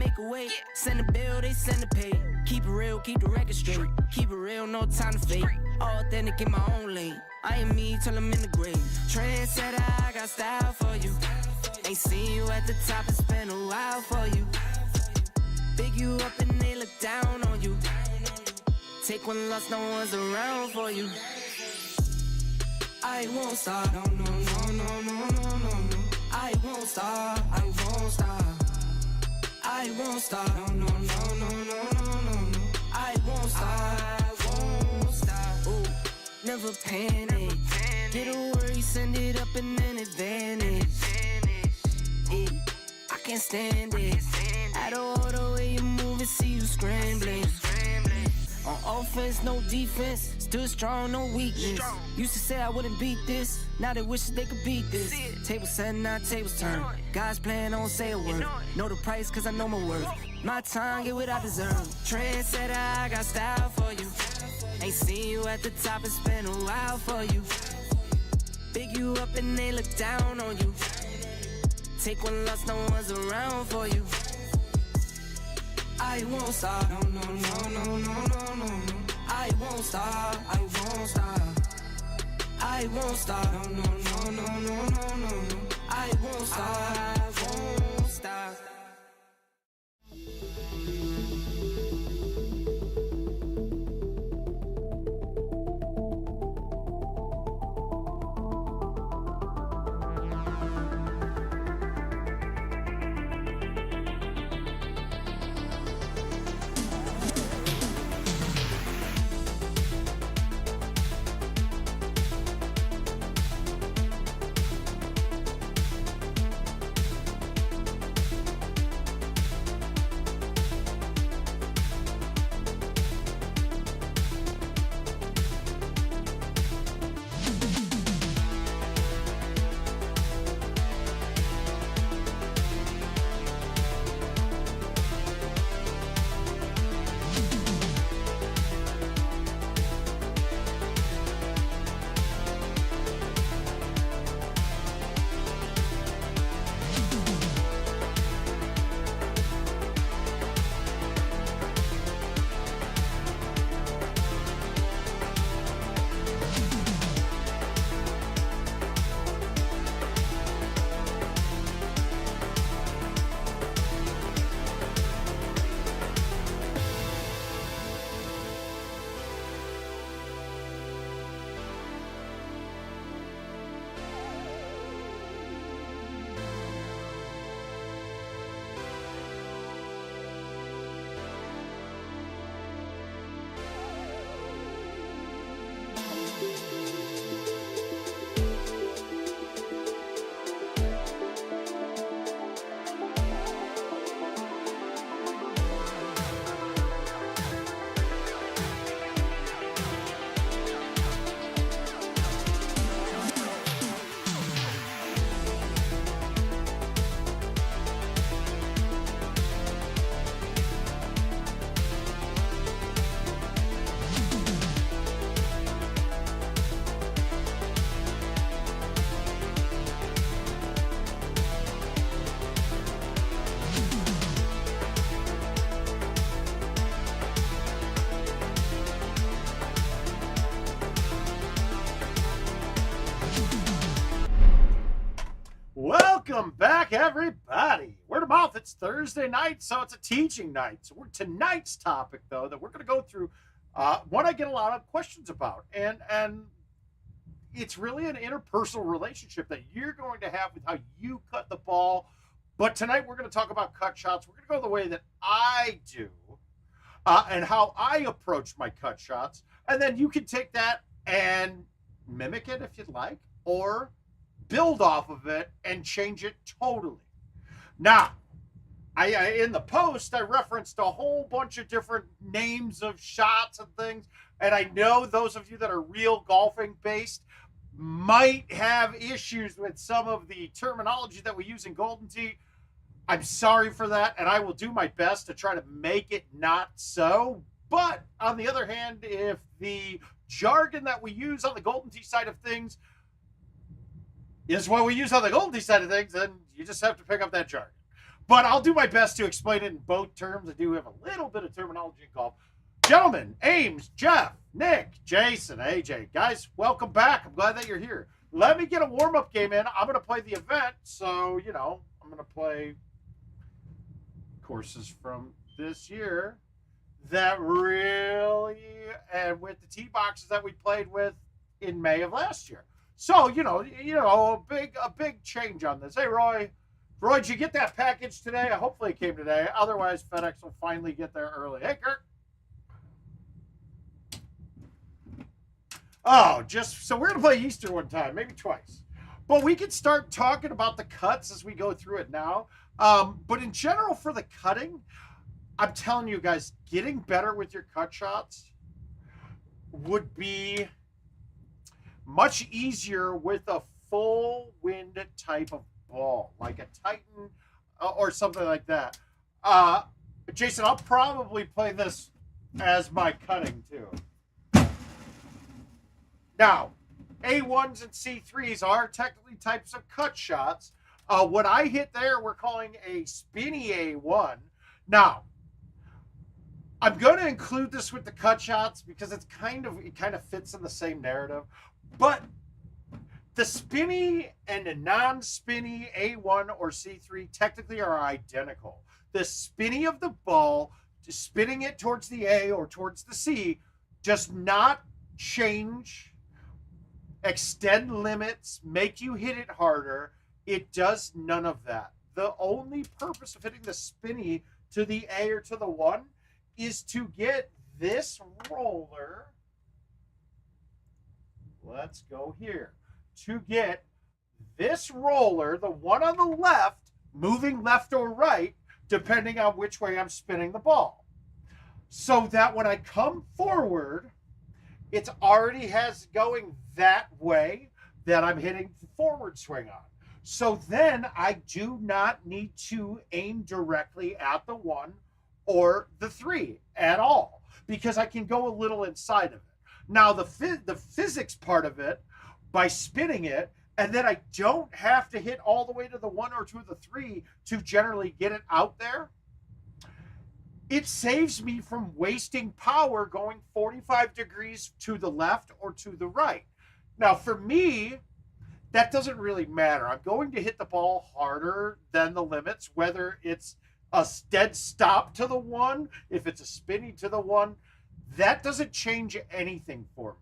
make a way. Send the bill, they send the pay. Keep it real, keep the record straight. Keep it real, no time to fake. All authentic in my own lane. I am me till I'm in the grave. Trendsetter, I got style for you. Ain't seen you at the top, it's been a while for you. Big you up and they look down on you. Take one loss, no one's around for you. I won't stop, no, no, no, no, no, no, no, no. I won't stop, I won't stop. I won't stop, no, no, no, no, no, no, no, no. I won't stop, I won't stop. Ooh, never panic. Get a worry, send it up and then advantage. Yeah, I can't stand it. Out of order way you move and see you scrambling. On offense, no defense. Still strong, no weakness. Used to say I wouldn't beat this. Now they wish that they could beat this. Tables set, now tables turn. God's plan, I don't say a word. Know the price, cause I know my worth. My time, get what I deserve. Trendsetter, I got style for you. Ain't seen you at the top, it's been a while for you. Big you up and they look down on you. Take one loss, no one's around for you. I won't stop, no, no, no, no, no, no, no, no. I won't stop, I won't stop. I won't stop, no, no, no, no, no, no, no, no. I won't stop, I won't stop. Welcome back, everybody. Word of mouth, it's Thursday night, so it's a teaching night. So tonight's topic, though, that we're going to go through, one I get a lot of questions about, and it's really an interpersonal relationship that you're going to have with how you cut the ball. But tonight we're going to talk about cut shots. We're going to go the way that I do, and how I approach my cut shots, and then you can take that and mimic it if you'd like, or build off of it and change it totally. Now, I in the post, I referenced a whole bunch of different names of shots and things, and I know those of you that are real golfing based might have issues with some of the terminology that we use in Golden Tee. I'm sorry for that, and I will do my best to try to make it not so. But on the other hand, if the jargon that we use on the Golden Tee side of things is what we use on the Golden Tee side of things, then you just have to pick up that jargon. But I'll do my best to explain it in both terms. I do have a little bit of terminology in golf. Gentlemen, Ames, Jeff, Nick, Jason, AJ, guys, welcome back. I'm glad that you're here. Let me get a warm-up game in. I'm going to play the event, so, you know, I'm going to play courses from this year that really, and with the tee boxes that we played with in May of last year. So, you know, a big change on this. Hey, Roy, did you get that package today? Hopefully it came today. Otherwise, FedEx will finally get there early. Hey, Kurt. Oh, so we're going to play Easter one time, maybe twice. But we can start talking about the cuts as we go through it now. But in general, for the cutting, I'm telling you guys, getting better with your cut shots would be much easier with a full wind type of ball, like a Titan or something like that. Jason, I'll probably play this as my cutting too. Now, A1s and C3s are technically types of cut shots. What I hit there, we're calling a spinny A1. Now, I'm going to include this with the cut shots because it kind of fits in the same narrative. But the spinny and the non-spinny A1 or C3 technically are identical. The spinny of the ball, just spinning it towards the A or towards the C, does not change, extend limits, make you hit it harder. It does none of that. The only purpose of hitting the spinny to the A or to the 1 is to get this roller. Let's go here. To get this roller, the one on the left, moving left or right, depending on which way I'm spinning the ball. So that when I come forward, it already has going that way that I'm hitting the forward swing on. So then I do not need to aim directly at the 1 or the 3 at all, because I can go a little inside of it. Now, the physics part of it, by spinning it, and then I don't have to hit all the way to the 1 or to the 3 to generally get it out there, it saves me from wasting power going 45 degrees to the left or to the right. Now, for me, that doesn't really matter. I'm going to hit the ball harder than the limits, whether it's a dead stop to the 1, if it's a spinny to the 1, that doesn't change anything for me.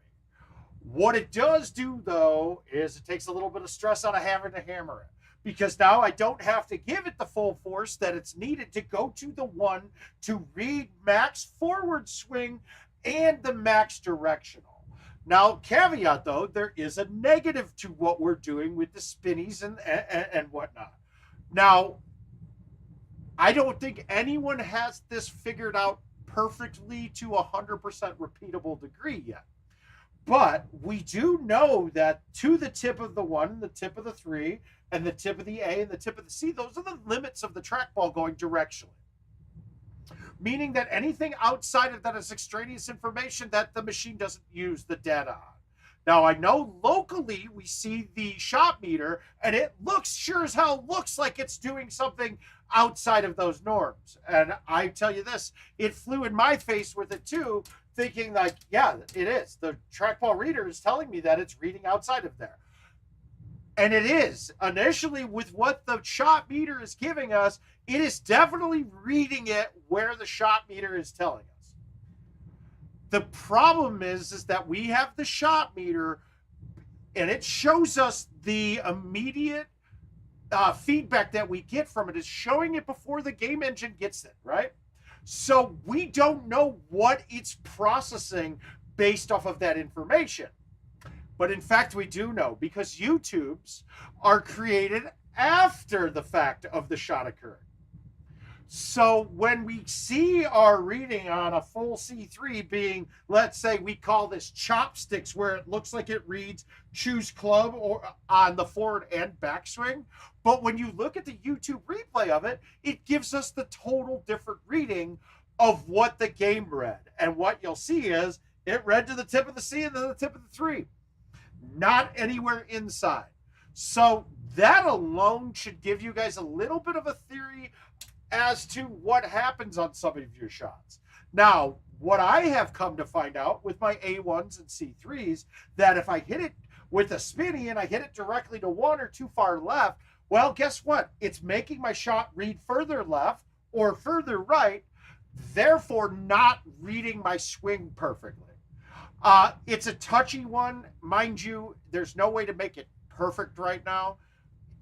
What it does do, though, is it takes a little bit of stress out of having to hammer it, because now I don't have to give it the full force that it's needed to go to the 1 to read max forward swing and the max directional. Now, caveat, though, there is a negative to what we're doing with the spinnies and whatnot. Now, I don't think anyone has this figured out perfectly to 100% repeatable degree yet. But we do know that to the tip of the 1, the tip of the 3, and the tip of the A and the tip of the C, those are the limits of the trackball going directionally. Meaning that anything outside of that is extraneous information that the machine doesn't use the data on. Now, I know locally we see the shot meter, and it sure as hell looks like it's doing something outside of those norms. And I tell you this, it flew in my face with it too, thinking like, yeah, it is. The trackball reader is telling me that it's reading outside of there. And it is. Initially, with what the shot meter is giving us, it is definitely reading it where the shot meter is telling us. The problem is that we have the shot meter, and it shows us the immediate feedback that we get from it is showing it before the game engine gets it, right? So we don't know what it's processing based off of that information. But in fact, we do know, because YouTubes are created after the fact of the shot occurring. So when we see our reading on a full C3 being, let's say we call this chopsticks, where it looks like it reads choose club or on the forward and backswing. But when you look at the YouTube replay of it, it gives us the total different reading of what the game read. And what you'll see is it read to the tip of the C and then the tip of the 3. Not anywhere inside. So That alone should give you guys a little bit of a theory as to what happens on some of your shots. Now, what I have come to find out with my A1s and C3s, that if I hit it with a spinny and I hit it directly to one or too far left, well, guess what? It's making my shot read further left or further right, therefore not reading my swing perfectly. It's a touchy one. Mind you, there's no way to make it perfect right now.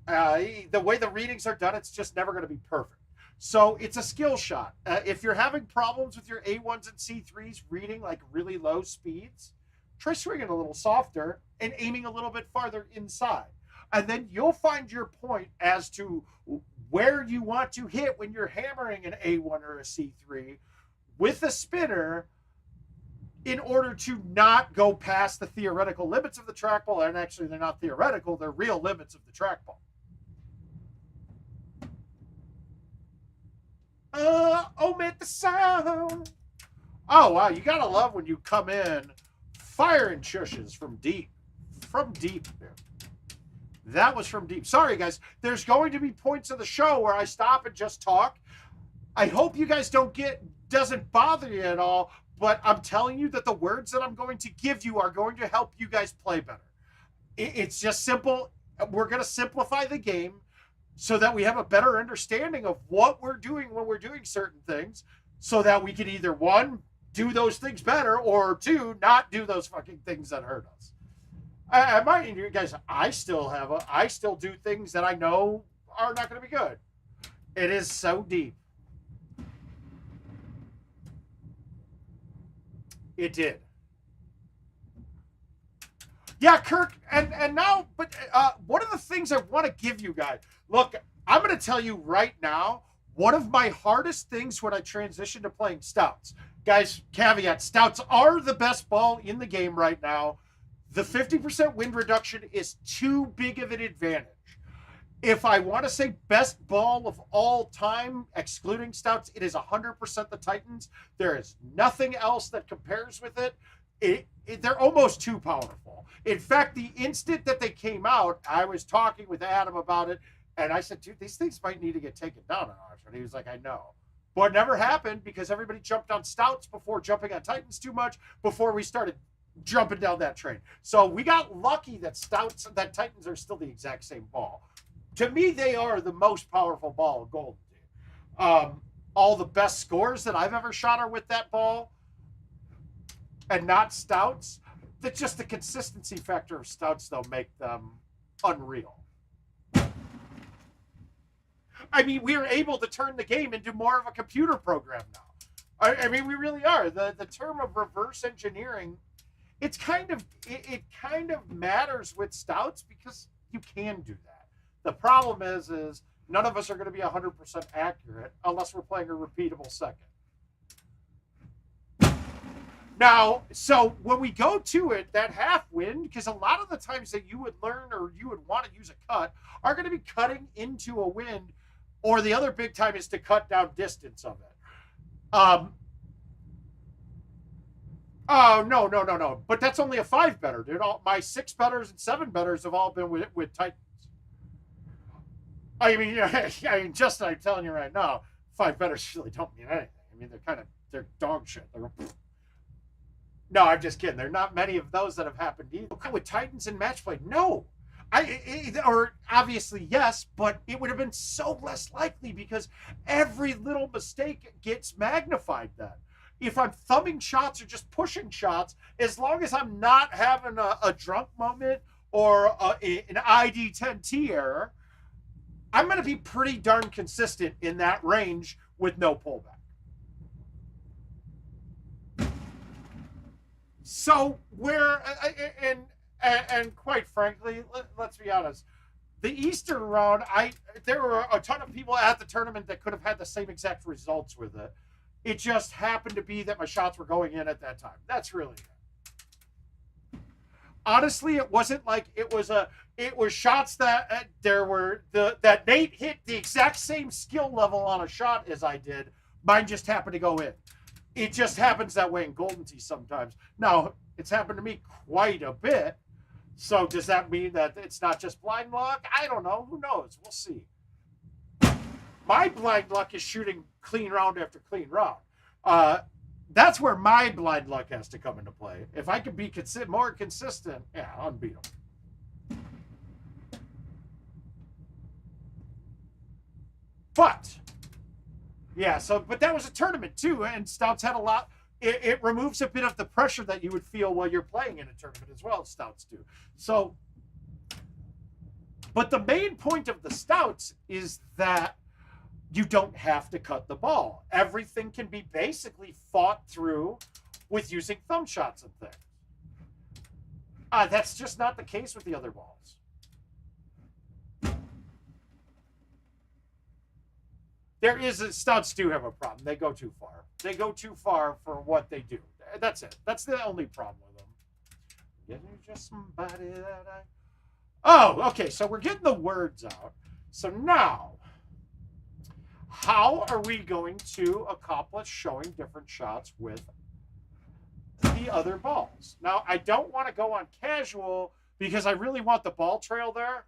The way the readings are done, it's just never going to be perfect. So it's a skill shot. If you're having problems with your A1s and C3s reading like really low speeds, try swinging a little softer and aiming a little bit farther inside. And then you'll find your point as to where you want to hit when you're hammering an A1 or a C3 with a spinner in order to not go past the theoretical limits of the trackball. And actually, they're not theoretical, they're real limits of the trackball. Omit the sound. Oh, wow. You got to love when you come in firing shushes from deep. From deep. That was from deep. Sorry, guys. There's going to be points of the show where I stop and just talk. I hope you guys doesn't bother you at all, but I'm telling you that the words that I'm going to give you are going to help you guys play better. It's just simple. We're going to simplify the game so that we have a better understanding of what we're doing when we're doing certain things, so that we can either, one, do those things better, or two, not do those fucking things that hurt us. I mind you guys, I still do things that I know are not going to be good. It is so deep. It did. Yeah, Kirk, and now, but one of the things I want to give you guys, look, I'm going to tell you right now, one of my hardest things when I transitioned to playing Stouts. Guys, caveat, Stouts are the best ball in the game right now. The 50% wind reduction is too big of an advantage. If I want to say best ball of all time, excluding Stouts, it is 100% the Titans. There is nothing else that compares with it. They're almost too powerful. In fact, the instant that they came out, I was talking with Adam about it, and I said, dude, these things might need to get taken down a notch. And he was like, I know. But it never happened because everybody jumped on Stouts before jumping on Titans too much, before we started jumping down that train. So we got lucky that that Titans are still the exact same ball. To me, they are the most powerful ball of Golden. All the best scores that I've ever shot are with that ball, and not Stouts. That's just the consistency factor of Stouts, though, make them unreal. I mean, we are able to turn the game into more of a computer program now. I mean, we really are. The term of reverse engineering, it kind of matters with Stouts because you can do that. The problem is none of us are going to be 100% accurate unless we're playing a repeatable second. Now, so when we go to it, that half wind, because a lot of the times that you would learn or you would want to use a cut are going to be cutting into a wind, or the other big time is to cut down distance of it. Oh, no. But that's only a 5 better, dude. My 6 betters and 7 betters have all been with Titans. I mean, just I'm telling you right now, 5 betters really don't mean anything. I mean, they're dog shit. No, I'm just kidding. There are not many of those that have happened either. With Titans in match play, no. Or obviously yes, but it would have been so less likely because every little mistake gets magnified then. If I'm thumbing shots or just pushing shots, as long as I'm not having a drunk moment or an ID10T error, I'm going to be pretty darn consistent in that range with no pullback. So and quite frankly, let's be honest, the Eastern round, there were a ton of people at the tournament that could have had the same exact results with it. It just happened to be that my shots were going in at that time. That's really it. Honestly, it wasn't like it was shots that that Nate hit the exact same skill level on a shot as I did. Mine just happened to go in. It just happens that way in GoldenTee sometimes. Now, it's happened to me quite a bit. So does that mean that it's not just blind luck? I don't know. Who knows? We'll see. My blind luck is shooting clean round after clean round. That's where my blind luck has to come into play. If I can be more consistent, yeah, I'll unbeat them. But, yeah, but that was a tournament too, and Stouts had a lot. It removes a bit of the pressure that you would feel while you're playing in a tournament as well, Stouts do. So, but the main point of the Stouts is that you don't have to cut the ball. Everything can be basically fought through with using thumb shots and things. That's just not the case with the other balls. Stouts do have a problem. They go too far. They go too far for what they do. That's it. That's the only problem with them. Getting just somebody that I... Oh, okay. So we're getting the words out. So now, how are we going to accomplish showing different shots with the other balls? Now, I don't want to go on casual because I really want the ball trail there.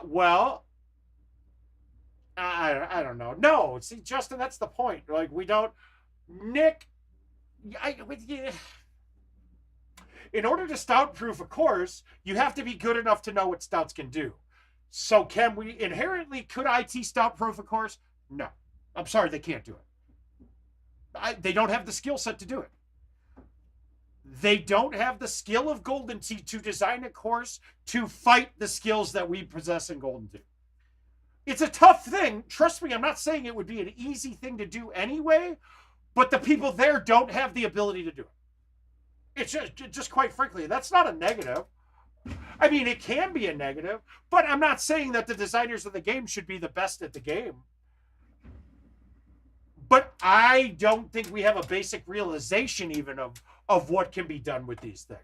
Well, I don't know. No, see, Justin, that's the point. Like, we don't... Nick, in order to stout-proof a course, you have to be good enough to know what Stouts can do. So can we inherently, could IT stout-proof a course? No. I'm sorry, they can't do it. They don't have the skill set to do it. They don't have the skill of GoldenTee to design a course to fight the skills that we possess in GoldenTee. It's a tough thing. Trust me, I'm not saying it would be an easy thing to do anyway, but the people there don't have the ability to do it. It's just quite frankly, that's not a negative. I mean, it can be a negative, but I'm not saying that the designers of the game should be the best at the game. But I don't think we have a basic realization even of what can be done with these things.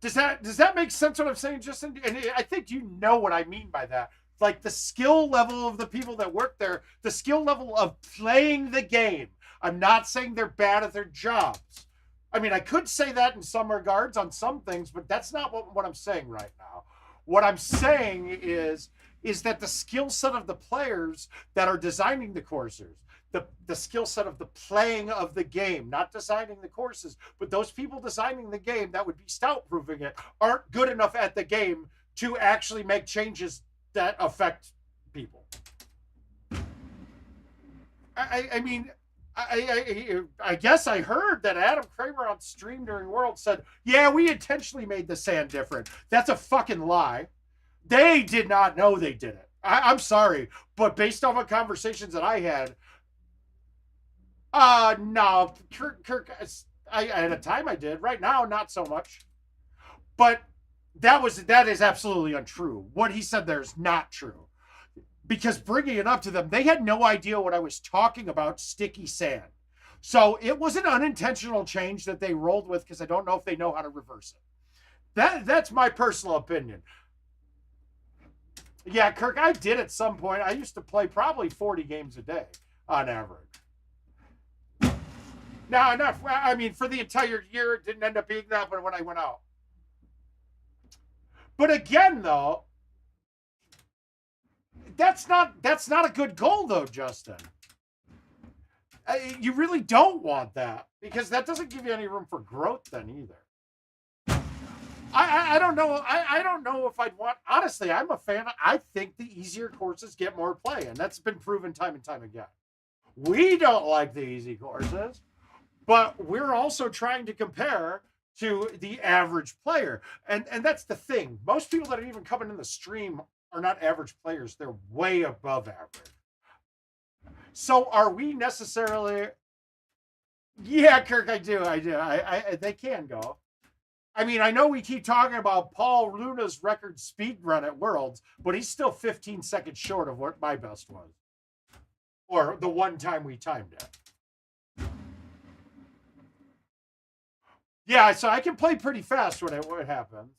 Does that make sense what I'm saying, Justin? And I think you know what I mean by that. Like the skill level of the people that work there, the skill level of playing the game. I'm not saying they're bad at their jobs. I mean, I could say that in some regards on some things, but that's not what I'm saying right now. What I'm saying is that the skill set of the players that are designing the courses, the skill set of the playing of the game, not designing the courses, but those people designing the game that would be stout-proofing it aren't good enough at the game to actually make changes that affect people. I mean, I guess I heard that Adam Kramer on stream during World said, yeah, we intentionally made the sand different. That's a fucking lie. They did not know they did it. I'm sorry, but based on the conversations that I had, no, Kirk, at a time I did. Right now, not so much. But that is absolutely untrue. What he said there is not true. Because bringing it up to them, they had no idea what I was talking about, sticky sand. So it was an unintentional change that they rolled with because I don't know if they know how to reverse it. That's my personal opinion. Yeah, Kirk, I did at some point. I used to play probably 40 games a day on average. Now, I mean, for the entire year, it didn't end up being that, but when I went out. But again, though, that's not a good goal, though, Justin. You really don't want that because that doesn't give you any room for growth then either. I don't know. I don't know if I'd want. Honestly, I'm a fan. I think the easier courses get more play, and that's been proven time and time again. We don't like the easy courses, but we're also trying to compare to the average player. And that's the thing. Most people that are even coming in the stream are not average players. They're way above average. So are we necessarily... Yeah, Kirk, I do. They can go. I mean, I know we keep talking about Paul Luna's record speed run at Worlds, but he's still 15 seconds short of what my best was. Or the one time we timed it. Yeah, so I can play pretty fast when it happens.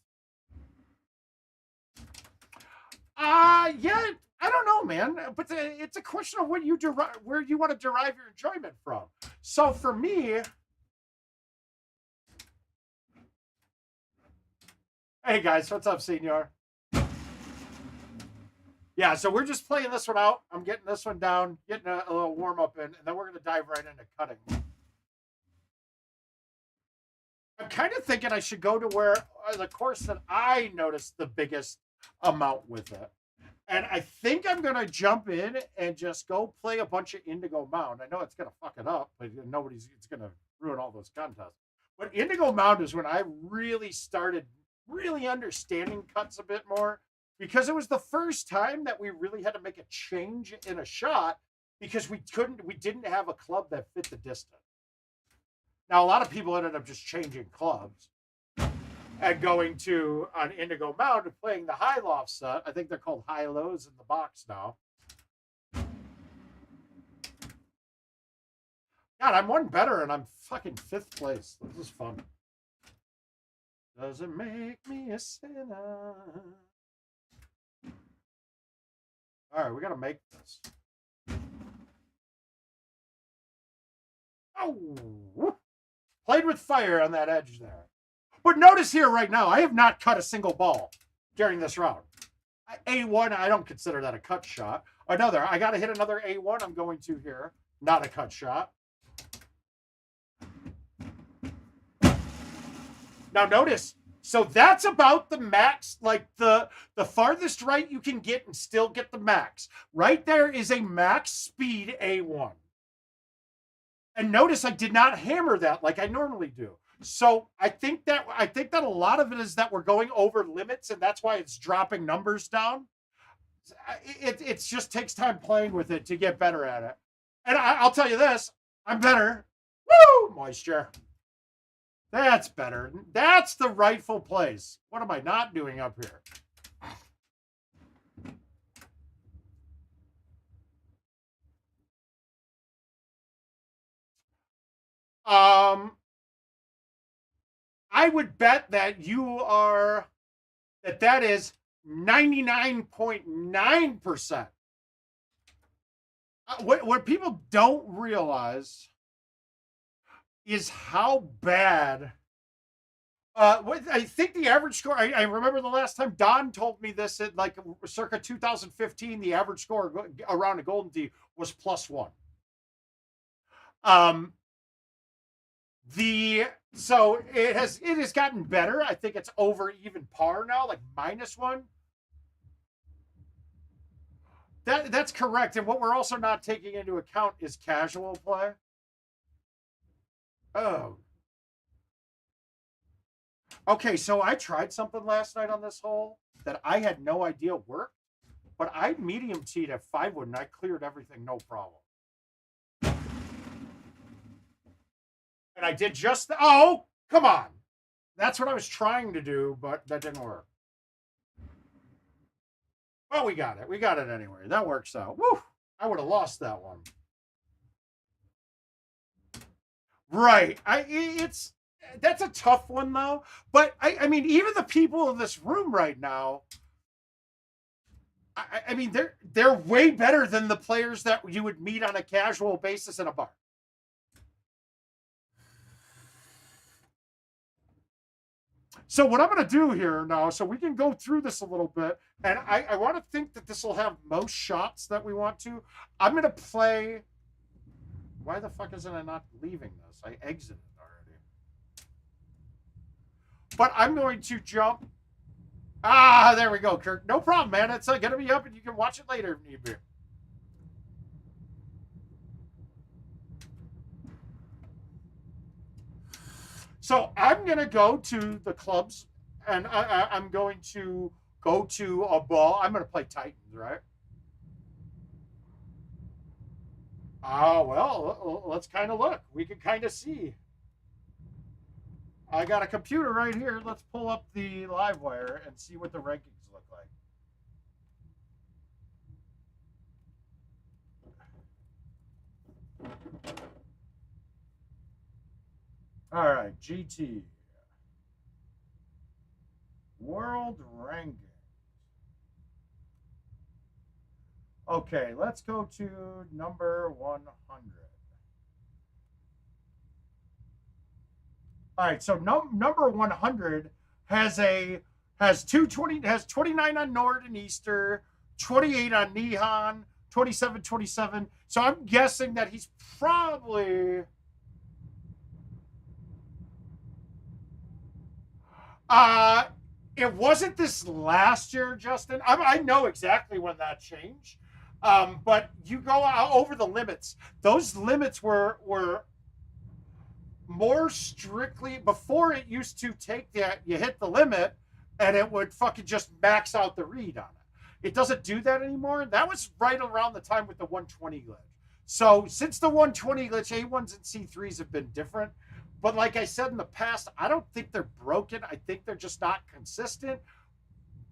Yeah, I don't know, man, but it's a question of what you derive, where you want to derive your enjoyment from. So for me, hey guys, what's up, Senor? Yeah, so we're just playing this one out. I'm getting this one down, getting a little warm up in, and then we're going to dive right into cutting. I'm kind of thinking I should go to where the course that I noticed the biggest amount with it. And I think I'm going to jump in and just go play a bunch of Indigo Mound. I know it's going to fuck it up, but it's going to ruin all those contests. But Indigo Mound is when I really started really understanding cuts a bit more, because it was the first time that we really had to make a change in a shot because we didn't have a club that fit the distance. Now, a lot of people ended up just changing clubs and going to an Indigo Mound and playing the high loft set. I think they're called high lows in the box now. God, I'm one better and I'm fucking 5th place. This is fun. Doesn't make me a sinner. All right, we got to make this. Oh, played with fire on that edge there. But notice here right now, I have not cut a single ball during this round. A1, I don't consider that a cut shot. Another, I got to hit another A1. I'm going to here. Not a cut shot. Now notice, so that's about the max, like the farthest right you can get and still get the max. Right there is a max speed A1. And notice I did not hammer that like I normally do. So I think that a lot of it is that we're going over limits, and that's why it's dropping numbers down. It just takes time playing with it to get better at it. And I'll tell you this, I'm better. Woo! Moisture. That's better. That's the rightful place. What am I not doing up here? I would bet that that is 99.9%. What people don't realize is how bad. I think the average score, I remember the last time Don told me this at like circa 2015, the average score around a Golden Tee was +1. So it has gotten better. I think it's over even par now, like -1. That's correct. And what we're also not taking into account is casual play. Oh. Okay, so I tried something last night on this hole that I had no idea worked, but I medium teed at 5-wood and I cleared everything no problem. And I did just oh, come on. That's what I was trying to do, but that didn't work. Well, we got it. We got it anyway. That works out. Woo! I would have lost that one. Right. That's a tough one though. But I mean, even the people in this room right now, I mean, they're way better than the players that you would meet on a casual basis in a bar. So what I'm going to do here now, so we can go through this a little bit, and I want to think that this will have most shots that we want to. I'm going to play. Why the fuck isn't it not leaving this? I exited already. But I'm going to jump. Ah, there we go, Kirk. No problem, man. It's going to be up, and you can watch it later if need be. So I'm going to go to the clubs, and I'm going to go to a ball. I'm going to play Titans, right? Oh, well, let's kind of look. We can kind of see. I got a computer right here. Let's pull up the live wire and see what the rankings look like. All right, GT. World ranking. Okay, let's go to number 100. All right, so number 100 has 29 on Nord and Easter, 28 on Nihon, 27, 27. So I'm guessing that he's probably it wasn't this last year, Justin. I know exactly when that changed. But you go over the limits. Those limits were more strictly before. It used to take that you hit the limit and it would fucking just max out the read on it. It doesn't do that anymore. That was right around the time with the 120 glitch. So since the 120 glitch, A1s and C3s have been different. But like I said in the past, I don't think they're broken. I think they're just not consistent.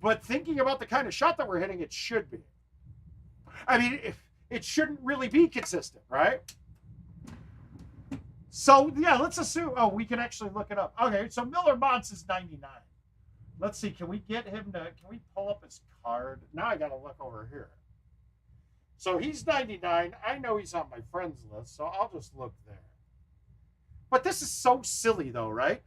But thinking about the kind of shot that we're hitting, it should be. I mean, it shouldn't really be consistent, right? So, yeah, let's assume. Oh, we can actually look it up. Okay, so Miller Montz is 99. Let's see. Can we get him to, can we pull up his card? Now I got to look over here. So he's 99. I know he's on my friends list, so I'll just look there. But this is so silly, though, right?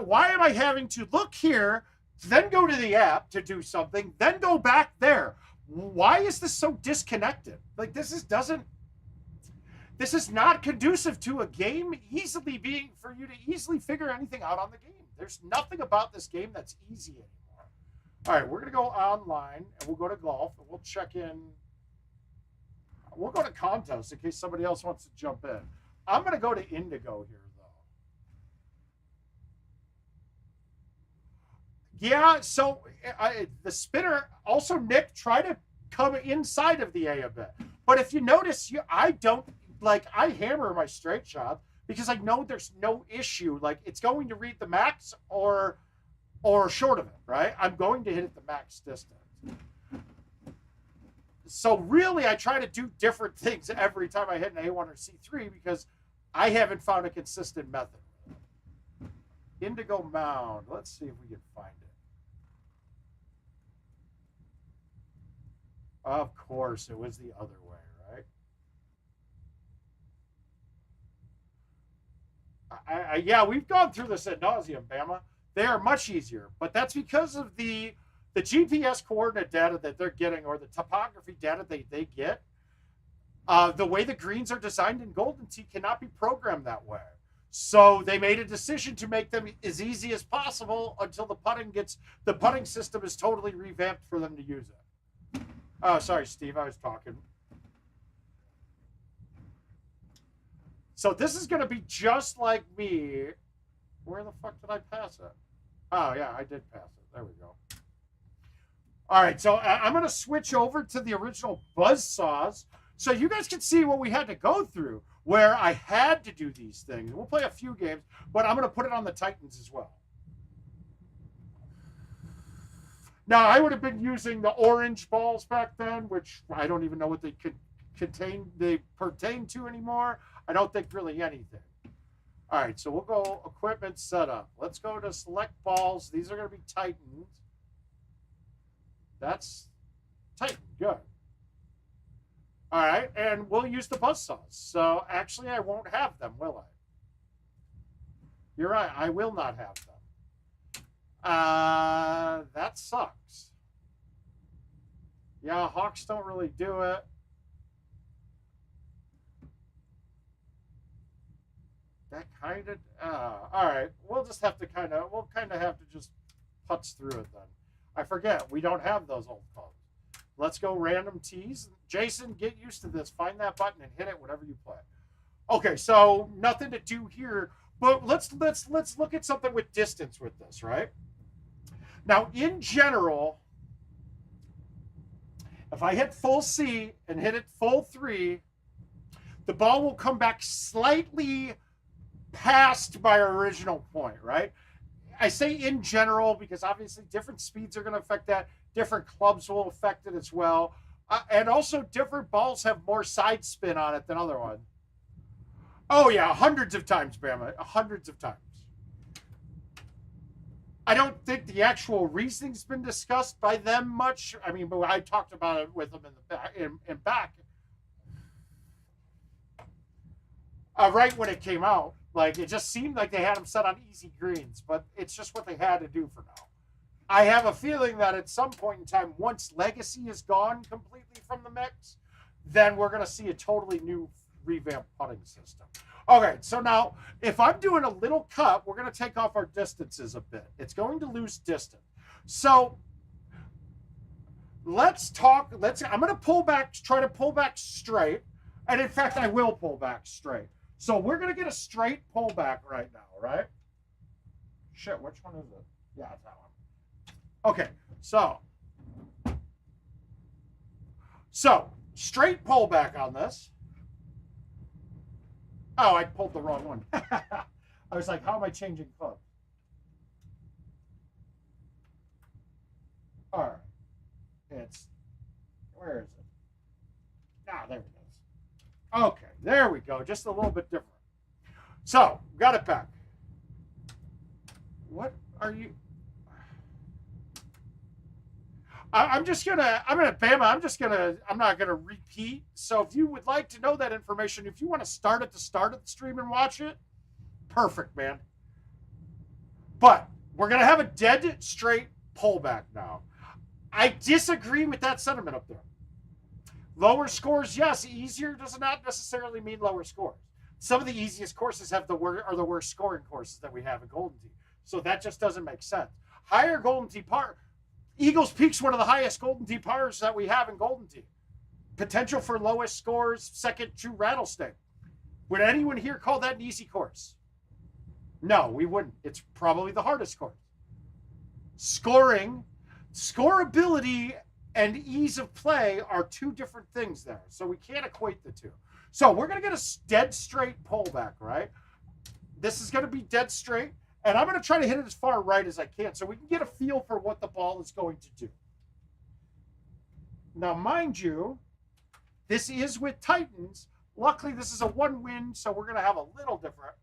Why am I having to look here, then go to the app to do something, then go back there? Why is this so disconnected? Like, this is not conducive to a game easily being, for you to easily figure anything out on the game. There's nothing about this game that's easy anymore. All right, we're going to go online, and we'll go to golf, and we'll check in. We'll go to contests in case somebody else wants to jump in. I'm going to go to Indigo here, though. Yeah, so the spinner, also Nick, try to come inside of the A a bit. But if you notice, I hammer my straight shot because I know there's no issue. Like, it's going to read the max or short of it, right? I'm going to hit it the max distance. So really, I try to do different things every time I hit an A1 or C3 because I haven't found a consistent method. Indigo Mound. Let's see if we can find it. Of course, it was the other way, right? Yeah, we've gone through this ad nauseum, Bama. They are much easier, but that's because of the GPS coordinate data that they're getting, or the topography data they get. The way the greens are designed in Golden Tee cannot be programmed that way. So they made a decision to make them as easy as possible until the putting system is totally revamped for them to use it. Oh, sorry, Steve, I was talking. So this is going to be just like me. Where the fuck did I pass it? Oh, yeah, I did pass it. There we go. All right, so I'm going to switch over to the original buzzsaws so you guys can see what we had to go through, where I had to do these things. We'll play a few games, but I'm going to put it on the Titans as well. Now, I would have been using the orange balls back then, which I don't even know what they pertain to anymore. I don't think really anything. All right, so we'll go equipment setup. Let's go to select balls. These are going to be Titans. That's Titan. Good. All right, and we'll use the buzzsaws. So actually, I won't have them, will I? You're right. I will not have them. That sucks. Yeah, Hawks don't really do it. That kind of, all right. We'll just have to we'll have to just putz through it then. I forget, we don't have those old phones. Let's go random tees. Jason, get used to this. Find that button and hit it whenever you play. Okay, so nothing to do here, but let's look at something with distance with this, right? Now, in general, if I hit full C and hit it full 3, the ball will come back slightly past my original point, right? I say in general because obviously different speeds are going to affect that. Different clubs will affect it as well. And also different balls have more side spin on it than other ones. Oh, yeah, hundreds of times, Bama. Hundreds of times. I don't think the actual reasoning's been discussed by them much. I mean, but I talked about it with them in the back, in back, right when it came out. Like, it just seemed like they had them set on easy greens, but it's just what they had to do for now. I have a feeling that at some point in time, once Legacy is gone completely from the mix, then we're going to see a totally new revamped putting system. Okay, so now if I'm doing a little cut, we're going to take off our distances a bit. It's going to lose distance. So let's talk. I'm going to pull back, try to pull back straight. And in fact, I will pull back straight. So we're going to get a straight pullback right now, right? Shit, which one is it? Yeah, it's that one. Okay, so straight pullback on this. Oh, I pulled the wrong one. I was like, how am I changing clubs? All right. Where is it? Ah, there it is. Okay, there we go. Just a little bit different. So, got it back. What are you? I'm not gonna repeat. So if you would like to know that information, if you want to start at the start of the stream and watch it, perfect, man. But we're gonna have a dead straight pullback now. I disagree with that sentiment up there. Lower scores, yes. Easier does not necessarily mean lower scores. Some of the easiest courses are the worst scoring courses that we have in Golden Tee. So that just doesn't make sense. Higher Golden Tee par. Eagles Peak's one of the highest Golden Tee pars that we have in Golden Tee. Potential for lowest scores, second to Rattlesnake. Would anyone here call that an easy course? No, we wouldn't. It's probably the hardest course. Scoring, scoreability, and ease of play are two different things there. So we can't equate the two. So we're going to get a dead straight pullback, right? This is going to be dead straight. And I'm going to try to hit it as far right as I can so we can get a feel for what the ball is going to do. Now, mind you, this is with Titans. Luckily, this is a one win, so we're going to have a little different.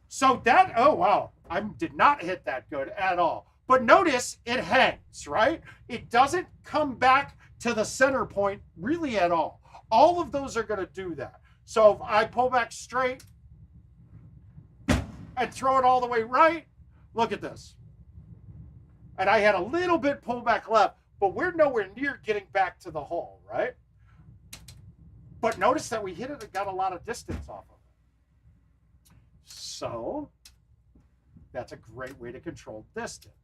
So that, oh, wow. I did not hit that good at all. But notice it hangs, right? It doesn't come back to the center point really at all. All of those are going to do that. So if I pull back straight, and throw it all the way right. Look at this. And I had a little bit pullback left, but we're nowhere near getting back to the hole, right? But notice that we hit it and got a lot of distance off of it. So that's a great way to control distance.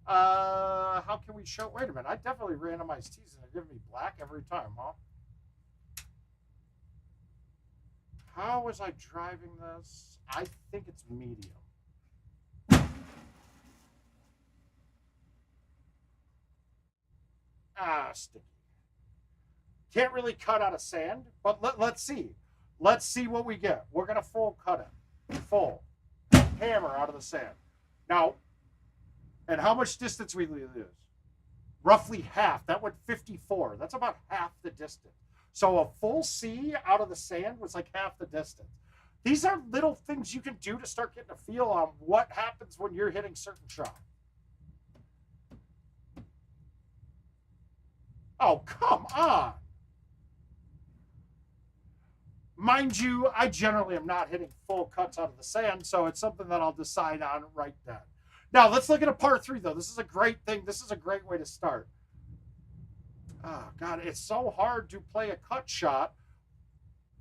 How can we show? Wait a minute. I definitely randomized tees and they're giving me black every time, huh? How was I driving this? I think it's medium. Sticky. Can't really cut out of sand, but let's see. Let's see what we get. We're going to full cut it. Full. Hammer out of the sand. Now, and how much distance we lose? Roughly half. That went 54. That's about half the distance. So a full C out of the sand was like half the distance. These are little things you can do to start getting a feel on what happens when you're hitting certain shots. Oh, come on. Mind you, I generally am not hitting full cuts out of the sand, so it's something that I'll decide on right then. Now, let's look at a par 3, though. This is a great thing. This is a great way to start. Oh, God, it's so hard to play a cut shot.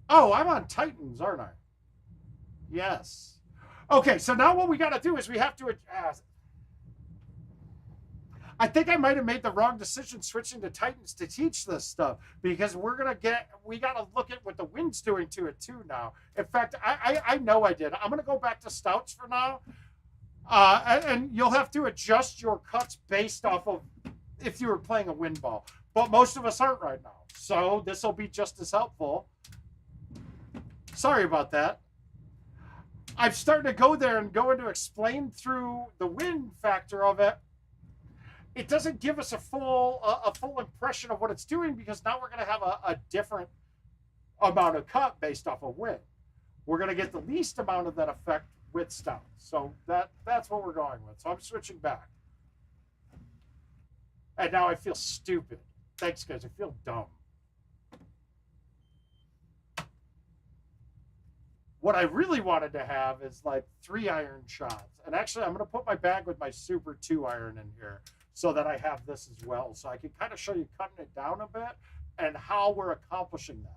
Oh, I'm on Titans, aren't I? Yes. Okay, so now what we got to do is we have to... I think I might have made the wrong decision switching to Titans to teach this stuff because we got to look at what the wind's doing to it too now. In fact, I know I did. I'm going to go back to Stouts for now. And you'll have to adjust your cuts based off of if you were playing a wind ball. But most of us aren't right now. So this will be just as helpful. Sorry about that. I'm starting to go there and go into explain through the wind factor of it. It doesn't give us a full impression of what it's doing because now we're going to have a different amount of cut based off of wind. We're going to get the least amount of that effect with Stouts. So that's what we're going with. So I'm switching back. And now I feel stupid. Thanks, guys. I feel dumb. What I really wanted to have is like 3-iron shots. And actually, I'm going to put my bag with my Super 2-iron in here so that I have this as well. So I can kind of show you cutting it down a bit and how we're accomplishing that.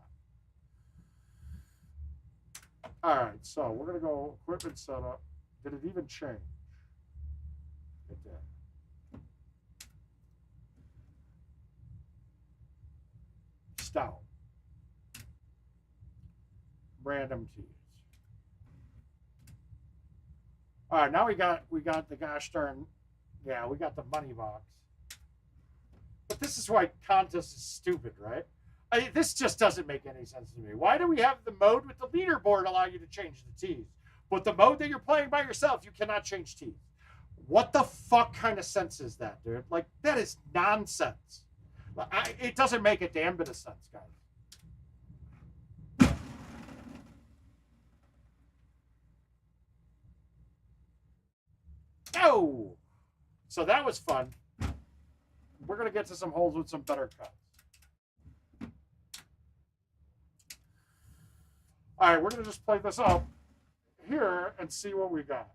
All right, so we're going to go equipment setup. Did it even change? It did. Stout. Random tees. All right, now we got the gosh darn, yeah, we got the money box. But this is why contest is stupid, right? This just doesn't make any sense to me. Why do we have the mode with the leaderboard allow you to change the tees? But the mode that you're playing by yourself, you cannot change tees. What the fuck kind of sense is that, dude? Like, that is nonsense. It doesn't make a damn bit of sense, guys. Oh! So that was fun. We're going to get to some holes with some better cuts. All right, we're going to just play this up here and see what we got.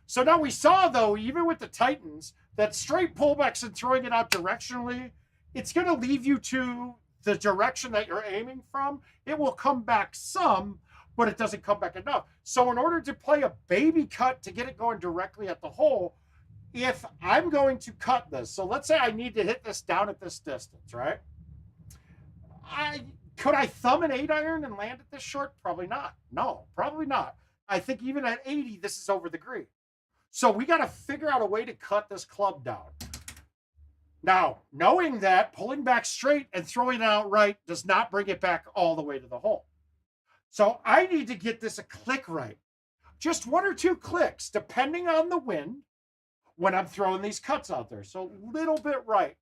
So now we saw, though, even with the Titans, that straight pullbacks and throwing it out directionally, it's going to leave you to the direction that you're aiming from. It will come back some, but it doesn't come back enough. So in order to play a baby cut to get it going directly at the hole, if I'm going to cut this, so let's say I need to hit this down at this distance, right? Could I thumb an 8-iron and land it this short? Probably not. No, probably not. I think even at 80, this is over the green. So we got to figure out a way to cut this club down. Now, knowing that pulling back straight and throwing it out right does not bring it back all the way to the hole. So I need to get this a click right. Just 1 or 2 clicks, depending on the wind, when I'm throwing these cuts out there. So a little bit right.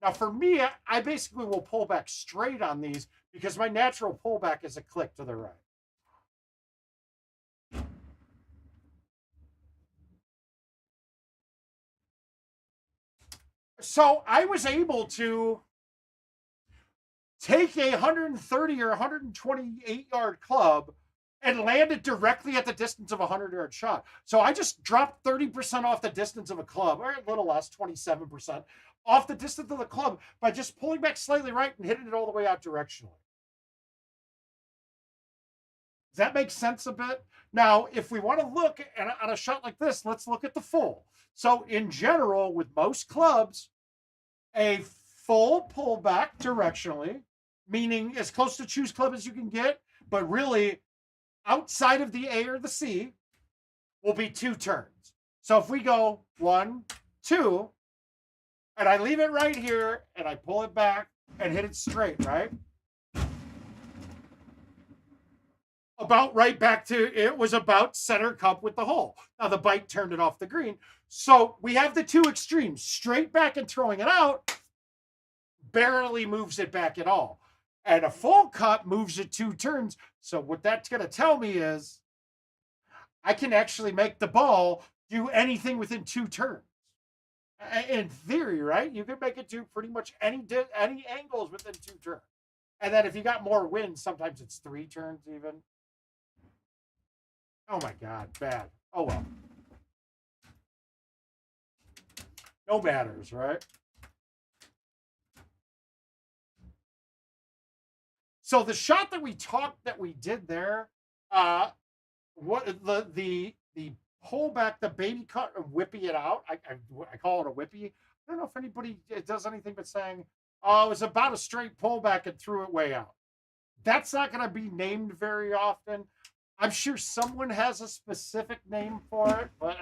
Now, for me, I basically will pull back straight on these because my natural pullback is a click to the right. So I was able to take a 130 or 128-yard club and land it directly at the distance of a 100-yard shot. So I just dropped 30% off the distance of a club, or a little less, 27%, off the distance of the club by just pulling back slightly right and hitting it all the way out directionally. Does that make sense a bit? Now, if we want to look at a shot like this, let's look at the full. So in general, with most clubs, a full pullback directionally, meaning as close to choose club as you can get, but really outside of the A or the C, will be 2 turns. So if we go 1, 2, and I leave it right here, and I pull it back and hit it straight, right? About right back to, it was about center cup with the hole. Now the bite turned it off the green. So we have the 2 extremes, straight back and throwing it out, barely moves it back at all. And a full cut moves it 2 turns. So what that's going to tell me is I can actually make the ball do anything within 2 turns. In theory, right? You can make it do pretty much any angles within 2 turns. And then if you got more wind, sometimes it's 3 turns even. Oh my God, bad. Oh well. No matters, right? So the shot that we did there, what the pullback, the baby cut and whippy it out. I call it a whippy. I don't know if anybody does anything but saying, oh, it was about a straight pullback and threw it way out. That's not going to be named very often. I'm sure someone has a specific name for it, but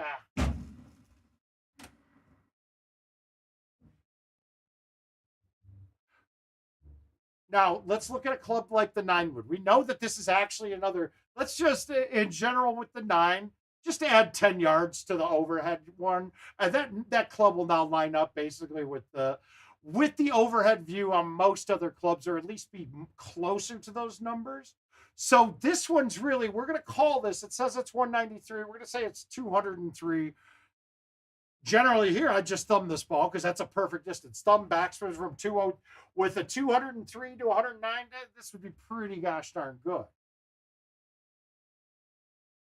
Now, let's look at a club like the 9-wood. We know that this is actually another, let's just, in general with the 9, just add 10 yards to the overhead one. And that club will now line up basically with the overhead view on most other clubs, or at least be closer to those numbers. So this one's really, we're going to call this, it says it's 193. We're going to say it's 203. Generally here, I just thumb this ball because that's a perfect distance. Thumb backspin from 20 with a 203 to 109. This would be pretty gosh darn good.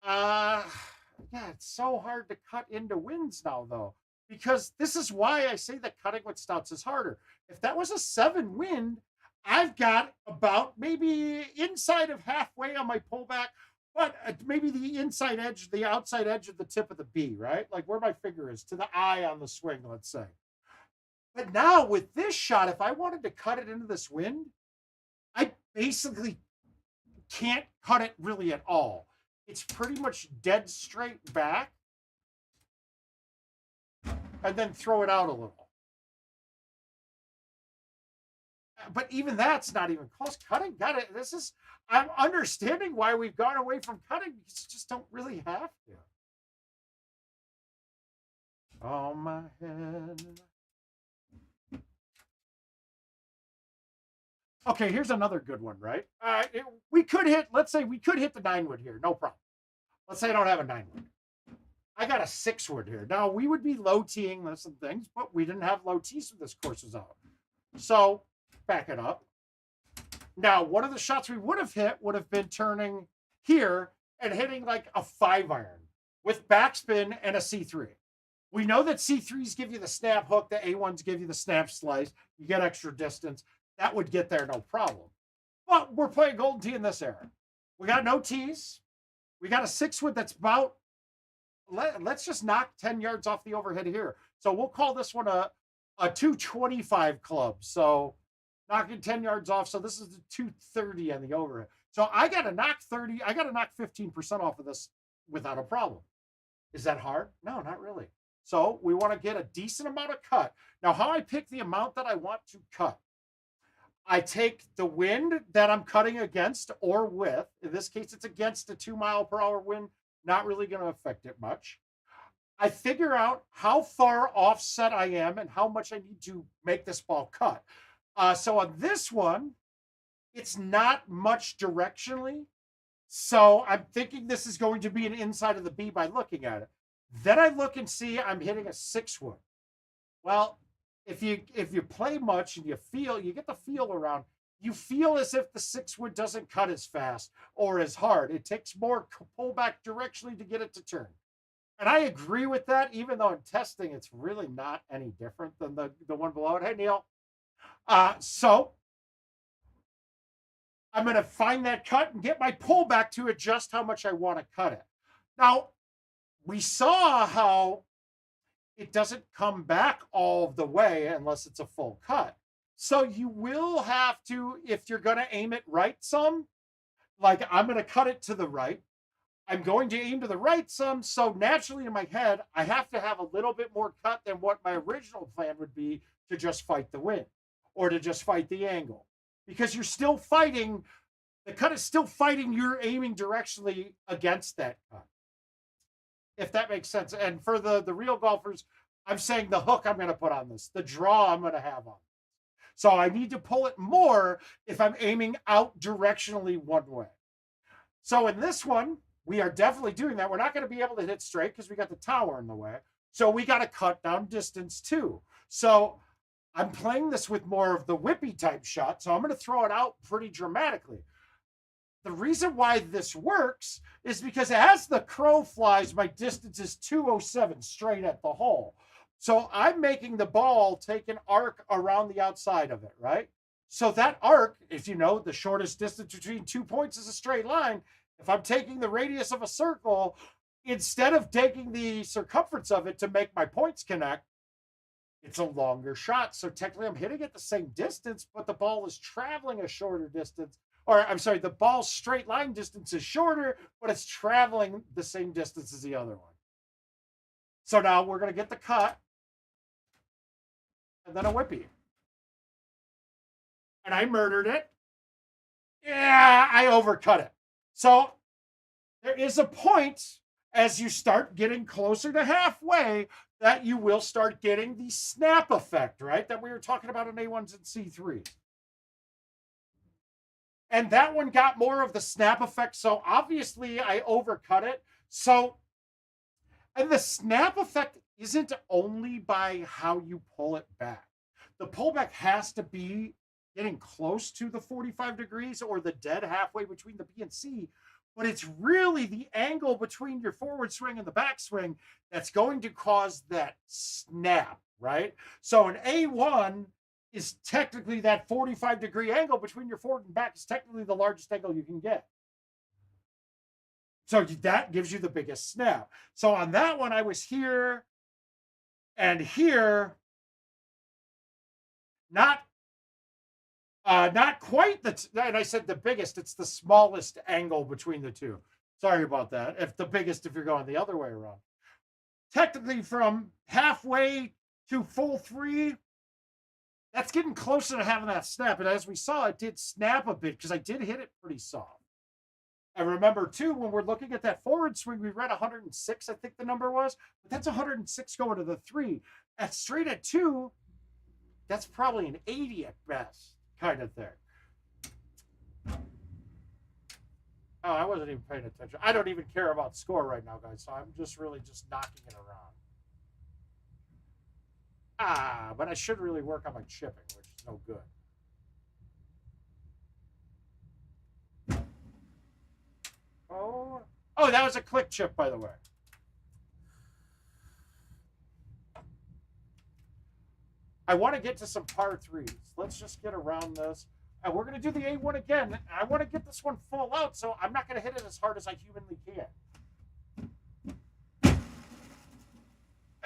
Yeah, it's so hard to cut into winds now, though, because this is why I say that cutting with Stouts is harder. If that was a 7 wind, I've got about maybe inside of halfway on my pullback, but maybe the inside edge, the outside edge of the tip of the B, right? Like where my finger is to the eye on the swing, let's say. But now with this shot, if I wanted to cut it into this wind, I basically can't cut it really at all. It's pretty much dead straight back and then throw it out a little. But even that's not even close. Cutting, got it. This is, I'm understanding why we've gone away from cutting because you just don't really have to. Oh, my head. Okay, here's another good one, right? We could hit, let's say we could hit the 9 wood here, no problem. Let's say I don't have a 9 wood. I got a 6 wood here. Now, we would be low teeing this and things, but we didn't have low tees when this course was out. So, back it up. Now, one of the shots we would have hit would have been turning here and hitting like a 5-iron with backspin and a C3. We know that C3s give you the snap hook, the A1s give you the snap slice. You get extra distance. That would get there no problem. But we're playing Golden Tee in this era. We got no tees. We got a 6 wood that's about, let's just knock 10 yards off the overhead here. So we'll call this one a 225 club. So knocking 10 yards off. So this is the 230 on the overhead. So I got to knock 30. I got to knock 15% off of this without a problem. Is that hard? No, not really. So we want to get a decent amount of cut. Now, how I pick the amount that I want to cut. I take the wind that I'm cutting against or with. In this case, it's against a 2-mile-per-hour wind. Not really going to affect it much. I figure out how far offset I am and how much I need to make this ball cut. So on this one, it's not much directionally. So I'm thinking this is going to be an inside of the B by looking at it. Then I look and see I'm hitting a 6 wood. Well, if you play much and you get the feel around, you feel as if the 6 wood doesn't cut as fast or as hard. It takes more pullback directionally to get it to turn. And I agree with that, even though in testing, it's really not any different than the one below it. Hey, Neil. So I'm going to find that cut and get my pullback to adjust how much I want to cut it. Now, we saw how it doesn't come back all the way unless it's a full cut. So you will have to, if you're going to aim it right some, like I'm going to cut it to the right. I'm going to aim to the right some. So naturally in my head, I have to have a little bit more cut than what my original plan would be to just fight the wind or to just fight the angle. Because you're still fighting, the cut is still fighting, you're aiming directionally against that cut. If that makes sense. And for the real golfers, I'm saying the hook I'm going to put on this, the draw I'm going to have on this. So I need to pull it more if I'm aiming out directionally one way. So in this one, we are definitely doing that. We're not going to be able to hit straight because we got the tower in the way. So we got to cut down distance too. So I'm playing this with more of the whippy type shot. So I'm going to throw it out pretty dramatically. The reason why this works is because as the crow flies, my distance is 207 straight at the hole. So I'm making the ball take an arc around the outside of it, right? So that arc, if you know, the shortest distance between 2 points is a straight line. If I'm taking the radius of a circle, instead of taking the circumference of it to make my points connect, it's a longer shot. So technically I'm hitting it the same distance, but the ball is traveling a shorter distance. Or I'm sorry, the ball's straight line distance is shorter, but it's traveling the same distance as the other one. So now we're going to get the cut and then a whippy. And I murdered it. Yeah, I overcut it. So there is a point as you start getting closer to halfway that you will start getting the snap effect, right? That we were talking about in A1s and C3s. And that one got more of the snap effect. So obviously I overcut it. So, and the snap effect isn't only by how you pull it back. The pullback has to be getting close to the 45 degrees or the dead halfway between the B and C. But it's really the angle between your forward swing and the backswing that's going to cause that snap, right? So an A1 is technically that 45-degree angle between your forward and back is technically the largest angle you can get. So that gives you the biggest snap. So on that one, I was here and here, not quite and I said the biggest, it's the smallest angle between the two. Sorry about that. If the biggest, if you're going the other way around. Technically from halfway to full 3, that's getting closer to having that snap. And as we saw, it did snap a bit because I did hit it pretty soft. And remember too, when we're looking at that forward swing, we read 106, I think the number was, but that's 106 going to the 3. At straight at 2, that's probably an 80 at best kind of thing. Oh, I wasn't even paying attention. I don't even care about score right now, guys. So I'm just really just knocking it around. But I should really work on my chipping, which is no good. Oh, that was a click chip, by the way. I want to get to some par 3s. Let's just get around this. And we're going to do the A1 again. I want to get this one full out, so I'm not going to hit it as hard as I humanly can.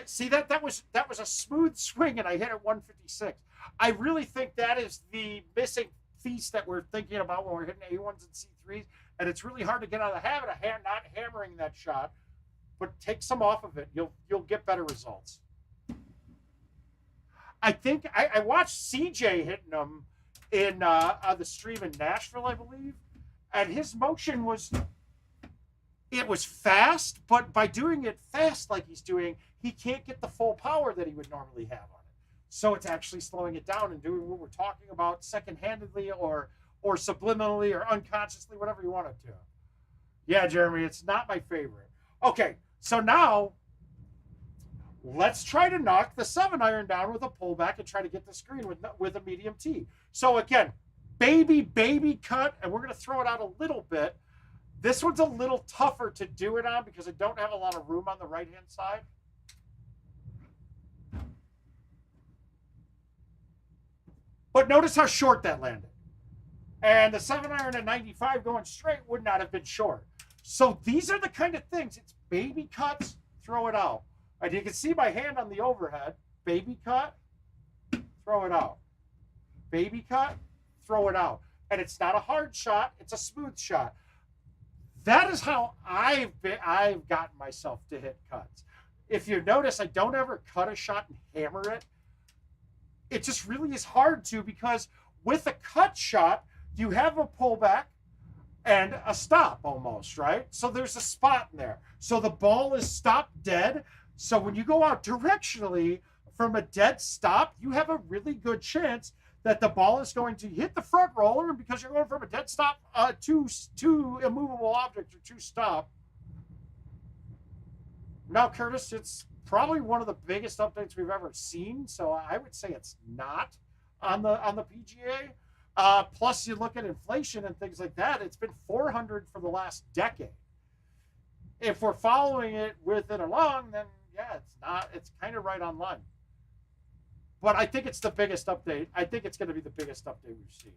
See, that was a smooth swing, and I hit it 156. I really think that is the missing piece that we're thinking about when we're hitting A1s and C3s, and it's really hard to get out of the habit of not hammering that shot, but take some off of it. You'll get better results. I think I watched CJ hitting them in on the stream in Nashville, I believe, and his motion was fast, but by doing it fast like he's doing, he can't get the full power that he would normally have on it. So it's actually slowing it down and doing what we're talking about second-handedly or subliminally or unconsciously, whatever you want it to. Yeah, Jeremy, it's not my favorite. Okay, so now let's try to knock the 7-iron down with a pullback and try to get the screen with a medium tee. So again, baby cut, and we're going to throw it out a little bit. This one's a little tougher to do it on because I don't have a lot of room on the right-hand side. But notice how short that landed. And the 7-iron at 95 going straight would not have been short. So these are the kind of things. It's baby cuts, throw it out. And you can see my hand on the overhead. Baby cut, throw it out. Baby cut, throw it out. And it's not a hard shot. It's a smooth shot. That is how I've gotten myself to hit cuts. If you notice, I don't ever cut a shot and hammer it. It just really is hard to, because with a cut shot, you have a pullback and a stop almost, right? So there's a spot in there. So the ball is stopped dead. So when you go out directionally from a dead stop, you have a really good chance that the ball is going to hit the front roller, and because you're going from a dead stop to immovable object or to stop. Now, Curtis, it's probably one of the biggest updates we've ever seen, so I would say it's not on the PGA. Plus, you look at inflation and things like that, it's been 400 for the last decade. If we're following it with it along, then yeah, it's not. It's kind of right on line. But I think it's the biggest update. I think it's going to be the biggest update we've seen.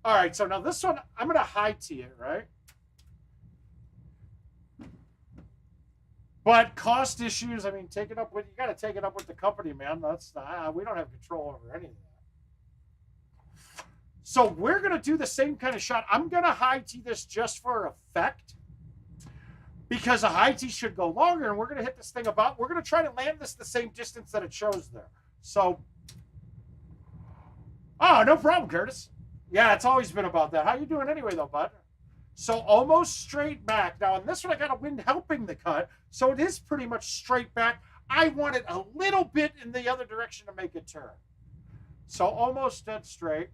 All right, so now this one, I'm going to high tee it, right? But cost issues, I mean, you got to take it up with the company, man. We don't have control over any of that. So we're going to do the same kind of shot. I'm going to high tee this just for effect, because a high tee should go longer, and we're going to hit this thing we're going to try to land this the same distance that it shows there. So, no problem, Curtis. Yeah, it's always been about that. How you doing anyway, though, bud? So almost straight back. Now, in this one, I got a wind helping the cut, so it is pretty much straight back. I want it a little bit in the other direction to make it turn. So almost dead straight.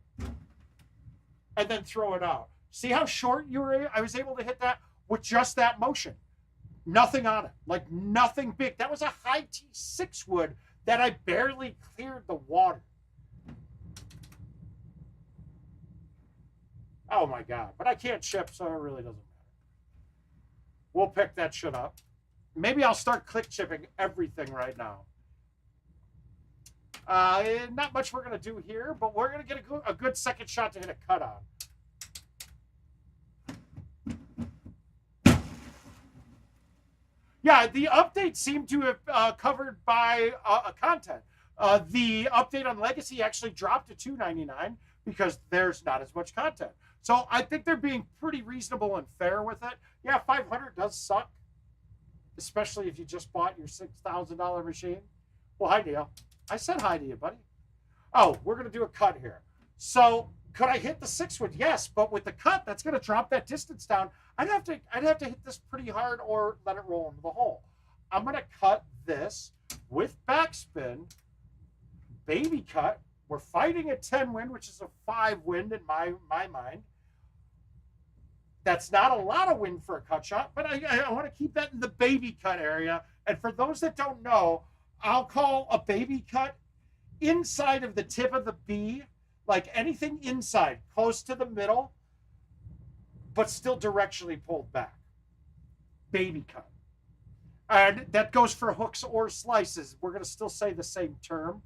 And then throw it out. See how short I was able to hit that with just that motion. Nothing on it. Like nothing big. That was a high T6 wood that I barely cleared the water. Oh my God. But I can't chip, so it really doesn't matter. We'll pick that shit up. Maybe I'll start click chipping everything right now. Not much we're going to do here, but we're going to get a good second shot to hit a cut on. Yeah, the update seemed to have covered by content. The update on Legacy actually dropped to $2.99 because there's not as much content. So I think they're being pretty reasonable and fair with it. Yeah, $500 does suck, especially if you just bought your $6,000 machine. Well, hi, Neil. I said hi to you, buddy. Oh, we're going to do a cut here. So could I hit the 6 wood? Yes, but with the cut, that's going to drop that distance down. I'd have to hit this pretty hard or let it roll into the hole. I'm going to cut this with backspin, baby cut. We're fighting a 10 wind, which is a 5 wind in my mind. That's not a lot of wind for a cut shot, but I want to keep that in the baby cut area. And for those that don't know, I'll call a baby cut inside of the tip of the B, like anything inside, close to the middle, but still directionally pulled back. Baby cut. And that goes for hooks or slices. We're going to still say the same term.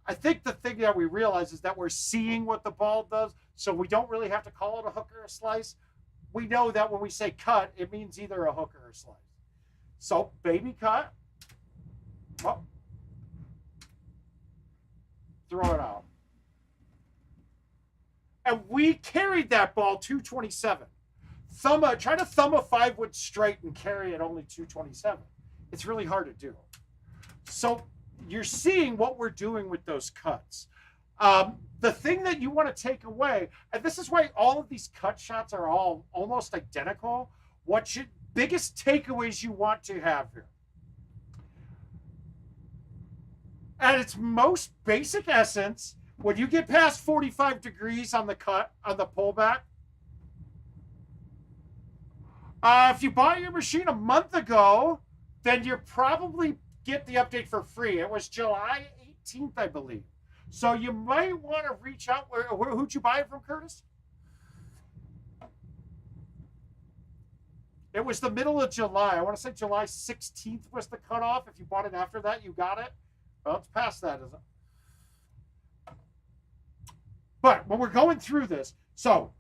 I think the thing that we realize is that we're seeing what the ball does, so we don't really have to call it a hook or a slice. We know that when we say cut, it means either a hook or a slice. So, baby cut. Oh. Throw it out. And we carried that ball 227. Try to thumb a 5 wood straight and carry it only 227. It's really hard to do. So you're seeing what we're doing with those cuts. The thing that you want to take away, and this is why all of these cut shots are all almost identical. What your biggest takeaways you want to have here? At its most basic essence, when you get past 45 degrees on the cut, on the pullback, if you bought your machine a month ago, then you probably get the update for free. It was July 18th, I believe. So you might want to reach out. Who'd you buy it from, Curtis? It was the middle of July. I want to say July 16th was the cutoff. If you bought it after that, you got it. Well, it's past that, isn't it? But when we're going through this, so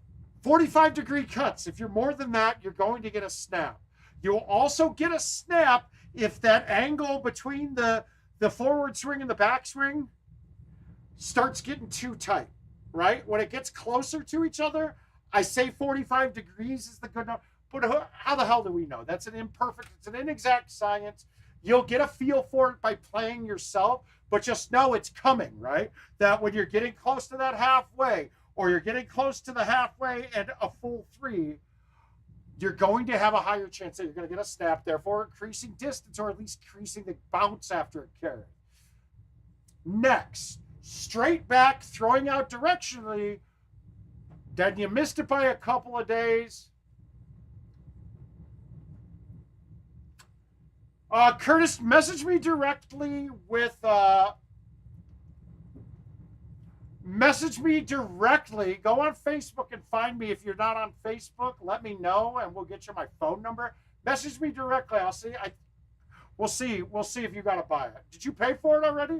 45-degree cuts, if you're more than that, you're going to get a snap. You'll also get a snap if that angle between the forward swing and the back swing starts getting too tight, right? When it gets closer to each other, I say 45 degrees is the good number. But how the hell do we know? That's it's an inexact science. You'll get a feel for it by playing yourself, but just know it's coming, right? That when you're getting close to that halfway, or you're getting close to the halfway and a full 3, you're going to have a higher chance that you're going to get a snap, therefore increasing distance or at least increasing the bounce after it carries. Next, straight back, throwing out directionally, then you missed it by a couple of days. Curtis, message me directly with message me directly. Go on Facebook and find me. If you're not on Facebook, let me know and we'll get you my phone number. Message me directly. I'll see. We'll see. We'll see if you got to buy it. Did you pay for it already?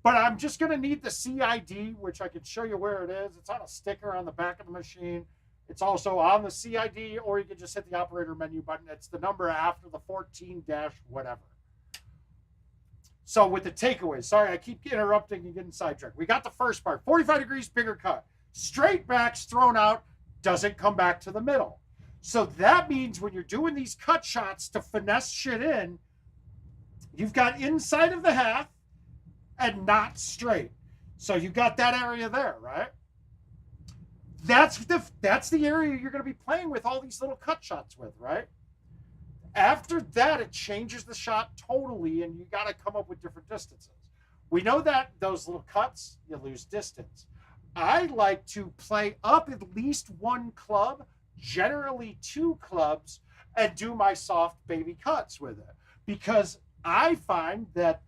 But I'm just going to need the CID, which I can show you where it is. It's on a sticker on the back of the machine. It's also on the CID, or you can just hit the operator menu button. It's the number after the 14-whatever. So with the takeaways, sorry, I keep interrupting and getting sidetracked. We got the first part, 45 degrees, bigger cut. Straight backs thrown out, doesn't come back to the middle. So that means when you're doing these cut shots to finesse shit in, you've got inside of the half, and not straight. So you got that area there, right? That's the area you're going to be playing with all these little cut shots with, right? After that, it changes the shot totally, and you got to come up with different distances. We know that those little cuts, you lose distance. I like to play up at least one club, generally two clubs, and do my soft baby cuts with it, because I find that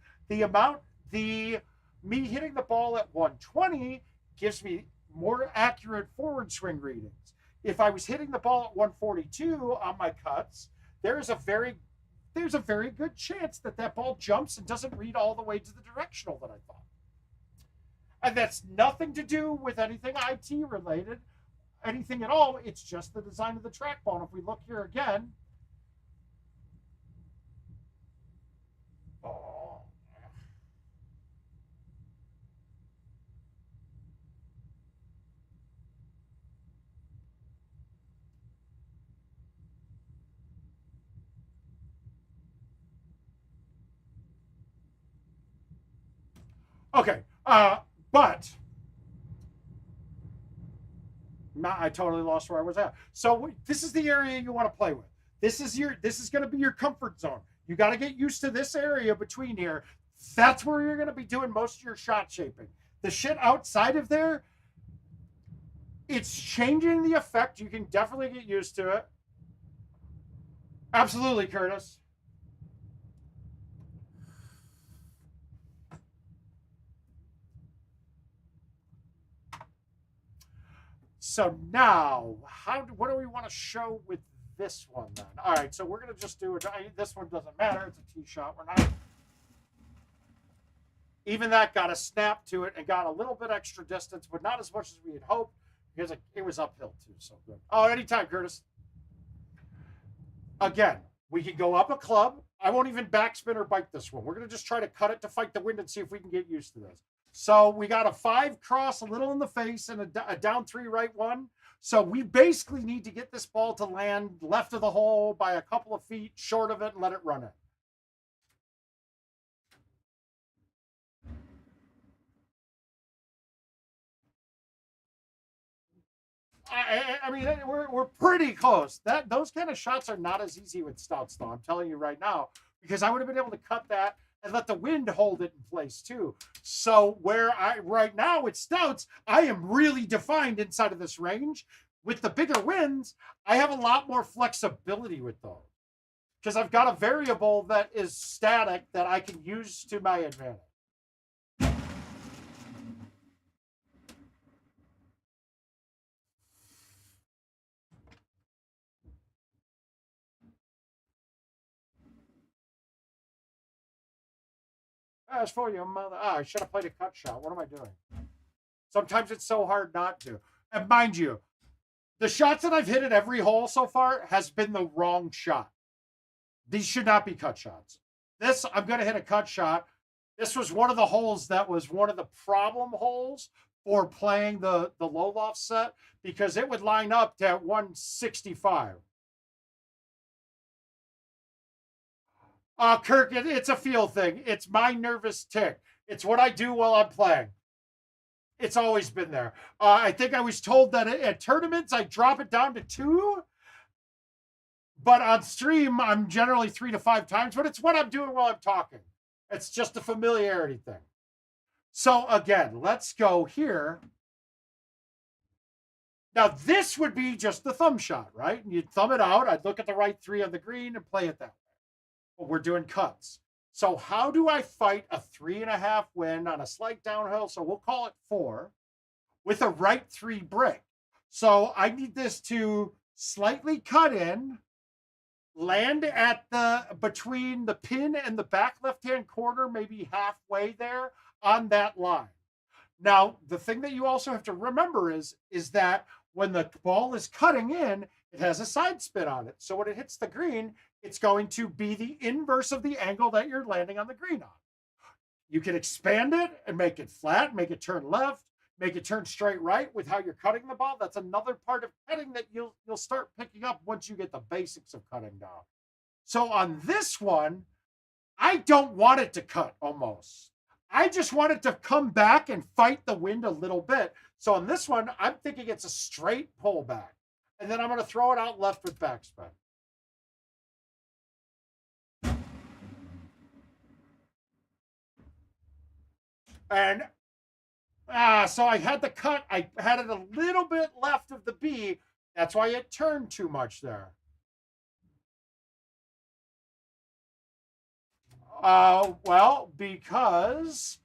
me hitting the ball at 120 gives me more accurate forward swing readings. If I was hitting the ball at 142 on my cuts, there's a very good chance that ball jumps and doesn't read all the way to the directional that I thought. And that's nothing to do with anything IT related, anything at all. It's just the design of the trackball. And if we look here again, okay, but I totally lost where I was at. So this is the area you want to play with. This is going to be your comfort zone. You got to get used to this area between here. That's where you're going to be doing most of your shot shaping. The shit outside of there, it's changing the effect. You can definitely get used to it. Absolutely, Curtis. So now, what do we want to show with this one then? All right, so we're going to just do it. This one doesn't matter. It's a tee shot. We're not. Even that got a snap to it and got a little bit extra distance, but not as much as we had hoped, because it was uphill too. So good. Oh, anytime, Curtis. Again, we can go up a club. I won't even backspin or bite this one. We're going to just try to cut it to fight the wind and see if we can get used to this. So we got a 5 cross, a little in the face, and a down 3 right 1. So we basically need to get this ball to land left of the hole by a couple of feet short of it and let it run it. I mean, we're pretty close. Those kind of shots are not as easy with Stouts, though. I'm telling you right now, because I would have been able to cut that and let the wind hold it in place too. So right now with Stouts, I am really defined inside of this range. With the bigger winds, I have a lot more flexibility with those, because I've got a variable that is static that I can use to my advantage. As for your mother. I should have played a cut shot. What am I doing? Sometimes it's so hard not to. And mind you, the shots that I've hit at every hole so far has been the wrong shot. These should not be cut shots. This, I'm going to hit a cut shot. This was one of the holes that was one of the problem holes for playing the low loft set, because it would line up to 165. Kirk, it's a feel thing. It's my nervous tick. It's what I do while I'm playing. It's always been there. I think I was told that at tournaments, I drop it down to 2. But on stream, I'm generally 3 to 5 times. But it's what I'm doing while I'm talking. It's just a familiarity thing. So again, let's go here. Now, this would be just the thumb shot, right? And you'd thumb it out. I'd look at the right 3 on the green and play it that way. We're doing cuts. So how do I fight a 3.5 wind on a slight downhill? So we'll call it 4 with a right 3 break. So I need this to slightly cut in, land at between the pin and the back left-hand corner, maybe halfway there on that line. Now, the thing that you also have to remember is that when the ball is cutting in, it has a side spin on it. So when it hits the green, it's going to be the inverse of the angle that you're landing on the green on. You can expand it and make it flat, make it turn left, make it turn straight right with how you're cutting the ball. That's another part of cutting that you'll start picking up once you get the basics of cutting down. So on this one, I don't want it to cut almost. I just want it to come back and fight the wind a little bit. So on this one, I'm thinking it's a straight pullback. And then I'm going to throw it out left with backspin. And so I had the cut. I had it a little bit left of the B. That's why it turned too much there. Well, because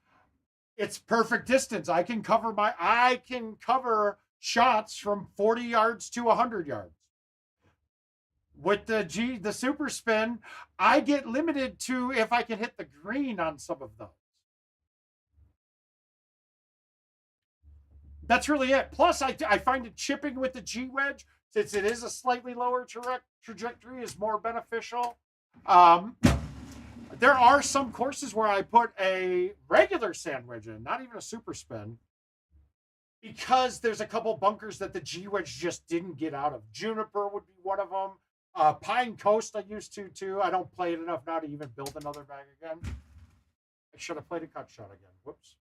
it's perfect distance. I can cover shots from 40 yards to 100 yards. With the super spin, I get limited to if I can hit the green on some of those. That's really it. Plus, I find it chipping with the G wedge, since it is a slightly lower trajectory, is more beneficial. There are some courses where I put a regular sand wedge in, not even a super spin, because there's a couple bunkers that the G wedge just didn't get out of. Juniper would be one of them. Pine Coast I used to too. I don't play it enough now to even build another bag again. I should have played a cut shot again. Whoops.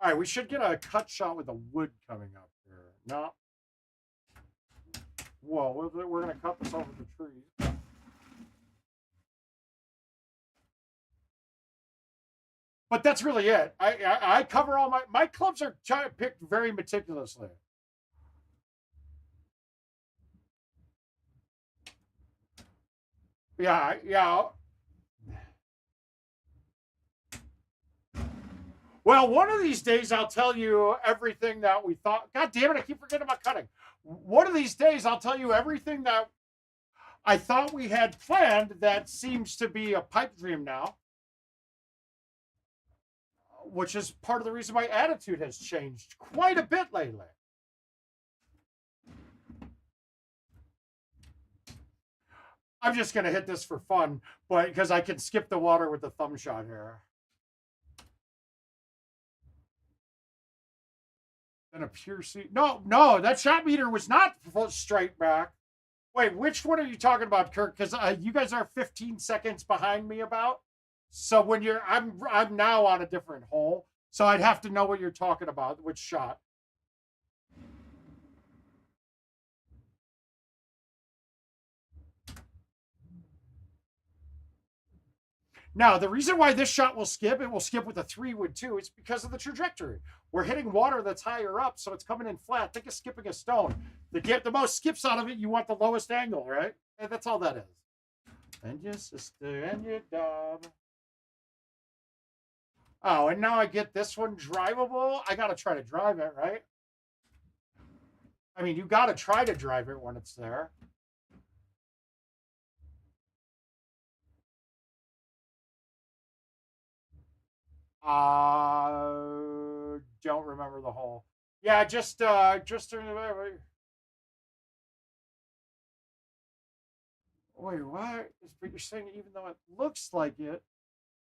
All right, we should get a cut shot with the wood coming up here. No. Whoa, we're going to cut this over the trees. But that's really it. I cover all my clubs are picked very meticulously. Yeah. Well, one of these days I'll tell you everything that we thought. God damn it, I keep forgetting about cutting. One of these days I'll tell you everything that I thought we had planned that seems to be a pipe dream now. Which is part of the reason my attitude has changed quite a bit lately. I'm just going to hit this for fun, but because I can skip the water with the thumb shot here. Then a pure C. No, that shot meter was not straight back. Wait, which one are you talking about, Kirk? Because you guys are 15 seconds behind me about. So when I'm now on a different hole. So I'd have to know what you're talking about, which shot. Now, the reason why this shot will skip, it will skip with a 3 wood too, it's because of the trajectory. We're hitting water that's higher up, so it's coming in flat. Think of skipping a stone. To get the most skips out of it, you want the lowest angle, right? And that's all that is. And your sister and your dog. Oh, and now I get this one drivable. I got to try to drive it, right? I mean, you got to try to drive it when it's there. Don't remember the hole. Yeah, just wait, what? But you're saying even though it looks like it,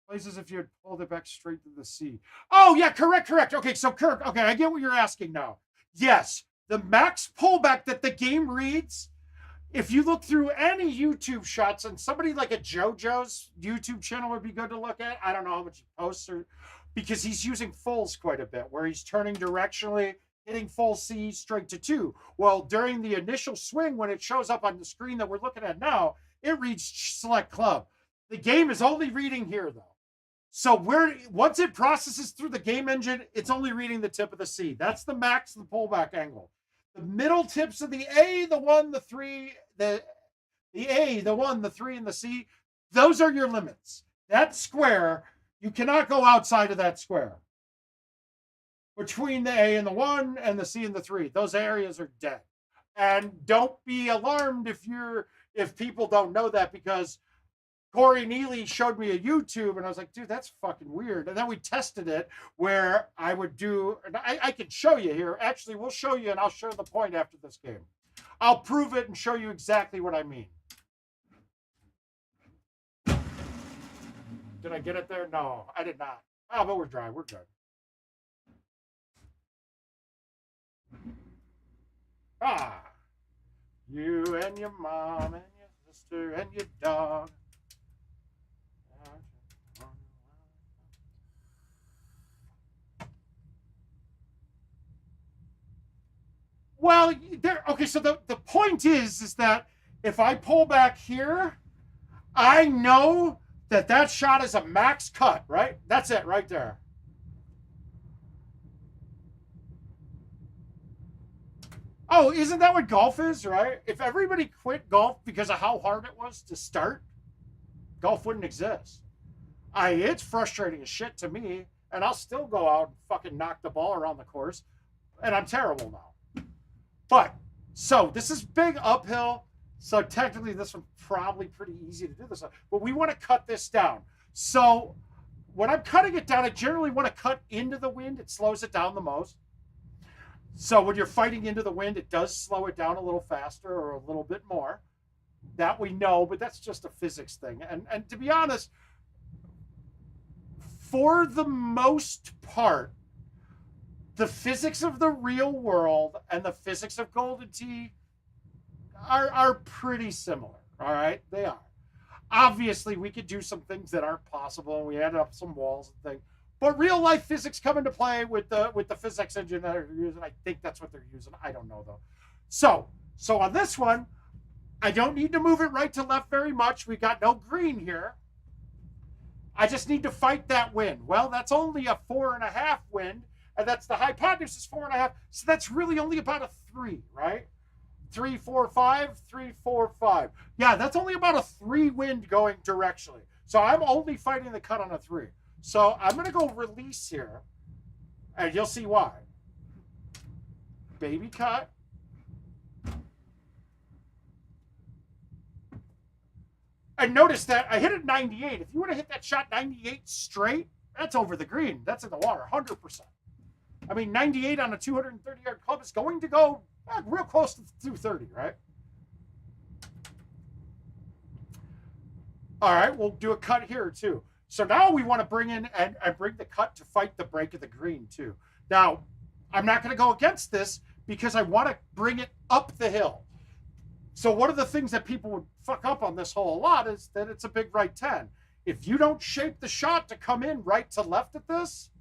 plays as if you had pulled it back straight to the sea. Oh yeah, correct. Okay, so Kirk, okay, I get what you're asking now. Yes, the max pullback that the game reads. If you look through any YouTube shots, and somebody like a JoJo's YouTube channel would be good to look at. I don't know how much he posts, because he's using fulls quite a bit, where he's turning directionally, hitting full C straight to 2. Well, during the initial swing, when it shows up on the screen that we're looking at now, it reads select club. The game is only reading here, though. So once it processes through the game engine, it's only reading the tip of the C. That's the max of the pullback angle. The middle tips of the A, the 1, the 3, the A, the 1, the 3, and the C, those are your limits. That square, you cannot go outside of that square. Between the A and the 1 and the C and the 3, those areas are dead. And don't be alarmed if people don't know that, because Corey Neely showed me a YouTube, and I was like, dude, that's fucking weird. And then we tested it where I would do, and I can show you here. Actually, we'll show you, and I'll show the point after this game. I'll prove it and show you exactly what I mean. Did I get it there? No, I did not. Oh, but we're dry. We're good. You and your mom and your sister and your dog. Well, there. Okay, so the point is that if I pull back here, I know that shot is a max cut, right? That's it right there. Oh, isn't that what golf is, right? If everybody quit golf because of how hard it was to start, golf wouldn't exist. It's frustrating as shit to me, and I'll still go out and fucking knock the ball around the course, and I'm terrible now. But, so this is big uphill, so technically this one's probably pretty easy to do this on, but we want to cut this down. So when I'm cutting it down, I generally want to cut into the wind. It slows it down the most. So when you're fighting into the wind, it does slow it down a little faster or a little bit more. That we know, but that's just a physics thing. And to be honest, for the most part, the physics of the real world and the physics of Golden Tee are pretty similar. All right, they are. Obviously, we could do some things that aren't possible, and we added up some walls and things. But real life physics come into play with the physics engine that they're using. I think that's what they're using. I don't know though. So on this one, I don't need to move it right to left very much. We got no green here. I just need to fight that wind. Well, that's only a 4.5 wind, and that's the hypotenuse is 4.5. So that's really only about a 3, right? 3, 4, 5, 3, 4, 5. Yeah, that's only about a 3 wind going directionally. So I'm only fighting the cut on a 3. So I'm going to go release here, and you'll see why. Baby cut. And notice that I hit it 98. If you would have hit that shot 98 straight, that's over the green. That's in the water, 100%. I mean, 98 on a 230-yard club is going to go real close to 230, right? All right, we'll do a cut here, too. So now we want to bring in and bring the cut to fight the break of the green, too. Now, I'm not going to go against this because I want to bring it up the hill. So one of the things that people would fuck up on this hole a lot is that it's a big right 10. If you don't shape the shot to come in right to left at this,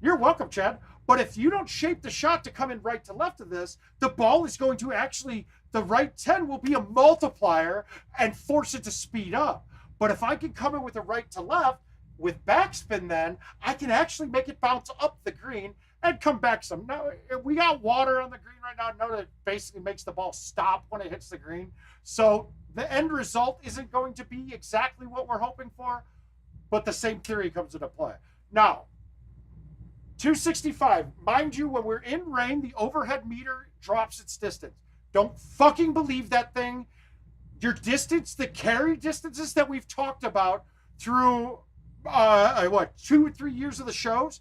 you're welcome, Chad. But if you don't shape the shot to come in right to left of this, the ball is going to actually, the right 10 will be a multiplier and force it to speed up. But if I can come in with a right to left with backspin, then I can actually make it bounce up the green and come back some. Now, we got water on the green right now. Note it basically makes the ball stop when it hits the green. So the end result isn't going to be exactly what we're hoping for, but the same theory comes into play. Now, 265. Mind you, when we're in rain, the overhead meter drops its distance. Don't fucking believe that thing. Your distance, the carry distances that we've talked about through, 2 or 3 years of the shows,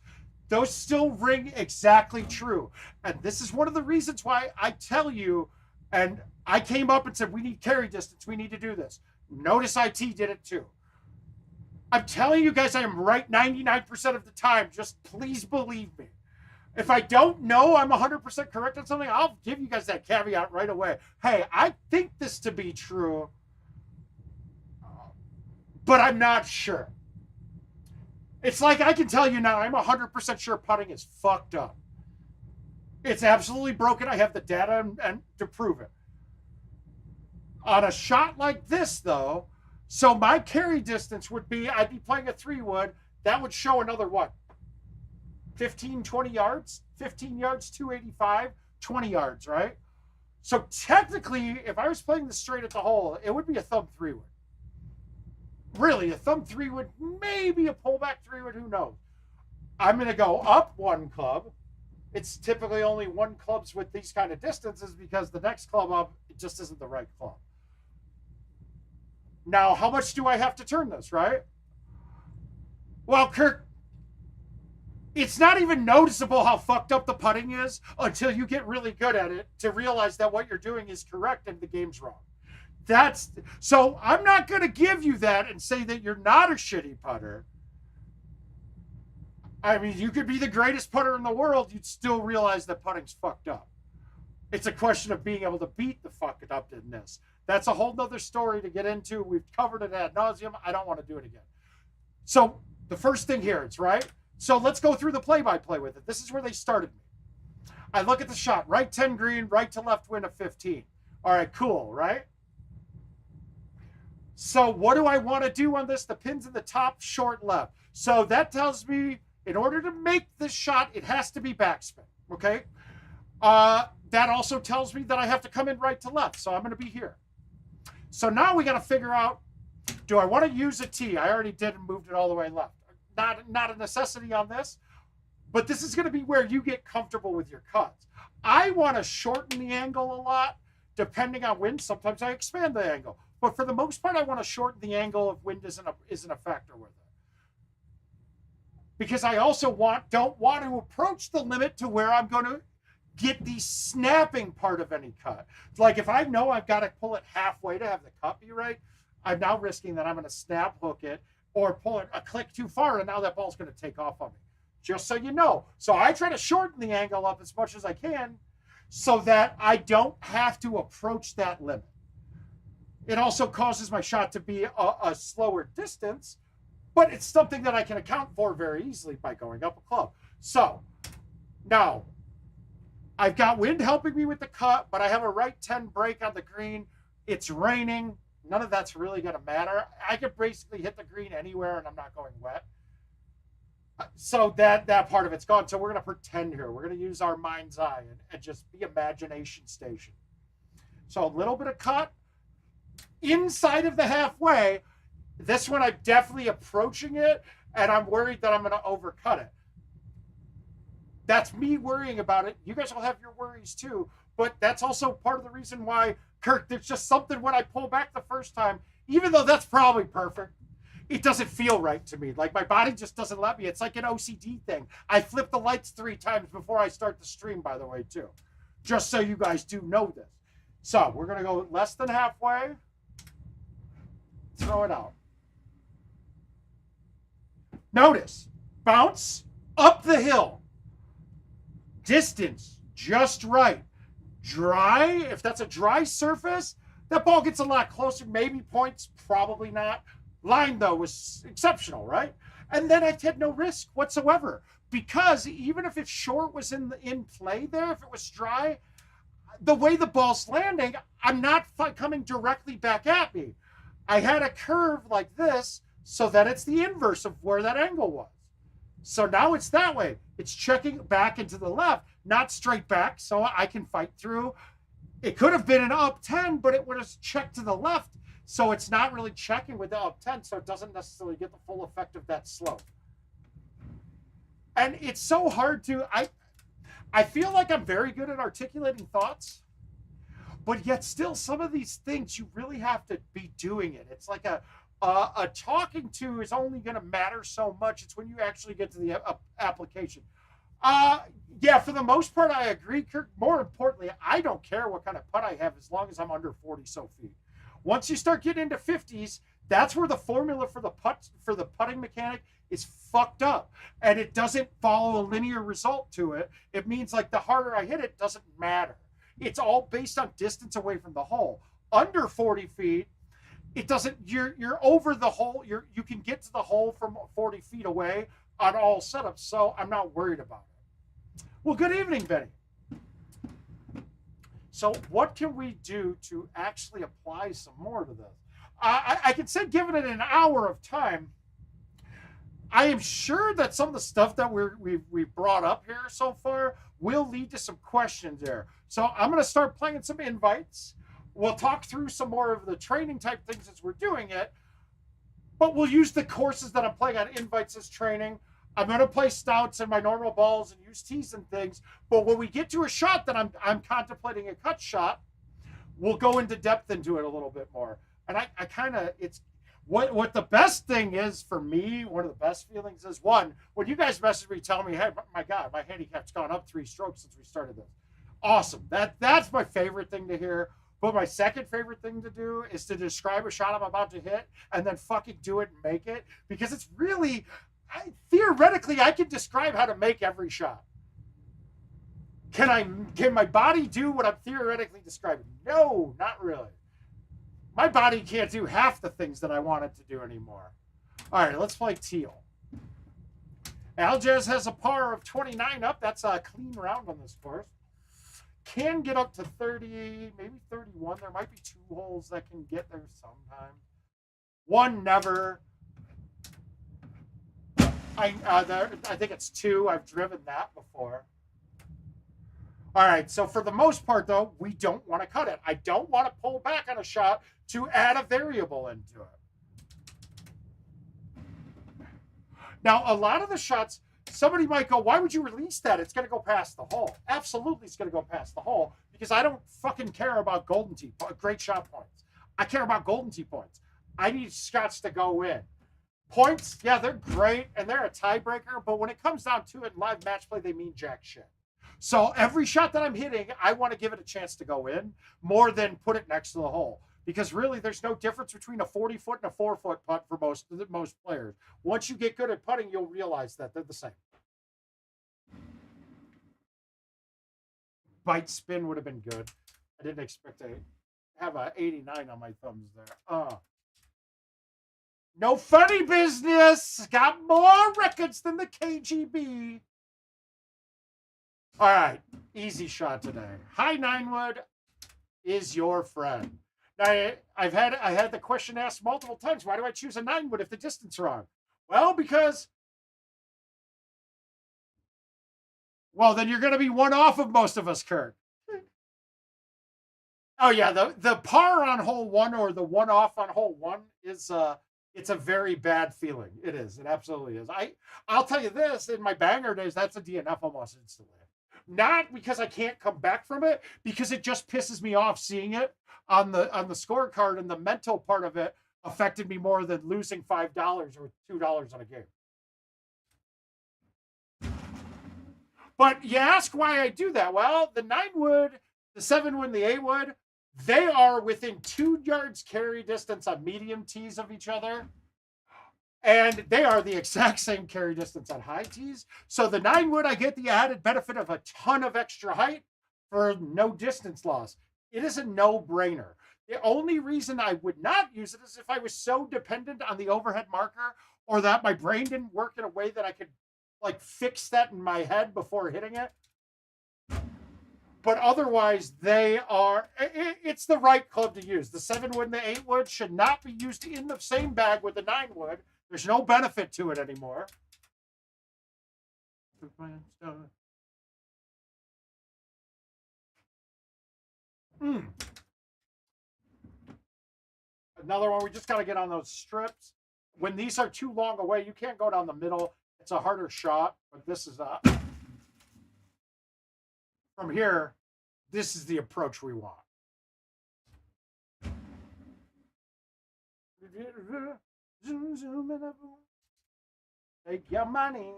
those still ring exactly true. And this is one of the reasons why I tell you, and I came up and said, we need carry distance. We need to do this. Notice IT did it too. I'm telling you guys, I am right 99% of the time. Just please believe me. If I don't know I'm 100% correct on something, I'll give you guys that caveat right away. Hey, I think this to be true, but I'm not sure. It's like I can tell you now, I'm 100% sure putting is fucked up. It's absolutely broken. I have the data and to prove it. On a shot like this, though, so my carry distance would be, I'd be playing a 3-wood. That would show another what? 15, 20 yards? 15 yards, 285, 20 yards, right? So technically, if I was playing this straight at the hole, it would be a thumb 3-wood. Really, a thumb 3-wood, maybe a pullback 3-wood, who knows? I'm going to go up 1 club. It's typically only 1 clubs with these kind of distances because the next club up, it just isn't the right club. Now, how much do I have to turn this, right? Well, Kirk, it's not even noticeable how fucked up the putting is until you get really good at it to realize that what you're doing is correct and the game's wrong. So I'm not going to give you that and say that you're not a shitty putter. I mean, you could be the greatest putter in the world. You'd still realize that putting's fucked up. It's a question of being able to beat the fucked upness. That's a whole nother story to get into. We've covered it ad nauseum. I don't want to do it again. So the first thing here, it's right. So let's go through the play-by-play with it. This is where they started me. I look at the shot, right 10 green, right to left wind of 15. All right, cool, right? So what do I want to do on this? The pin's in the top, short left. So that tells me in order to make this shot, it has to be backspin, okay? That also tells me that I have to come in right to left, so I'm going to be here. So now we got to figure out, do I want to use a tee? I already did and moved it all the way left. Not a necessity on this, but this is going to be where you get comfortable with your cuts. I want to shorten the angle a lot, depending on wind. Sometimes I expand the angle, but for the most part, I want to shorten the angle if wind isn't a factor with it. Because I also don't want to approach the limit to where I'm going to get the snapping part of any cut. Like if I know I've got to pull it halfway to have the cut be right, I'm now risking that I'm going to snap hook it or pull it a click too far, and now that ball's going to take off on me. Just so you know. So I try to shorten the angle up as much as I can so that I don't have to approach that limit. It also causes my shot to be a slower distance, but it's something that I can account for very easily by going up a club. So now I've got wind helping me with the cut, but I have a right 10 break on the green. It's raining. None of that's really going to matter. I could basically hit the green anywhere and I'm not going wet. So that part of it's gone. So we're going to pretend here. We're going to use our mind's eye and just be imagination station. So a little bit of cut inside of the halfway. This one, I'm definitely approaching it, and I'm worried that I'm going to overcut it. That's me worrying about it. You guys will have your worries too, but that's also part of the reason why, Kirk, there's just something when I pull back the first time, even though that's probably perfect, it doesn't feel right to me. Like my body just doesn't let me. It's like an OCD thing. I flip the lights 3 times before I start the stream, by the way, too. Just so you guys do know this. So we're going to go less than halfway. Throw it out. Notice, bounce up the hill. Distance, just right. Dry, if that's a dry surface, that ball gets a lot closer. Maybe points, probably not. Line, though, was exceptional, right? And then I had no risk whatsoever. Because even if it's short was in play there, if it was dry, the way the ball's landing, I'm not coming directly back at me. I had a curve like this so that it's the inverse of where that angle was. So now it's that way. It's checking back into the left, not straight back, so I can fight through. It could have been an up 10, but it would have checked to the left, so it's not really checking with the up 10, so it doesn't necessarily get the full effect of that slope. And it's so hard to... I feel like I'm very good at articulating thoughts, but yet still some of these things you really have to be doing it. It's like a talking to is only going to matter so much. It's when you actually get to the application. Yeah, for the most part, I agree, Kirk. More importantly, I don't care what kind of putt I have as long as I'm under 40 so feet. Once you start getting into 50s, that's where the formula for the putting mechanic is fucked up, and it doesn't follow a linear result to it. It means like the harder I hit it, doesn't matter. It's all based on distance away from the hole. Under 40 feet, it doesn't. You're over the hole. You can get to the hole from 40 feet away on all setups, so I'm not worried about it. Well, good evening, Benny. So what can we do to actually apply some more to this? I can say, given it an hour of time, I am sure that some of the stuff that we've brought up here so far will lead to some questions there. So I'm going to start playing some invites. We'll talk through some more of the training type things as we're doing it, but we'll use the courses that I'm playing on invites as training. I'm going to play Stouts and my normal balls and use tees and things, but when we get to a shot that I'm contemplating a cut shot, we'll go into depth into it a little bit more. And I kind of, it's what the best thing is for me, one of the best feelings is, one, when you guys message me telling me, hey, my God, my handicap's gone up 3 strokes since we started this. Awesome. That's my favorite thing to hear. But my second favorite thing to do is to describe a shot I'm about to hit and then fucking do it and make it. Because it's really, theoretically, I can describe how to make every shot. Can my body do what I'm theoretically describing? No, not really. My body can't do half the things that I want it to do anymore. All right, let's play teal. Aljaz has a par of 29 up. That's a clean round on this course. Can get up to 30, maybe 31. There might be 2 holes that can get there sometime. One never. I think it's 2. I've driven that before. All right, so for the most part, though, we don't want to cut it. I don't want to pull back on a shot to add a variable into it. Now, a lot of the shots, somebody might go, why would you release that? It's going to go past the hole. Absolutely, it's going to go past the hole because I don't fucking care about golden tee, great shot points. I care about golden tee points. I need shots to go in. Points, yeah, they're great, and they're a tiebreaker, but when it comes down to it in live match play, they mean jack shit. So every shot that I'm hitting, I want to give it a chance to go in more than put it next to the hole. Because really, there's no difference between a 40-foot and a 4-foot putt for most players. Once you get good at putting, you'll realize that they're the same. Bite spin would have been good. I didn't expect to have a 89 on my thumbs there. No funny business. Got more records than the KGB. All right, easy shot today. High 9-wood is your friend. Now, I had the question asked multiple times. Why do I choose a 9-wood if the distance is wrong? Well, because, well, then you're going to be one off of most of us, Kurt. Oh yeah, the par on hole 1 or the one off on hole 1 is it's a very bad feeling. It is. It absolutely is. I'll tell you this, in my banger days, that's a DNF almost instantly. Not because I can't come back from it, because it just pisses me off seeing it on the scorecard, and the mental part of it affected me more than losing $5 or $2 on a game. But you ask why I do that. Well, the 9-wood, the 7-wood, and the 8-wood, they are within 2 yards carry distance on medium tees of each other. And they are the exact same carry distance on high tees. So the 9-wood, I get the added benefit of a ton of extra height for no distance loss. It is a no-brainer. The only reason I would not use it is if I was so dependent on the overhead marker, or that my brain didn't work in a way that I could like fix that in my head before hitting it. But otherwise, they are, it's the right club to use. The 7-wood and the 8-wood should not be used in the same bag with the 9-wood. There's no benefit to it anymore. Another one, we just got to get on those strips. When these are too long away, you can't go down the middle. It's a harder shot, but this is from here, this is the approach we want. Take your money.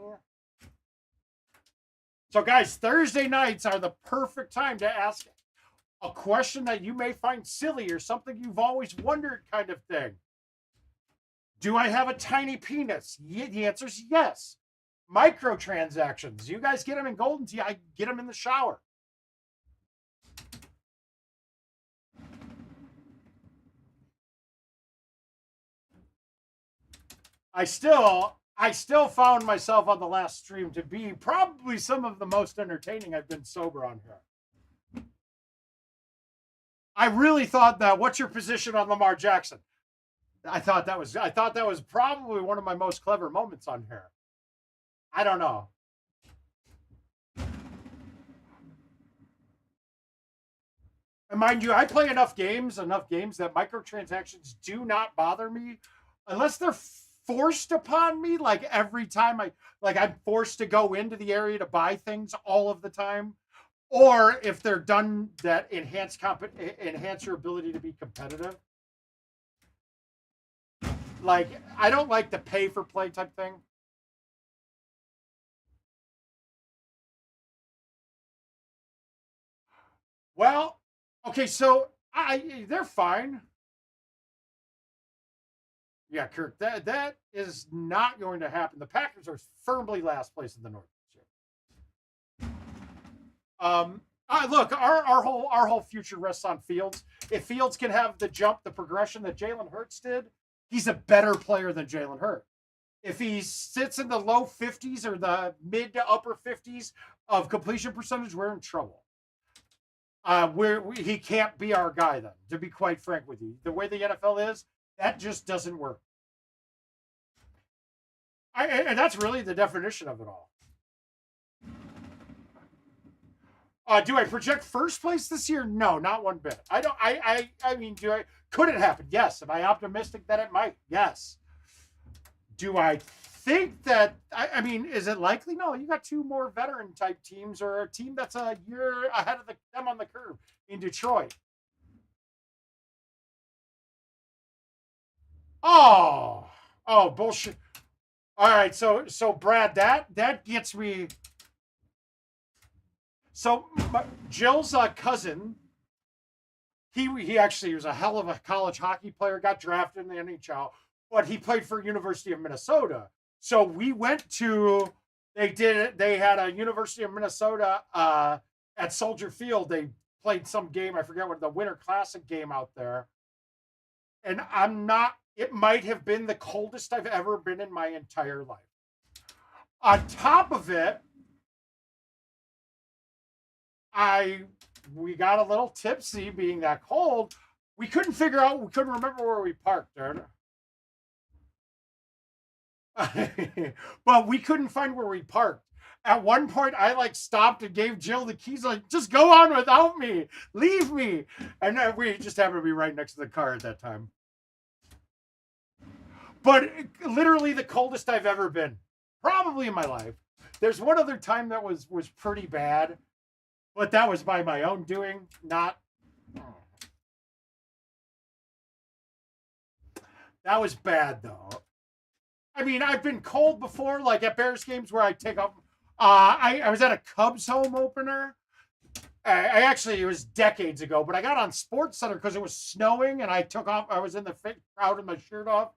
So guys, Thursday nights are the perfect time to ask a question that you may find silly or something you've always wondered kind of thing. Do I have a tiny penis? The answer is yes. Microtransactions. You guys get them in Golden Tee. I get them in the shower. I still found myself on the last stream to be probably some of the most entertaining I've been sober on here. I really thought that, what's your position on Lamar Jackson? I thought that was probably one of my most clever moments on here. I don't know. And mind you, I play enough games that microtransactions do not bother me unless they're forced upon me, like every time I'm forced to go into the area to buy things all of the time, or if they're done that enhance your ability to be competitive. Like, I don't like the pay for play type thing. Well, okay, so they're fine. Yeah, Kirk, that is not going to happen. The Packers are firmly last place in the North. Look, our whole future rests on Fields. If Fields can have the jump, the progression that Jalen Hurts did, he's a better player than Jalen Hurts. If he sits in the low 50s or the mid to upper 50s of completion percentage, we're in trouble. He can't be our guy then, to be quite frank with you. The way the NFL is, that just doesn't work. And that's really the definition of it all. Do I project first place this year? No, not one bit. I don't. I mean, could it happen? Yes. Am I optimistic that it might? Yes. Do I think that? I mean, is it likely? No. You got two more veteran type teams, or a team that's a year ahead of them on the curve in Detroit. Oh, bullshit. All right, so Brad, that gets me. So Jill's cousin, he actually was a hell of a college hockey player, got drafted in the NHL, but he played for University of Minnesota. So we went to they had a University of Minnesota at Soldier Field. They played some game, I forget what, the Winter Classic game out there. And it might have been the coldest I've ever been in my entire life. On top of it, we got a little tipsy being that cold. We couldn't remember where we parked, Darren. But we couldn't find where we parked. At one point, I stopped and gave Jill the keys, just go on without me, leave me. And we just happened to be right next to the car at that time. But literally the coldest I've ever been, probably in my life. There's one other time that was pretty bad. But that was by my own doing, not. That was bad, though. I mean, I've been cold before, like at Bears games where I take off. I was at a Cubs home opener. It was decades ago, but I got on Sports Center because it was snowing and I took off. I was in the crowd with my shirt off.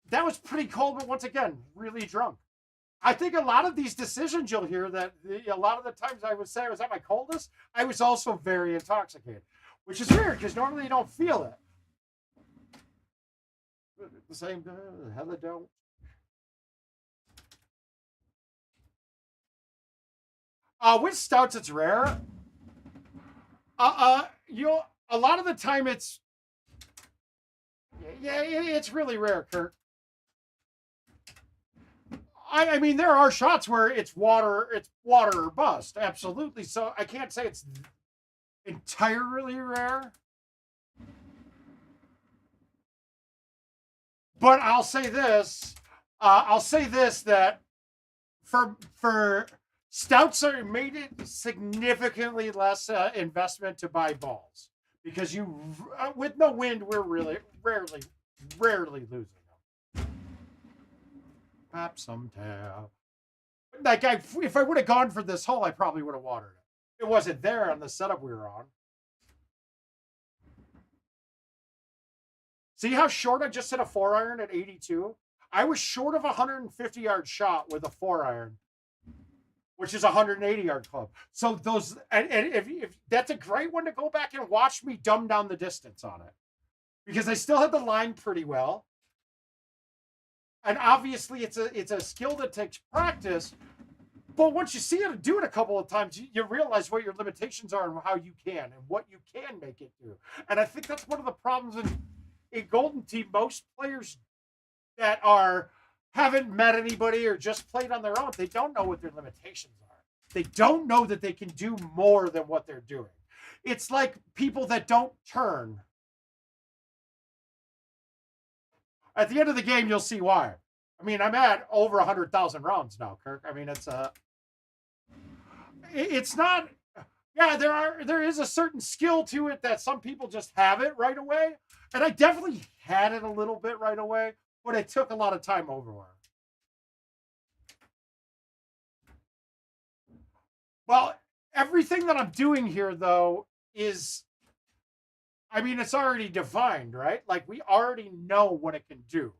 That was pretty cold, but once again, really drunk. I think a lot of these decisions you'll hear that a lot of the times I would say I was at my coldest, I was also very intoxicated, which is weird because normally you don't feel it. At the same time, hell I don't. With stouts, it's rare. A lot of the time it's really rare, Kurt. I mean, there are shots where it's water or bust, absolutely. So I can't say it's entirely rare. But I'll say this. That for stouts made it significantly less investment to buy balls because with no wind, we're really rarely losing. Pop some tail. If I would have gone for this hole, I probably would have watered it. It wasn't there on the setup we were on. See how short I just hit a 4-iron at 82? I was short of a 150-yard shot with a 4-iron, which is a 180-yard club. So those, and if that's a great one to go back and watch me dumb down the distance on it, because I still had the line pretty well. And obviously, it's a skill that takes practice. But once you see it do it a couple of times, you realize what your limitations are and how you can and what you can make it do. And I think that's one of the problems in Golden Tee. Most players that haven't met anybody or just played on their own, they don't know what their limitations are. They don't know that they can do more than what they're doing. It's like people that don't turn. At the end of the game, you'll see why. I mean, I'm at over 100,000 rounds now, Kirk. I mean, it's not. Yeah, there is a certain skill to it that some people just have it right away, and I definitely had it a little bit right away, but it took a lot of time over. Well, everything that I'm doing here, though, is. I mean, it's already defined, right? Like, we already know what it can do.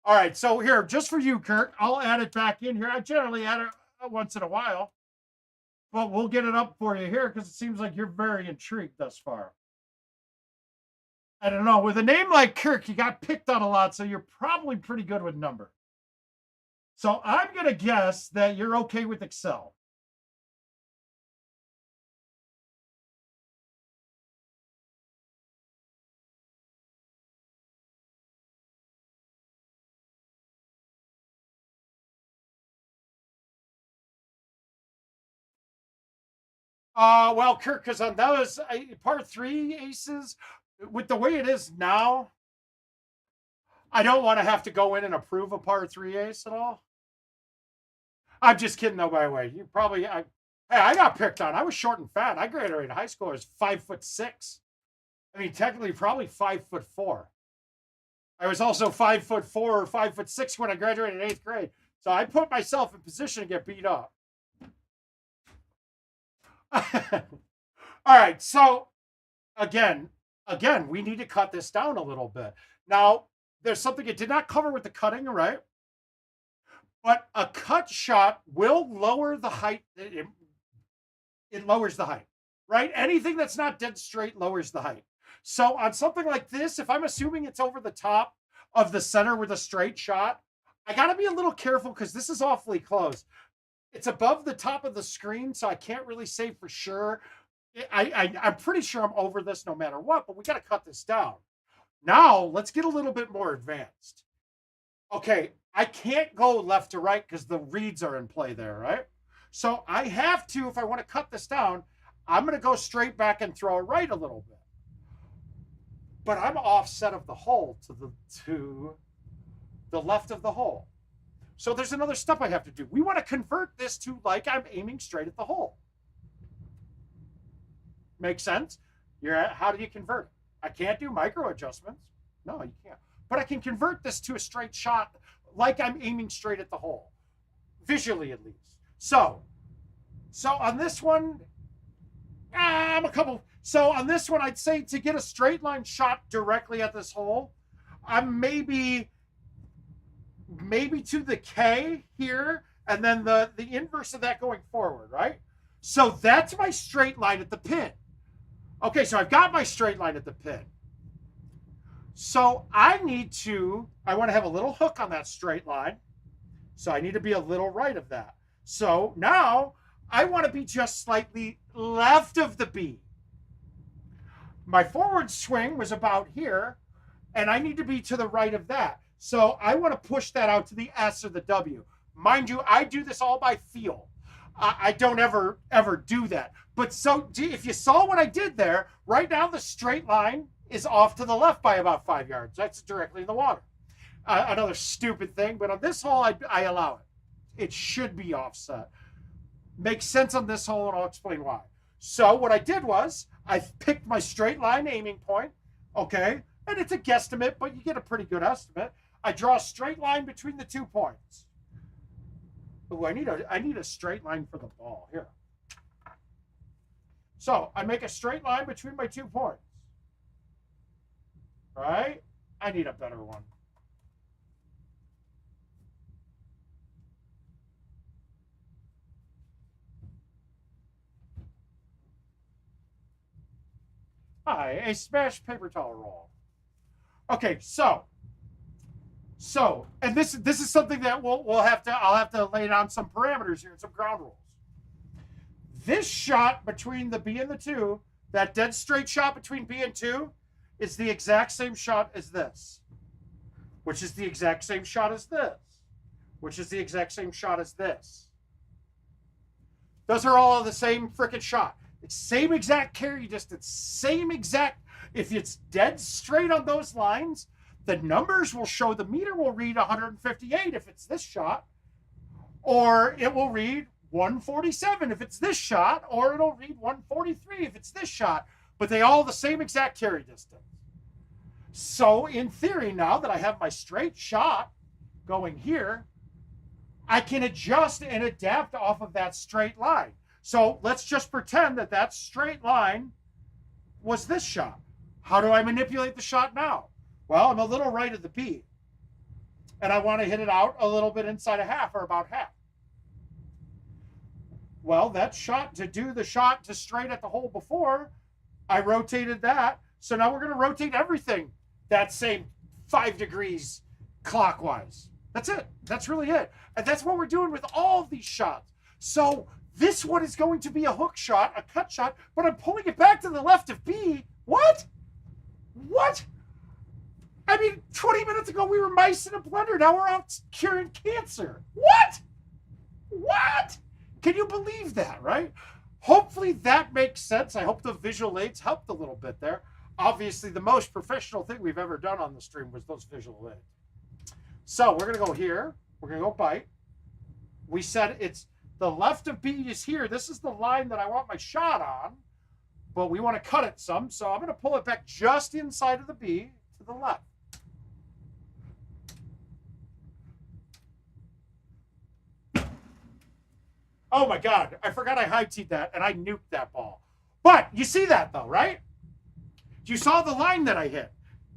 All right, so here, just for you, Kurt, I'll add it back in here. I generally add it once in a while. but we'll get it up for you here because it seems like you're very intrigued thus far. I don't know. With a name like Kirk, you got picked on a lot, so you're probably pretty good with numbers. So I'm going to guess that you're okay with Excel. Well, Kirk, because on those part 3 aces, with the way it is now, I don't want to have to go in and approve a par 3 ace at all. I'm just kidding, though, by the way. You probably, hey, I got picked on. I was short and fat. I graduated high school. I was 5'6". I mean, technically, probably 5'4". I was also 5'4" or 5'6" when I graduated in 8th grade. So I put myself in position to get beat up. All right, so again, we need to cut this down a little bit. Now, there's something it did not cover with the cutting, right? But a cut shot will lower the height. It lowers the height, right? Anything that's not dead straight lowers the height. So on something like this, if I'm assuming it's over the top of the center with a straight shot, I got to be a little careful because this is awfully close. It's above the top of the screen, so I can't really say for sure. I'm pretty sure I'm over this no matter what, but we got to cut this down. Now, let's get a little bit more advanced. Okay, I can't go left to right because the reeds are in play there, right? So I have to, if I want to cut this down, I'm going to go straight back and throw it right a little bit. But I'm offset of the hole to the left of the hole. So there's another step I have to do. We want to convert this to like I'm aiming straight at the hole. Make sense? How do you convert it? I can't do micro adjustments. No, you can't. But I can convert this to a straight shot like I'm aiming straight at the hole. Visually, at least. So on this one, So on this one, I'd say to get a straight line shot directly at this hole, I'm maybe to the K here, and then the inverse of that going forward, right? So that's my straight line at the pin. Okay, so I've got my straight line at the pin. So I want to have a little hook on that straight line. So I need to be a little right of that. So now I want to be just slightly left of the B. My forward swing was about here, and I need to be to the right of that. So I want to push that out to the S or the W. Mind you, I do this all by feel. I don't ever do that. But so if you saw what I did there, right now the straight line is off to the left by about 5 yards. That's directly in the water. Another stupid thing, but on this hole, I allow it. It should be offset. Makes sense on this hole, and I'll explain why. So what I did was I picked my straight line aiming point, okay? And it's a guesstimate, but you get a pretty good estimate. I draw a straight line between the 2 points. Oh, I need a straight line for the ball here. So I make a straight line between my 2 points. Right? I need a better one. Hi, a smashed paper towel roll. Okay, so, and this is something that I'll have to lay down some parameters here and some ground rules. This shot between the B and the 2, that dead straight shot between B and 2, is the exact same shot as this, which is the exact same shot as this, which is the exact same shot as this. Those are all the same freaking shot. It's same exact carry distance, same exact. If it's dead straight on those lines, the numbers will show, the meter will read 158 if it's this shot, or it will read 147 if it's this shot, or it'll read 143 if it's this shot, but they all the same exact carry distance. So in theory, now that I have my straight shot going here, I can adjust and adapt off of that straight line. So let's just pretend that that straight line was this shot. How do I manipulate the shot now? Well, I'm a little right of the B, and I want to hit it out a little bit inside a half, or about half. Well, that shot to do the shot to straight at the hole before, I rotated that. So now we're going to rotate everything that same 5 degrees clockwise. That's it. That's really it. And that's what we're doing with all of these shots. So this one is going to be a hook shot, a cut shot, but I'm pulling it back to the left of B. What? What? I mean, 20 minutes ago we were mice in a blender. Now we're out curing cancer. What? What? Can you believe that, right? Hopefully that makes sense. I hope the visual aids helped a little bit there. Obviously, the most professional thing we've ever done on the stream was those visual aids. So we're going to go here. We're going to go bite. We said it's the left of B is here. This is the line that I want my shot on, but we want to cut it some. So I'm going to pull it back just inside of the B to the left. Oh my God, I forgot I high-teed that and I nuked that ball. But you see that though, right? You saw the line that I hit.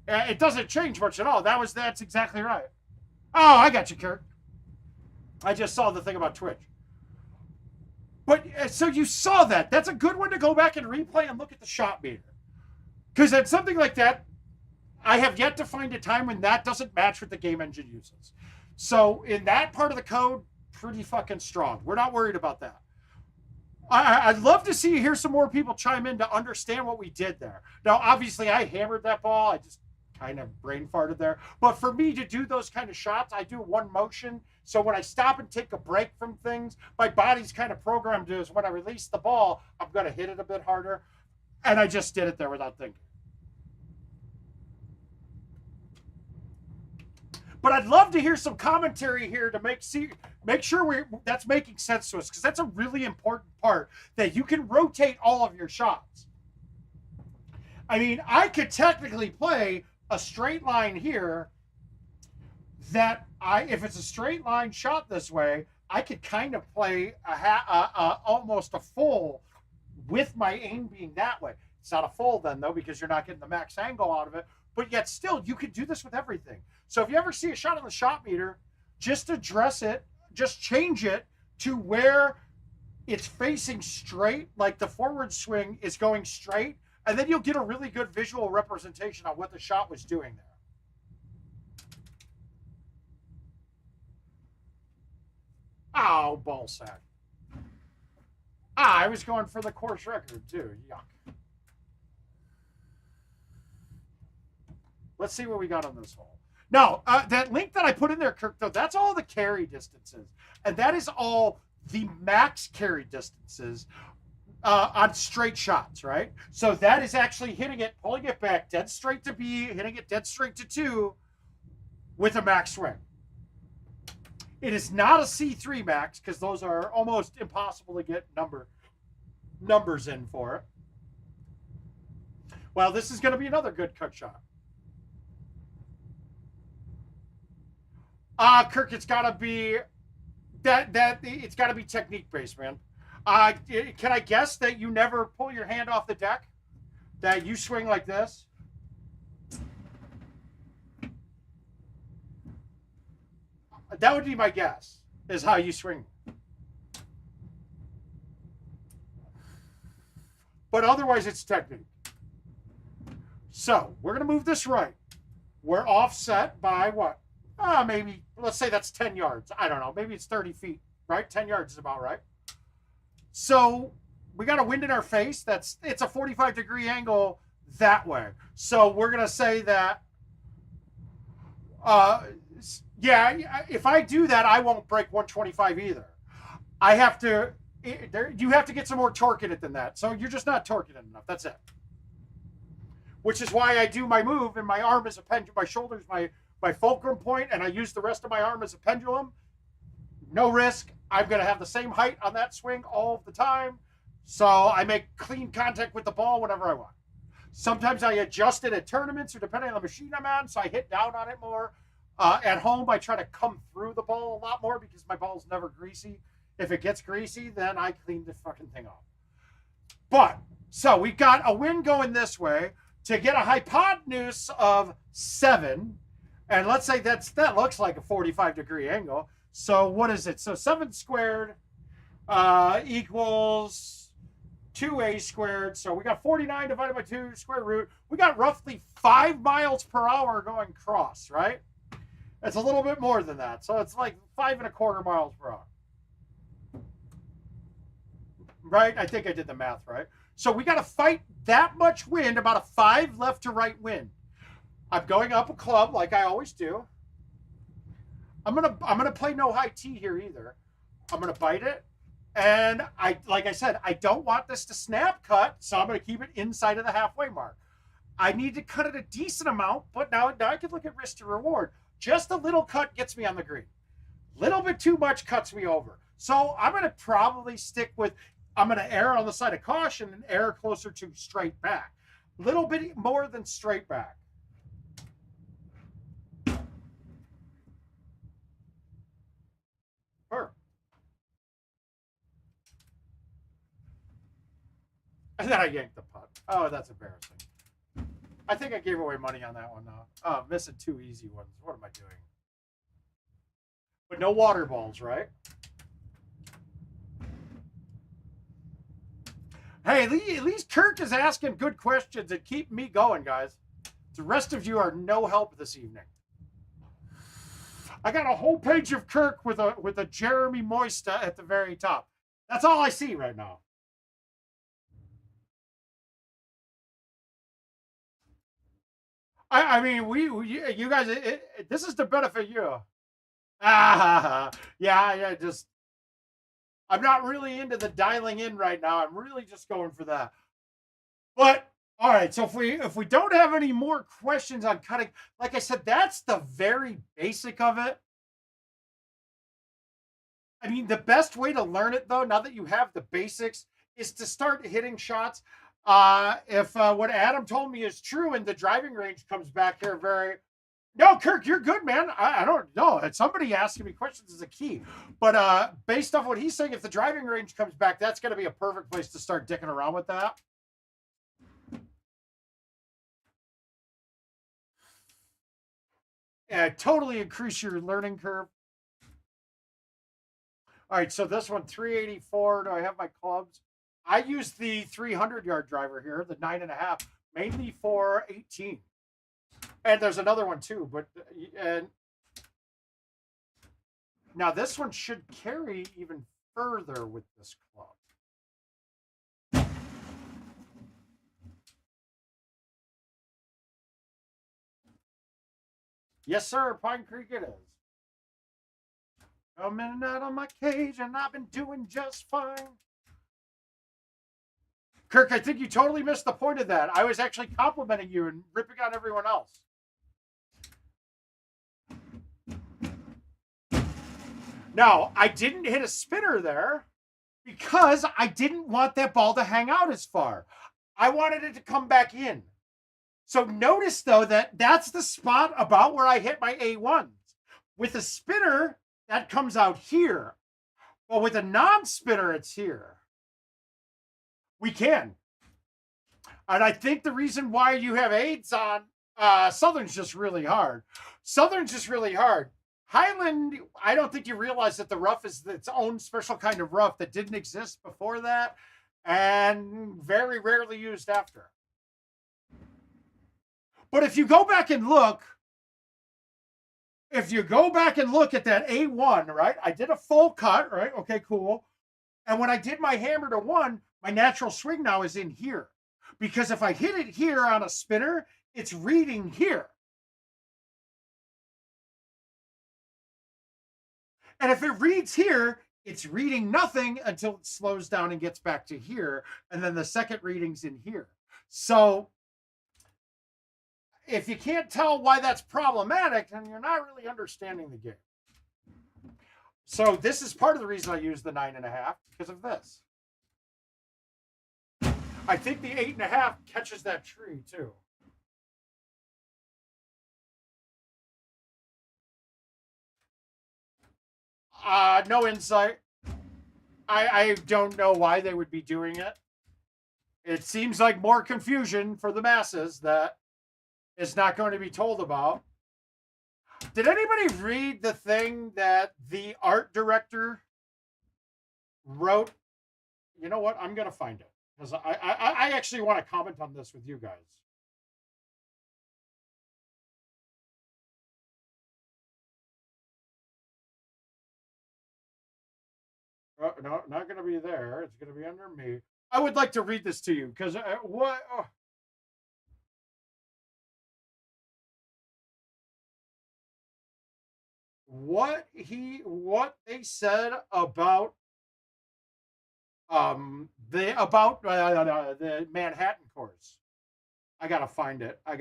It doesn't change much at all. That's exactly right. Oh, I got you, Kurt. I just saw the thing about Twitch. But so you saw that. That's a good one to go back and replay and look at the shot meter. Because at something like that, I have yet to find a time when that doesn't match what the game engine uses. So in that part of the code, pretty fucking strong. We're not worried about that. I'd love to hear some more people chime in to understand what we did there. Now, obviously, I hammered that ball. I just kind of brain farted there. But for me to do those kind of shots, I do one motion. So when I stop and take a break from things, my body's kind of programmed to is when I release the ball, I'm going to hit it a bit harder. And I just did it there without thinking. But I'd love to hear some commentary here to make sure that's making sense to us, because that's a really important part, that you can rotate all of your shots. I mean, I could technically play a straight line here that if it's a straight line shot this way, I could kind of play almost a full with my aim being that way. It's not a full then, though, because you're not getting the max angle out of it. But yet still, you could do this with everything. So if you ever see a shot on the shot meter, just address it, just change it to where it's facing straight, like the forward swing is going straight, and then you'll get a really good visual representation on what the shot was doing there. Oh, ball sack. I was going for the course record, too. Yuck. Let's see what we got on this hole. Now, that link that I put in there, Kirk, though, that's all the carry distances. And that is all the max carry distances on straight shots, right? So that is actually hitting it, pulling it back dead straight to B, hitting it dead straight to 2 with a max swing. It is not a C3 max, because those are almost impossible to get numbers in for it. Well, this is going to be another good cut shot. Kirk, it's got to be it's got to be technique based, man. Can I guess that you never pull your hand off the deck? That you swing like this? That would be my guess, is how you swing. But otherwise, it's technique. So we're going to move this right. We're offset by what? Maybe, let's say that's 10 yards. I don't know. Maybe it's 30 feet, right? 10 yards is about right. So we got a wind in our face. It's a 45-degree angle that way. So we're going to say that, yeah, if I do that, I won't break 125 either. You have to get some more torque in it than that. So you're just not torquing it enough. That's it. Which is why I do my move, and my arm is a pendulum, my shoulder's my fulcrum point, and I use the rest of my arm as a pendulum. No risk. I'm going to have the same height on that swing all of the time. So I make clean contact with the ball whenever I want. Sometimes I adjust it at tournaments or depending on the machine I'm on, so I hit down on it more. At home, I try to come through the ball a lot more because my ball's never greasy. If it gets greasy, then I clean the fucking thing off. But, so we've got a wind going this way to get a hypotenuse of 7. And let's say that looks like a 45-degree angle. So what is it? So 7 squared equals 2a squared. So we got 49 divided by 2 square root. We got roughly 5 miles per hour going across, right? It's a little bit more than that. So it's like 5.25 miles per hour. Right? I think I did the math right. So we got to fight that much wind, about a 5 left to right wind. I'm going up a club like I always do. I'm gonna play no high T here either. I'm gonna bite it. And like I said, I don't want this to snap cut, so I'm gonna keep it inside of the halfway mark. I need to cut it a decent amount, but now I can look at risk to reward. Just a little cut gets me on the green. Little bit too much cuts me over. So I'm gonna probably stick with, I'm gonna err on the side of caution and err closer to straight back. A little bit more than straight back. Sure. And then I yanked the putt. Oh, that's embarrassing. I think I gave away money on that one now. Oh, missing 2 easy ones. What am I doing? But no water balls, right? Hey, at least Kirk is asking good questions and keep me going, guys. The rest of you are no help this evening. I got a whole page of Kirk with a Jeremy Moista at the very top. That's all I see right now. I mean, you guys, this is to benefit you. Yeah, just, I'm not really into the dialing in right now. I'm really just going for that. But all right, so if we don't have any more questions on cutting, like I said, that's the very basic of it. I mean, the best way to learn it, though, now that you have the basics, is to start hitting shots. If what Adam told me is true and the driving range comes back here no, Kirk, you're good, man. I don't know. Somebody asking me questions is a key. But based off what he's saying, if the driving range comes back, that's going to be a perfect place to start dicking around with that. Yeah, totally increase your learning curve. All right, so this one, 384. Do I have my clubs? I use the 300-yard driver here, the 9.5, mainly for 18. And there's another one too, and now this one should carry even further with this club. Yes, sir, Pine Creek it is. I'm in and out of my cage, and I've been doing just fine. Kirk, I think you totally missed the point of that. I was actually complimenting you and ripping on everyone else. Now, I didn't hit a spinner there because I didn't want that ball to hang out as far. I wanted it to come back in. So notice, though, that that's the spot about where I hit my A1s. With a spinner, that comes out here. But with a non-spinner, it's here. We can. And I think the reason why you have aids on Southern's just really hard. Southern's just really hard. Highland, I don't think you realize that the rough is its own special kind of rough that didn't exist before that and very rarely used after. But if you go back and look, at that A1, right? I did a full cut, right? Okay, cool. And when I did my hammer to 1, my natural swing now is in here. Because if I hit it here on a spinner, it's reading here. And if it reads here, it's reading nothing until it slows down and gets back to here. And then the second reading's in here. So if you can't tell why that's problematic, then you're not really understanding the game. So this is part of the reason I use the 9.5 because of this. I think the 8.5 catches that tree too. No insight. I don't know why they would be doing it. It seems like more confusion for the masses that is not going to be told about. Did anybody read the thing that the art director wrote, you know what? I'm going to find it because I actually want to comment on this with you guys. Oh, no, not going to be there. It's going to be under me. I would like to read this to you because what? Oh. What they said about the Manhattan course. I gotta find it. How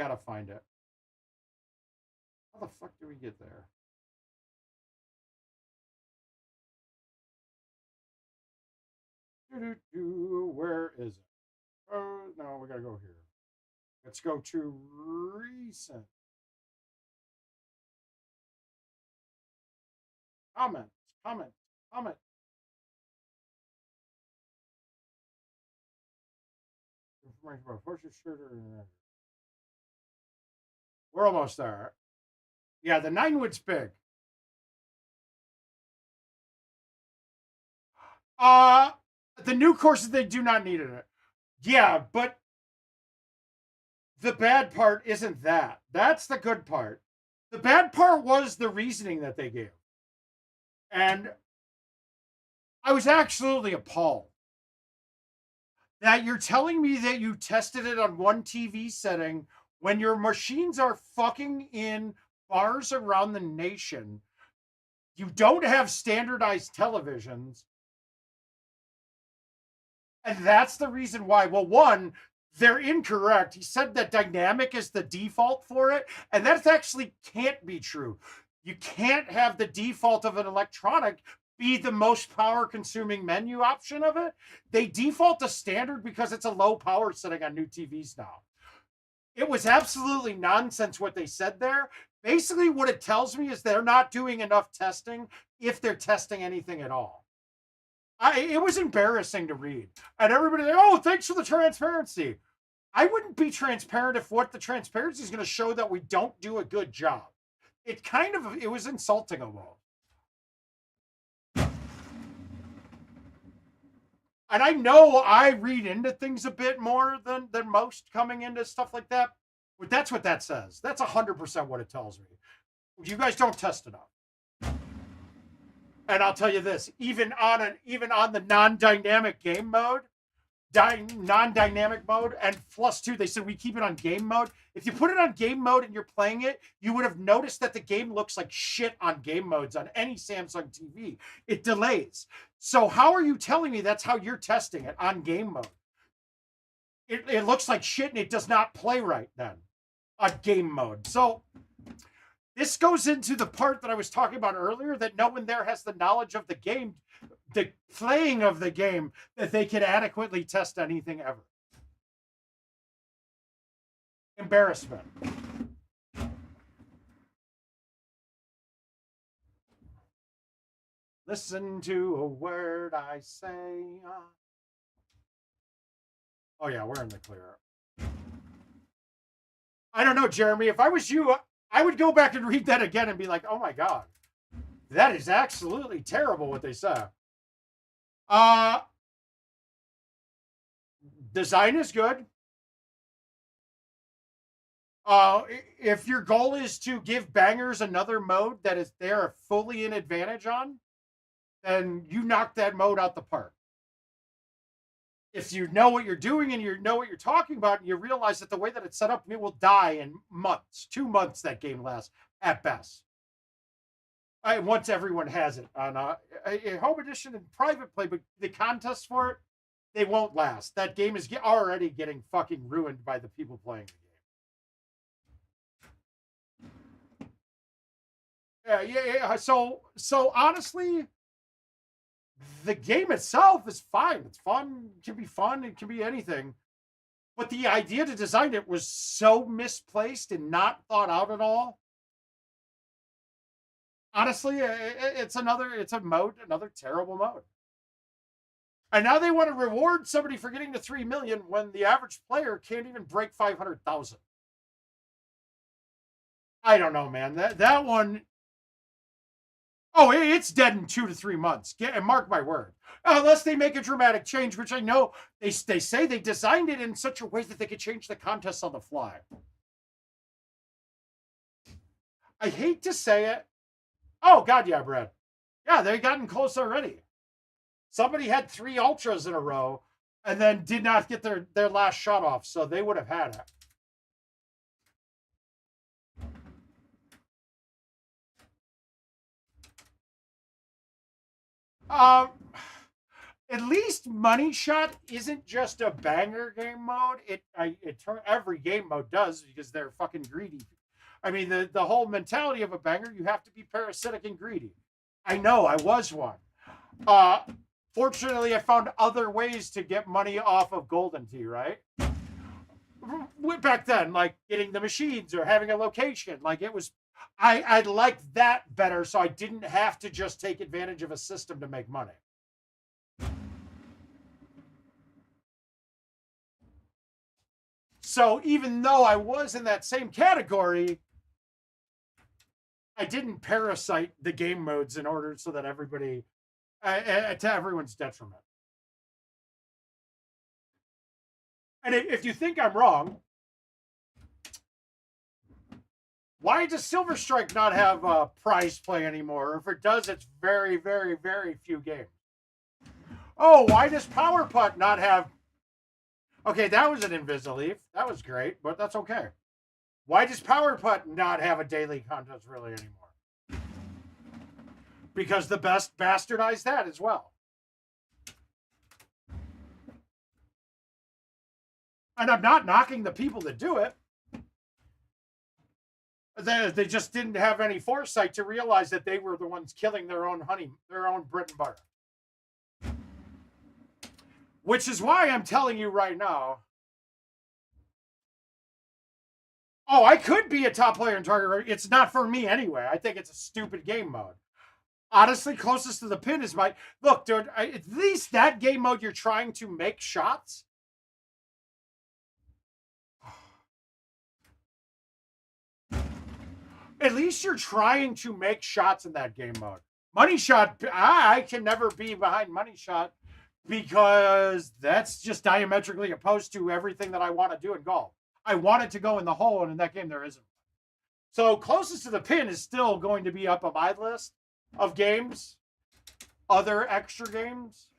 the fuck do we get there? Where is it? Oh no, we gotta go here. Let's go to recent comments. Comment. Information about portrait shirt. We're almost there. Yeah, the 9-wood's big. The new courses, they do not need it. Yeah, but the bad part isn't that. That's the good part. The bad part was the reasoning that they gave. And I was absolutely appalled that you're telling me that you tested it on one TV setting when your machines are fucking in bars around the nation. You don't have standardized televisions. And that's the reason why. Well, one, they're incorrect. He said that dynamic is the default for it. And that actually can't be true. You can't have the default of an electronic be the most power consuming menu option of it. They default to standard because it's a low power setting on new TVs now. It was absolutely nonsense what they said there. Basically, what it tells me is they're not doing enough testing if they're testing anything at all. It was embarrassing to read. And everybody like, oh, thanks for the transparency. I wouldn't be transparent if what the transparency is going to show that we don't do a good job. It was insulting almost. And I know I read into things a bit more than most coming into stuff like that. But that's what that says. That's 100% what it tells me. You guys don't test enough. And I'll tell you this, even on the non-dynamic game mode, non-dynamic mode, and +2, they said we keep it on game mode. If you put it on game mode and you're playing it, you would have noticed that the game looks like shit on game modes on any Samsung TV. It delays. So how are you telling me that's how you're testing it on game mode? It looks like shit and it does not play right then on game mode. So this goes into the part that I was talking about earlier, that no one there has the knowledge of the game, the playing of the game, that they can adequately test anything ever. Embarrassment. Listen to a word I say. Oh yeah, we're in the clear. I don't know, Jeremy. If I was you, I would go back and read that again and be like, oh my God, that is absolutely terrible what they said. Design is good. If your goal is to give bangers another mode that is they're fully in advantage on, then you knock that mode out the park. If you know what you're doing and you know what you're talking about, and you realize that the way that it's set up, it will die in months, 2 months that game lasts at best. Once everyone has it on a home edition and private play, but the contests for it, they won't last. That game is already getting fucking ruined by the people playing the game. Yeah. So honestly, the game itself is fine. It's fun. It can be fun. It can be anything. But the idea to design it was so misplaced and not thought out at all. Honestly, it's a mode, another terrible mode. And now they want to reward somebody for getting to 3 million when the average player can't even break 500,000. I don't know, man. That one. Oh, it's dead in 2 to 3 months. And mark my word. Unless they make a dramatic change, which I know they say they designed it in such a way that they could change the contest on the fly. I hate to say it. Oh, God, yeah, Brad. Yeah, they've gotten close already. Somebody had 3 ultras in a row and then did not get their last shot off, so they would have had it. At least Money Shot isn't just a banger game mode. Every game mode does because they're fucking greedy. I mean, the whole mentality of a banger, you have to be parasitic and greedy. I know, I was one. Fortunately, I found other ways to get money off of GoldenTeeTV, right? Back then, like getting the machines or having a location, like it was, I liked that better, so I didn't have to just take advantage of a system to make money. So even though I was in that same category, I didn't parasite the game modes in order so that everybody, to everyone's detriment. And if you think I'm wrong, why does Silver Strike not have prize play anymore? If it does, it's very, very, very few games. Oh, why does Power Putt not have... Okay, that was an Invisileaf. That was great, but that's okay. Why does Power Putt not have a daily contest really anymore? Because the best bastardized that as well. And I'm not knocking the people that do it. They just didn't have any foresight to realize that they were the ones killing their own honey, their own bread and butter. Which is why I'm telling you right now. Oh, I could be a top player in Target. It's not for me anyway. I think it's a stupid game mode. Honestly, closest to the pin is my... Look, dude, at least that game mode you're trying to make shots. At least you're trying to make shots in that game mode. Money Shot, I can never be behind Money Shot because that's just diametrically opposed to everything that I want to do in golf. I want it to go in the hole, and in that game there isn't. So closest to the pin is still going to be up on my list of games, other extra games.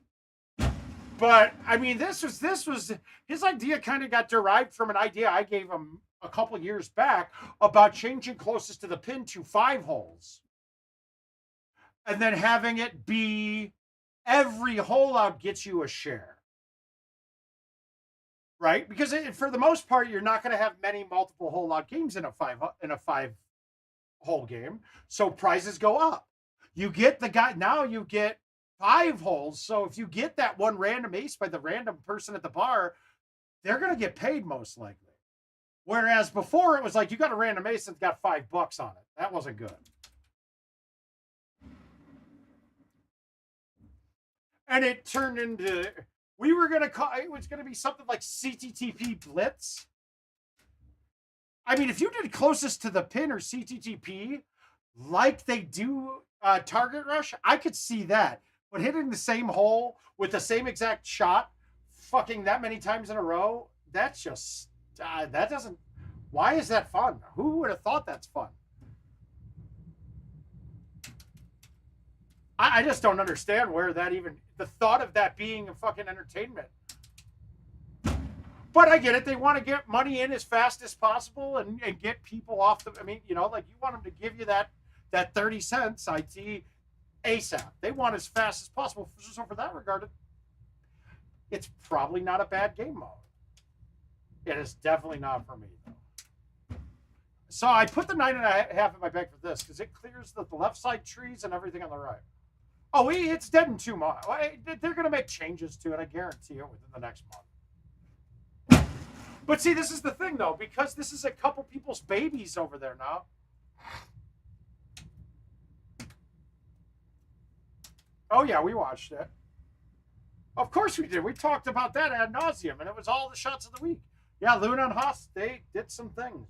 But I mean, this was his idea. Kind of got derived from an idea I gave him a couple of years back about changing closest to the pin to 5 holes, and then having it be every hole out gets you a share. Right? Because for the most part, you're not going to have many multiple hole out games in a 5 hole game. So prizes go up. You get the guy, now you get 5 holes. So if you get that one random ace by the random person at the bar, they're going to get paid most likely. Whereas before it was like you got a random ace and got $5 on it. That wasn't good. And it turned into... We were going to call it was going to be something like CTTP Blitz. I mean, if you did closest to the pin or CTTP like they do Target Rush, I could see that. But hitting the same hole with the same exact shot fucking that many times in a row, that's just, that doesn't, why is that fun? Who would have thought that's fun? I just don't understand where that even, the thought of that being a fucking entertainment. But I get it. They want to get money in as fast as possible and get people off the, I mean, you know, like you want them to give you that 30 cents IT ASAP. They want as fast as possible. So for that regard, it's probably not a bad game mode. It is definitely not for me, though. So I put the 9.5 in my bag for this because it clears the left side trees and everything on the right. Oh, it's dead in 2 months. They're going to make changes to it, I guarantee it, within the next month. But see, this is the thing, though, because this is a couple people's babies over there now. Oh, yeah, we watched it. Of course we did. We talked about that ad nauseum, and it was all the shots of the week. Yeah, Luna and Haas, they did some things.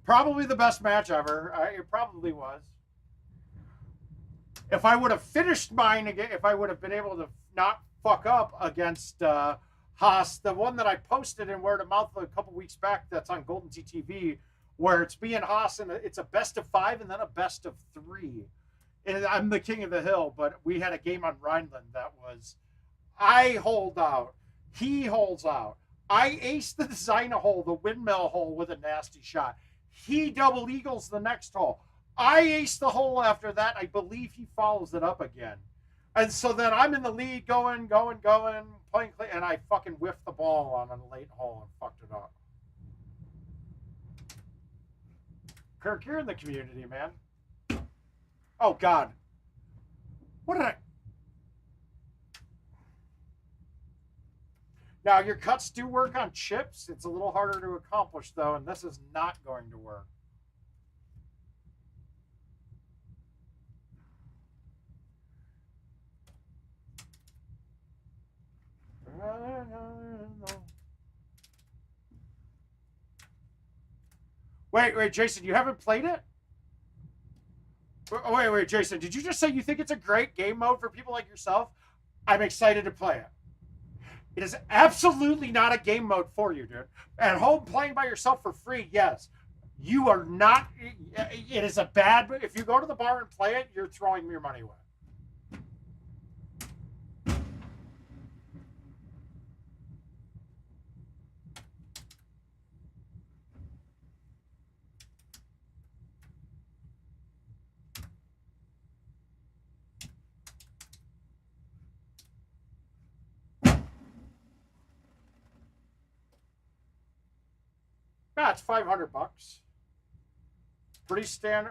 Probably the best match ever. It probably was. If I would have finished mine again, if I would have been able to not fuck up against Haas, the one that I posted in Word of Mouth a couple weeks back, that's on GoldenTeeTV, where it's me and Haas, and it's a best of 5 and then a best of 3. And I'm the king of the hill, but we had a game on Rhineland that was, I hold out, he holds out. I aced the designer hole, the windmill hole, with a nasty shot. He double eagles the next hole. I aced the hole after that. I believe he follows it up again. And so then I'm in the lead, going, playing, and I fucking whiffed the ball on a late hole and fucked it up. Kirk, you're in the community, man. Oh, God. What did I... Now, your cuts do work on chips. It's a little harder to accomplish, though, and this is not going to work. Wait, Jason, you haven't played it? Wait, Jason, did you just say you think it's a great game mode for people like yourself? I'm excited to play it. It is absolutely not a game mode for you, dude. At home, playing by yourself for free, yes. You are not, it is a bad, if you go to the bar and play it, you're throwing your money away. Yeah, it's $500. Pretty standard.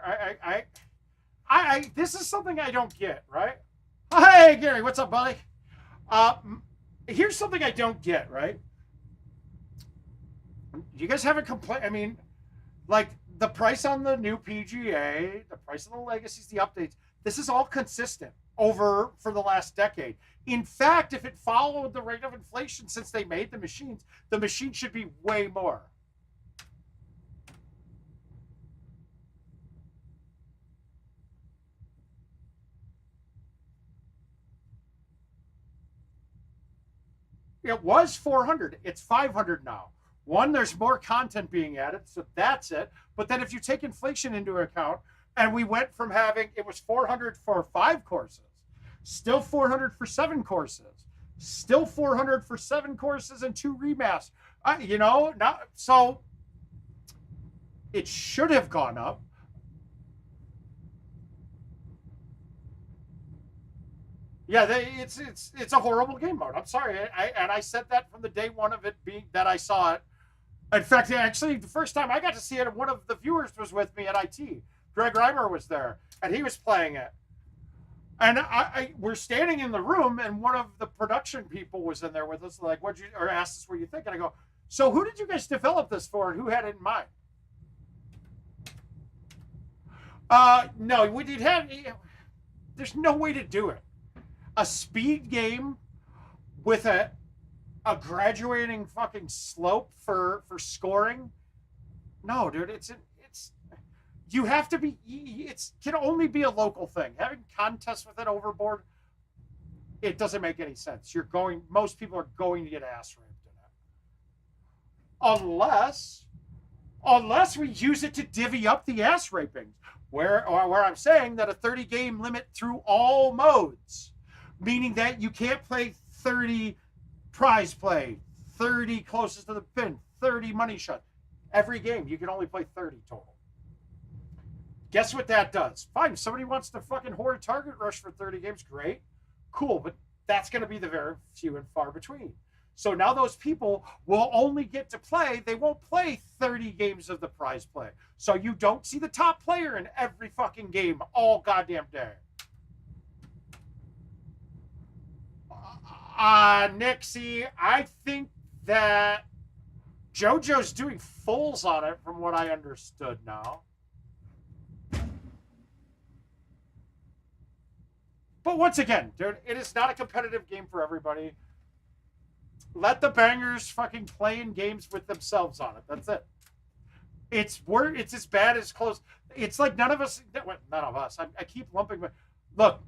This is something I don't get, right? Hey, Gary, what's up, buddy? Here's something I don't get, right? You guys haven't complained. I mean, like the price on the new PGA, the price of the legacies, the updates. This is all consistent over for the last decade. In fact, if it followed the rate of inflation since they made the machine should be way more. It was 400. It's 500 now. One, there's more content being added, so that's it. But then if you take inflation into account, and we went from having, it was 400 for 5 courses, still 400 for 7 courses, still 400 for 7 courses and 2 remasters. You know, not so. It should have gone up. Yeah, it's a horrible game mode. I'm sorry, and I said that from the day one of it being that I saw it. In fact, actually, the first time I got to see it, one of the viewers was with me at IT. Greg Reimer was there, and he was playing it. And we're standing in the room, and one of the production people was in there with us, like, or asked us what you think, and I go, so who did you guys develop this for, and who had it in mind? No, we did have. There's no way to do it. A speed game with a graduating fucking slope for scoring. No, dude, it's you have to be. It can only be a local thing. Having contests with it overboard, it doesn't make any sense. Most people are going to get ass raped in it, unless we use it to divvy up the ass rapings. Where I'm saying that a 30 game limit through all modes. Meaning that you can't play 30 prize play, 30 closest to the pin, 30 money shot. Every game, you can only play 30 total. Guess what that does? Fine, if somebody wants to fucking hoard target rush for 30 games, great. Cool, but that's going to be the very few and far between. So now those people will only get to play, they won't play 30 games of the prize play. So you don't see the top player in every fucking game all goddamn day. Nixie, I think that JoJo's doing fulls on it from what I understood now. But once again, dude, it is not a competitive game for everybody. Let the bangers fucking play in games with themselves on it. That's it. It's as bad as close. It's like none of us. I keep lumping, but look,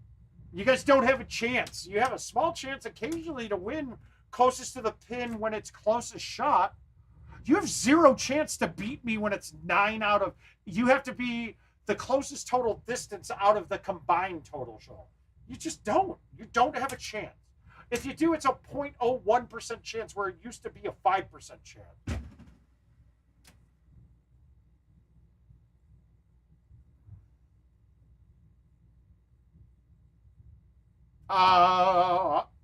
you guys don't have a chance. You have a small chance occasionally to win closest to the pin when it's closest shot. You have zero chance to beat me when it's 9 out of. You have to be the closest total distance out of the combined total shot. You just don't. You don't have a chance. If you do, it's a 0.01% chance where it used to be a 5% chance.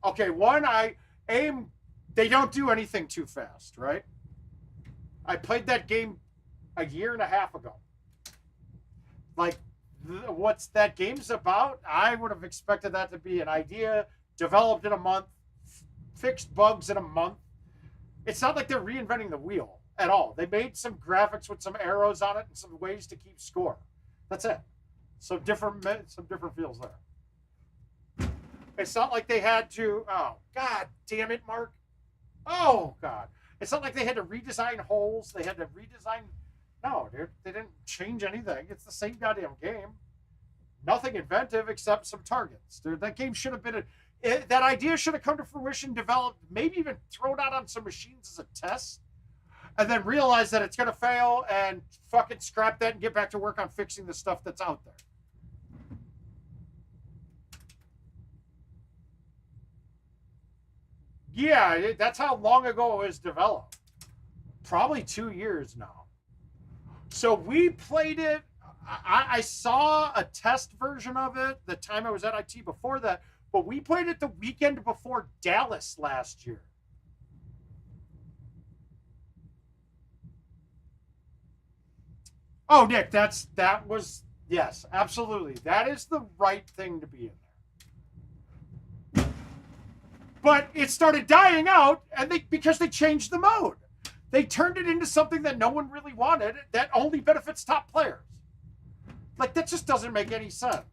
Okay, one, I aim, they don't do anything too fast, right? I played that game a year and a half ago. Like, what's that game's about? I would have expected that to be an idea developed in a month, fixed bugs in a month. It's not like they're reinventing the wheel at all. They made some graphics with some arrows on it and some ways to keep score. That's it. Some different feels there. It's not like they had to. Oh God, damn it, Mark. Oh God, it's not like they had to redesign holes. They had to redesign. No, dude, they didn't change anything. It's the same goddamn game. Nothing inventive except some targets. Dude, that game should have been that idea should have come to fruition, developed, maybe even thrown out on some machines as a test, and then realize that it's going to fail and fucking scrap that and get back to work on fixing the stuff that's out there. Yeah, that's how long ago it was developed. Probably 2 years now. So we played it. I saw a test version of it the time I was at IT before that, but we played it the weekend before Dallas last year. Oh, Nick, that was, yes, absolutely. That is the right thing to be in there. But it started dying out, and because they changed the mode. They turned it into something that no one really wanted, that only benefits top players. Like, that just doesn't make any sense.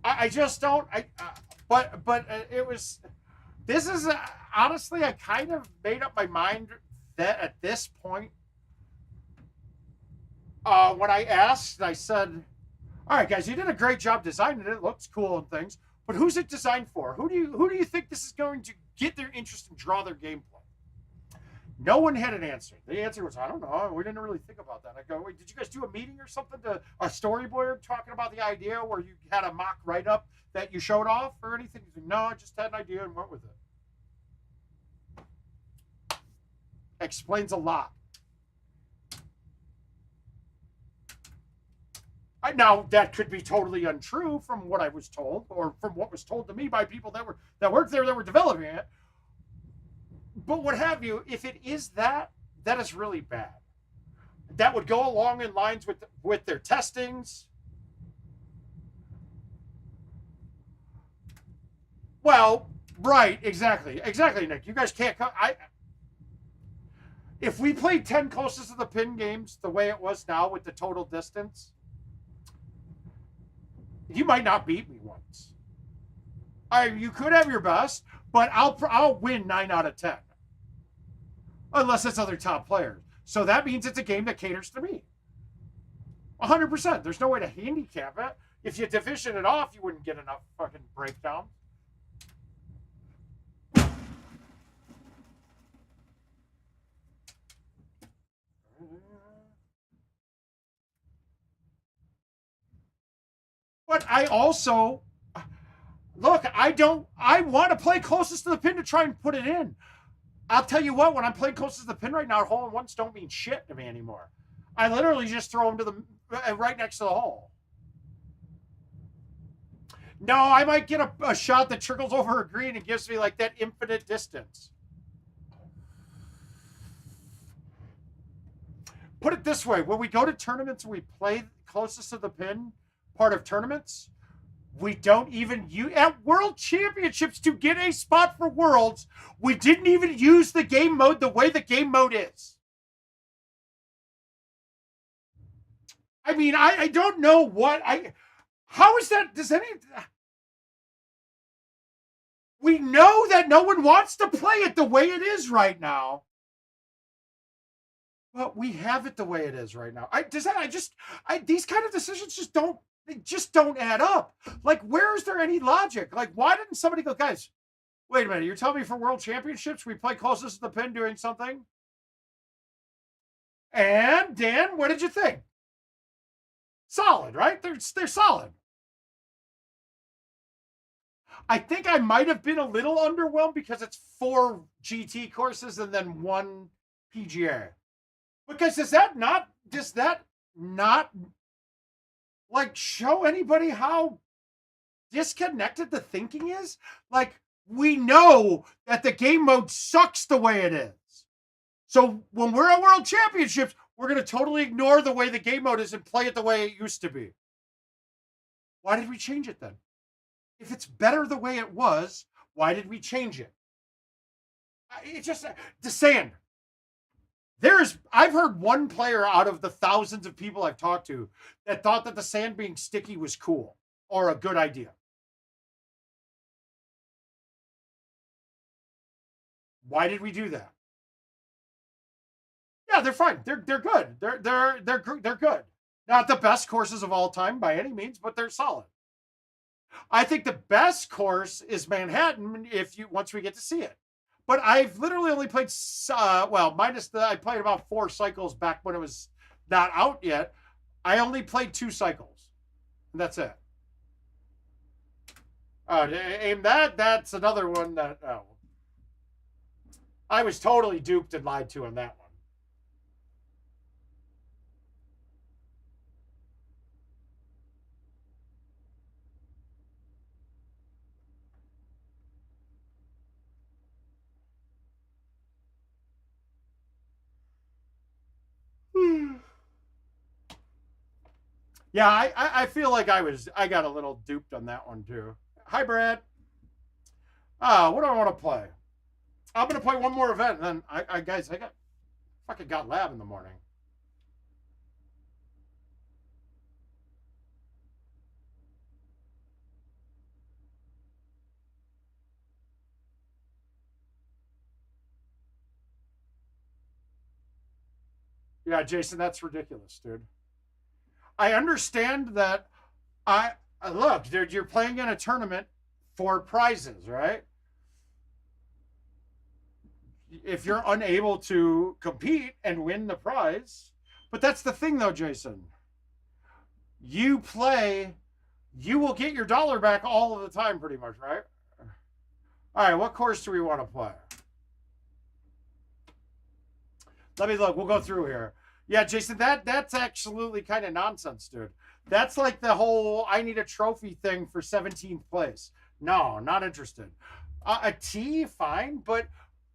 I just don't. But it was. This is honestly, I kind of made up my mind that at this point, when I asked, I said, "All right, guys, you did a great job designing it. It looks cool and things, but who's it designed for? Who do you think this is going to get their interest and draw their gameplay?" No one had an answer. The answer was, "I don't know. We didn't really think about that." I go, "Wait, did you guys do a meeting or something, to a storyboard talking about the idea where you had a mock write-up that you showed off or anything?" He's like, "No, I just had an idea and went with it." Explains a lot. Now, that could be totally untrue from what I was told, or from what was told to me by people that worked there, that were developing it. But what have you, if it is that is really bad. That would go along in lines with their testings. Well, right, exactly, Nick. You guys can't come. If we played 10 closest to the pin games the way it was now with the total distance, you might not beat me once. You could have your best, but I'll win 9 out of 10. Unless it's other top players. So that means it's a game that caters to me. 100%. There's no way to handicap it. If you division it off, you wouldn't get enough fucking breakdown. But I also, look, I want to play closest to the pin to try and put it in. I'll tell you what, when I'm playing closest to the pin right now, hole-in-ones don't mean shit to me anymore. I literally just throw them to the right next to the hole. No, I might get a shot that trickles over a green and gives me like that infinite distance. Put it this way, when we go to tournaments and we play closest to the pin part of tournaments, we don't even use, at World Championships, to get a spot for Worlds, we didn't even use the game mode the way the game mode is. I mean, I don't know what how is that, we know that yet no one wants to play it the way it is right now. But we have it the way it is right now. These kind of decisions just don't add up. Like, where is there any logic? Like, why didn't somebody go, guys, wait a minute, you're telling me for world championships we play closest to the pin doing something? And Dan, what did you think? Solid, right? They're solid. I think I might have been a little underwhelmed because it's 4 GT courses and then 1 PGA. Because does that not like show anybody how disconnected the thinking is? Like, we know that the game mode sucks the way it is. So when we're at World Championships, we're going to totally ignore the way the game mode is and play it the way it used to be. Why did we change it then? If it's better the way it was, why did we change it? It's just the sand. I've heard one player out of the thousands of people I've talked to that thought that the sand being sticky was cool or a good idea. Why did we do that? Yeah, they're fine. They're good. They're good. Not the best courses of all time by any means, but they're solid. I think the best course is Manhattan once we get to see it. But I've literally only played, I played about 4 cycles back when it was not out yet. I only played 2 cycles. And that's it. That's another one that, I was totally duped and lied to on that one. Yeah, I feel like I got a little duped on that one too. Hi, Brad. What do I want to play? I'm gonna play one more event, and then I got lab in the morning. Yeah, Jason, that's ridiculous, dude. I understand that. Look, dude, you're playing in a tournament for prizes, right? If you're unable to compete and win the prize, but that's the thing, though, Jason. You play, you will get your dollar back all of the time, pretty much, right? All right, what course do we want to play? Let me look. We'll go through here. Yeah, Jason, that's absolutely kind of nonsense, dude. That's like the whole I need a trophy thing for 17th place. No, not interested. A T, fine, but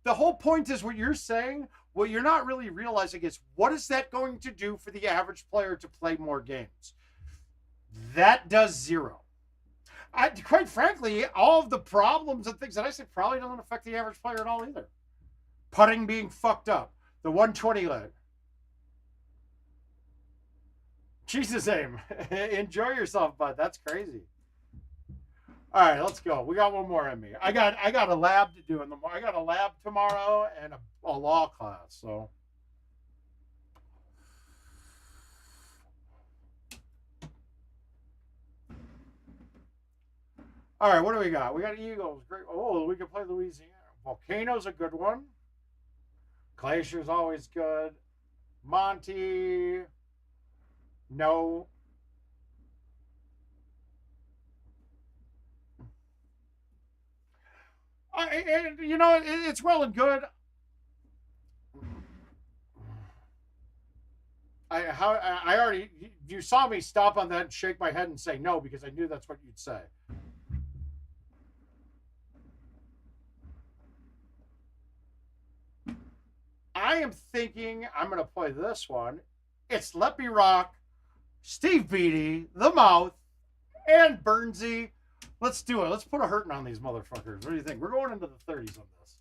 the whole point is what you're saying. What you're not really realizing is what is that going to do for the average player to play more games? That does 0. Quite frankly, all of the problems and things that I said probably doesn't affect the average player at all either. Putting being fucked up. The 120 leg. Jesus, aim. Enjoy yourself, bud. That's crazy. All right, let's go. We got one more in me. I got a lab to do in the morning. I got a lab tomorrow and a law class. So. All right, what do we got? We got Eagles. Great. Oh, we can play Louisiana. Volcano's a good one. Glacier's always good. Monty. No. And you know, it's well and good. I already, you saw me stop on that and shake my head and say no because I knew that's what you'd say. I am thinking I'm going to play this one. It's Let Me Rock, Steve Beatty, The Mouth, and Burnsy. Let's do it. Let's put a hurting on these motherfuckers. What do you think? We're going into the 30s on this.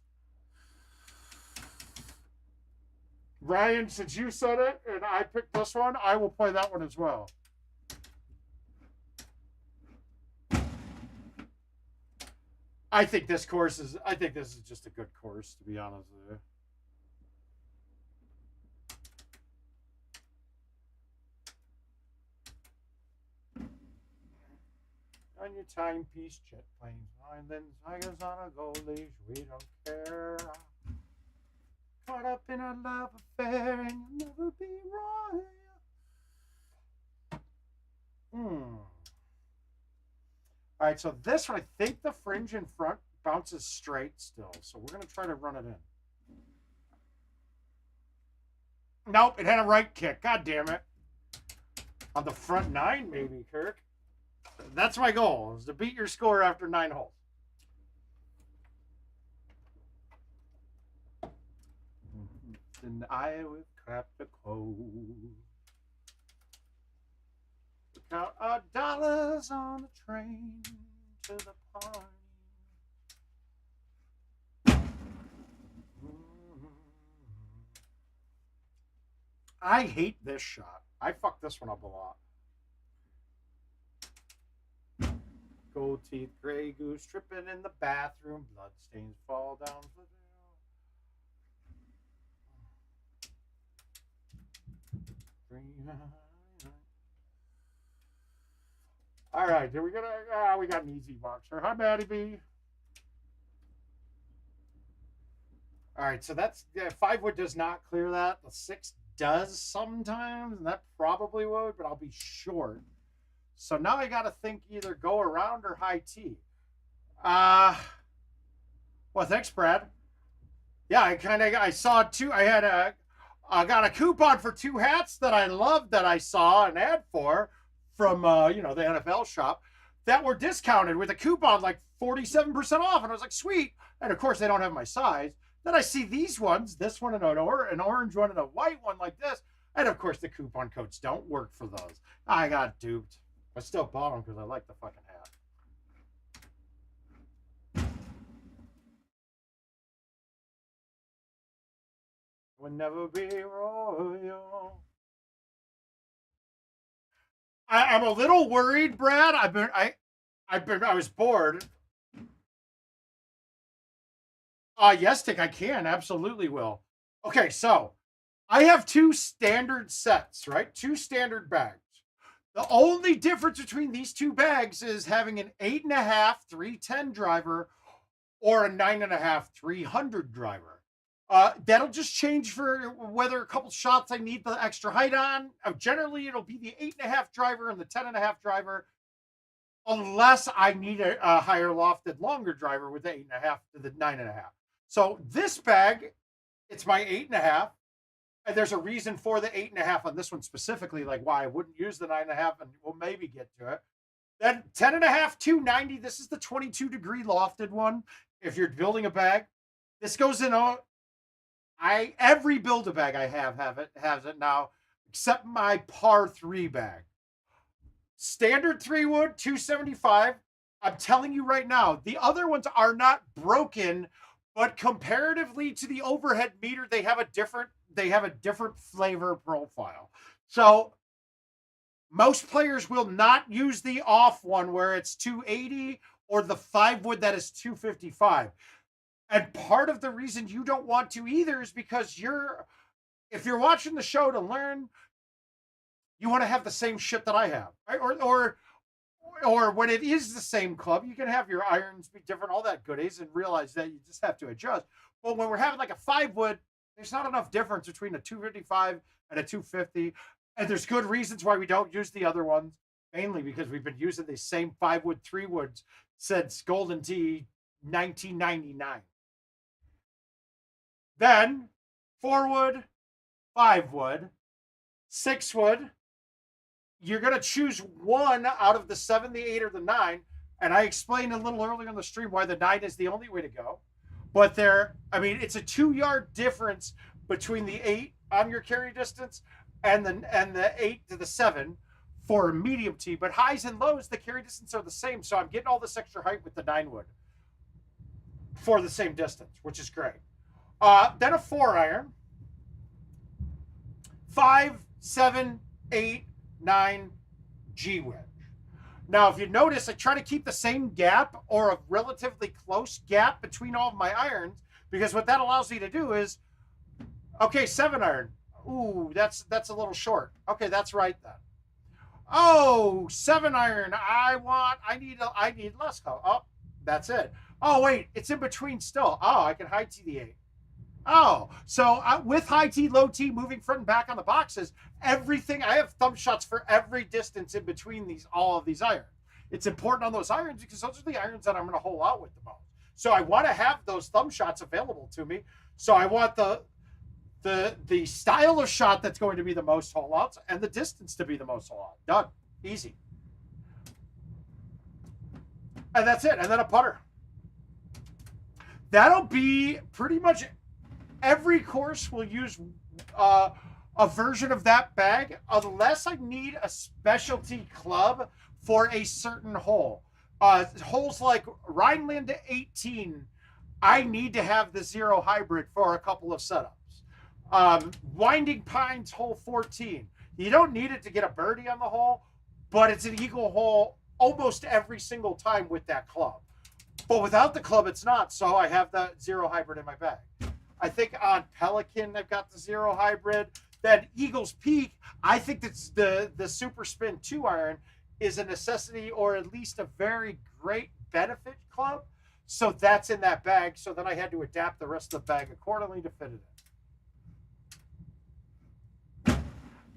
Ryan, since you said it and I picked this one, I will play that one as well. I think this is just a good course, to be honest with you. On your timepiece, jet planes, islands, tigers on a gold leash, we don't care. Caught up in a love affair and you'll never be royal. All right, so this one, I think the fringe in front bounces straight still. So we're going to try to run it in. Nope, it had a right kick. God damn it. On the front 9, maybe, Kirk. That's my goal, is to beat your score after 9 holes. And I will clap the close. Count our dollars on the train to the party. I hate this shot. I fucked this one up a lot. Gold teeth, gray goose, tripping in the bathroom, blood stains fall down for the. All right, we got an easy boxer. Hi, Maddie B. All right, so that's 5 wood does not clear that. The 6 does sometimes, and that probably would, but I'll be short. So now I got to think either go around or high tee. Well, thanks, Brad. Yeah, I saw 2. I got a coupon for 2 hats that I loved that I saw an ad for from the NFL shop that were discounted with a coupon like 47% off, and I was like, sweet. And of course, they don't have my size. Then I see these ones, this one and an orange one and a white one like this, and of course the coupon codes don't work for those. I got duped. I still bought them because I like the fucking hat. Will never be royal. I'm a little worried, Brad. I was bored. Yes, Tick, I can. Absolutely will. Okay, so I have 2 standard sets, right? 2 standard bags. The only difference between these 2 bags is having an 8.5 310 driver or a 9.5 300 driver. That'll just change for whether a couple shots I need the extra height on. Generally, it'll be the 8.5 driver and the 10.5 driver, unless I need a higher lofted, longer driver with the 8.5 to the 9.5. So this bag, it's my 8.5. And there's a reason for the 8.5 on this one specifically, like why I wouldn't use the 9.5, and we'll maybe get to it. Then 10.5, 290. This is the 22-degree lofted one. If you're building a bag, this goes in every build-a-bag I has it now, except my par 3 bag. Standard 3 wood, 275. I'm telling you right now, the other ones are not broken, but comparatively to the overhead meter, they have a different flavor profile. So most players will not use the off one where it's 280 or the 5 wood that is 255. And part of the reason you don't want to either is because if you're watching the show to learn, you want to have the same shit that I have, right? Or when it is the same club, you can have your irons be different, all that goodies, and realize that you just have to adjust. But when we're having like a 5 wood, there's not enough difference between a 255 and a 250. And there's good reasons why we don't use the other ones, mainly because we've been using the same 5 wood, 3 woods since Golden Tee 1999. Then 4 wood, 5 wood, 6 wood. You're going to choose one out of the 7, the 8, or the 9. And I explained a little earlier in the stream why the 9 is the only way to go. But it's a 2-yard difference between the 8 on your carry distance and the 8 to the 7 for a medium tee. But highs and lows, the carry distance are the same. So I'm getting all this extra height with the 9 wood for the same distance, which is great. Then a 4 iron, 5, 7, 8, 9 G wedge. Now, if you notice, I try to keep the same gap or a relatively close gap between all of my irons, because what that allows me to do is, okay, 7-iron. Ooh, that's a little short. Okay, that's right then. Oh, 7-iron. I need less color. Oh, that's it. Oh, wait, it's in between still. Oh, I can high T the 8. Oh, so with high T, low T, moving front and back on the boxes, everything, I have thumb shots for every distance in between all of these irons. It's important on those irons because those are the irons that I'm going to hole out with the most. So I want to have those thumb shots available to me. So I want the style of shot that's going to be the most hole outs and the distance to be the most hole out. Done. Easy. And that's it. And then a putter. That'll be pretty much every course will use a version of that bag unless I need a specialty club for a certain hole. Holes like Rhineland 18, I need to have the 0 hybrid for a couple of setups. Winding Pines hole 14, you don't need it to get a birdie on the hole, but it's an eagle hole almost every single time with that club. But without the club, it's not, so I have the 0 hybrid in my bag. I think on Pelican, they've got the 0 hybrid. Then Eagles Peak, I think that's the Super Spin 2-iron is a necessity or at least a very great benefit club. So that's in that bag. So then I had to adapt the rest of the bag accordingly to fit it in.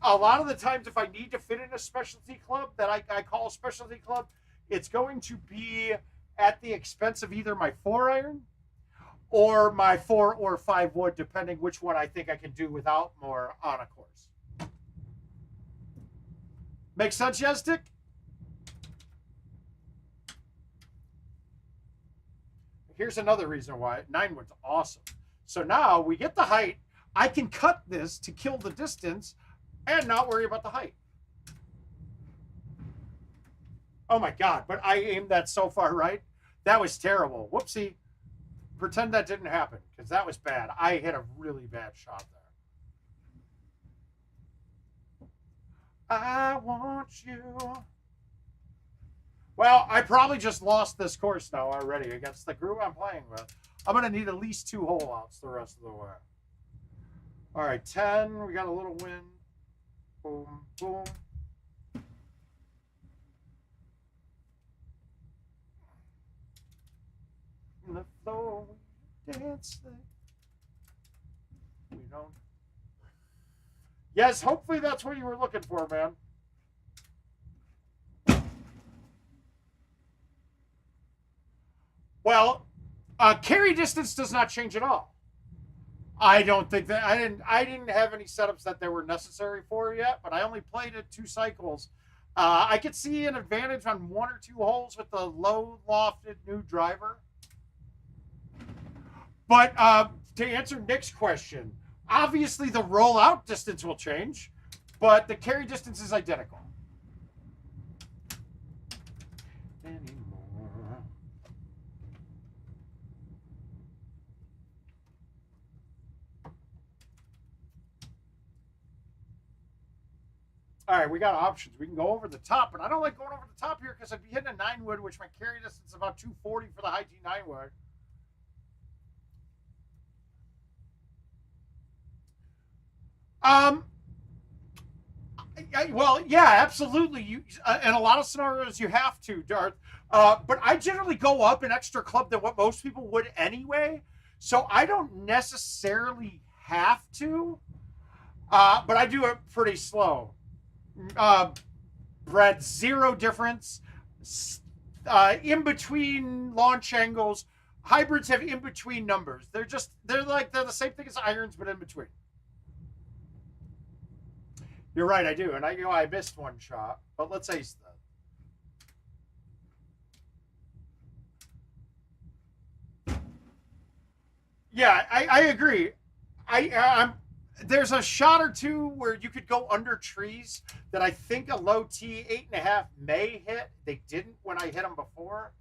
A lot of the times, if I need to fit in a specialty club that I call a specialty club, it's going to be at the expense of either my 4-iron or my 4 or 5 wood, depending which one I think I can do without more on a course. Make sense, Yestic? Here's another reason why 9 wood's awesome. So now we get the height. I can cut this to kill the distance and not worry about the height. Oh my God, but I aimed that so far right. That was terrible. Whoopsie. Pretend that didn't happen because that was bad. I hit a really bad shot there. I want you. Well, I probably just lost this course now already against the group I'm playing with. I'm going to need at least 2 hole outs the rest of the way. All right, 10. We got a little wind. Boom, boom. In the floor, we dance there. We don't. Yes, hopefully that's what you were looking for, man. Well, carry distance does not change at all. I don't think that I didn't have any setups that they were necessary for yet, but I only played it 2 cycles. I could see an advantage on 1 or 2 holes with the low lofted new driver. But to answer Nick's question, obviously the rollout distance will change, but the carry distance is identical. All right, we got options. We can go over the top, but I don't like going over the top here because I'd be hitting a 9 wood, which my carry distance is about 240 for the high T 9 wood. Well, yeah, absolutely. You in a lot of scenarios you have to, Darth. But I generally go up an extra club than what most people would anyway, so I don't necessarily have to. But I do it pretty slow. Brad, 0 difference. In between launch angles, hybrids have in between numbers. They're the same thing as irons, but in between. You're right, I do. And I missed 1 shot, but let's ace that. Yeah, I agree. There's a shot or 2 where you could go under trees that I think a low T 8.5 may hit. They didn't when I hit them before.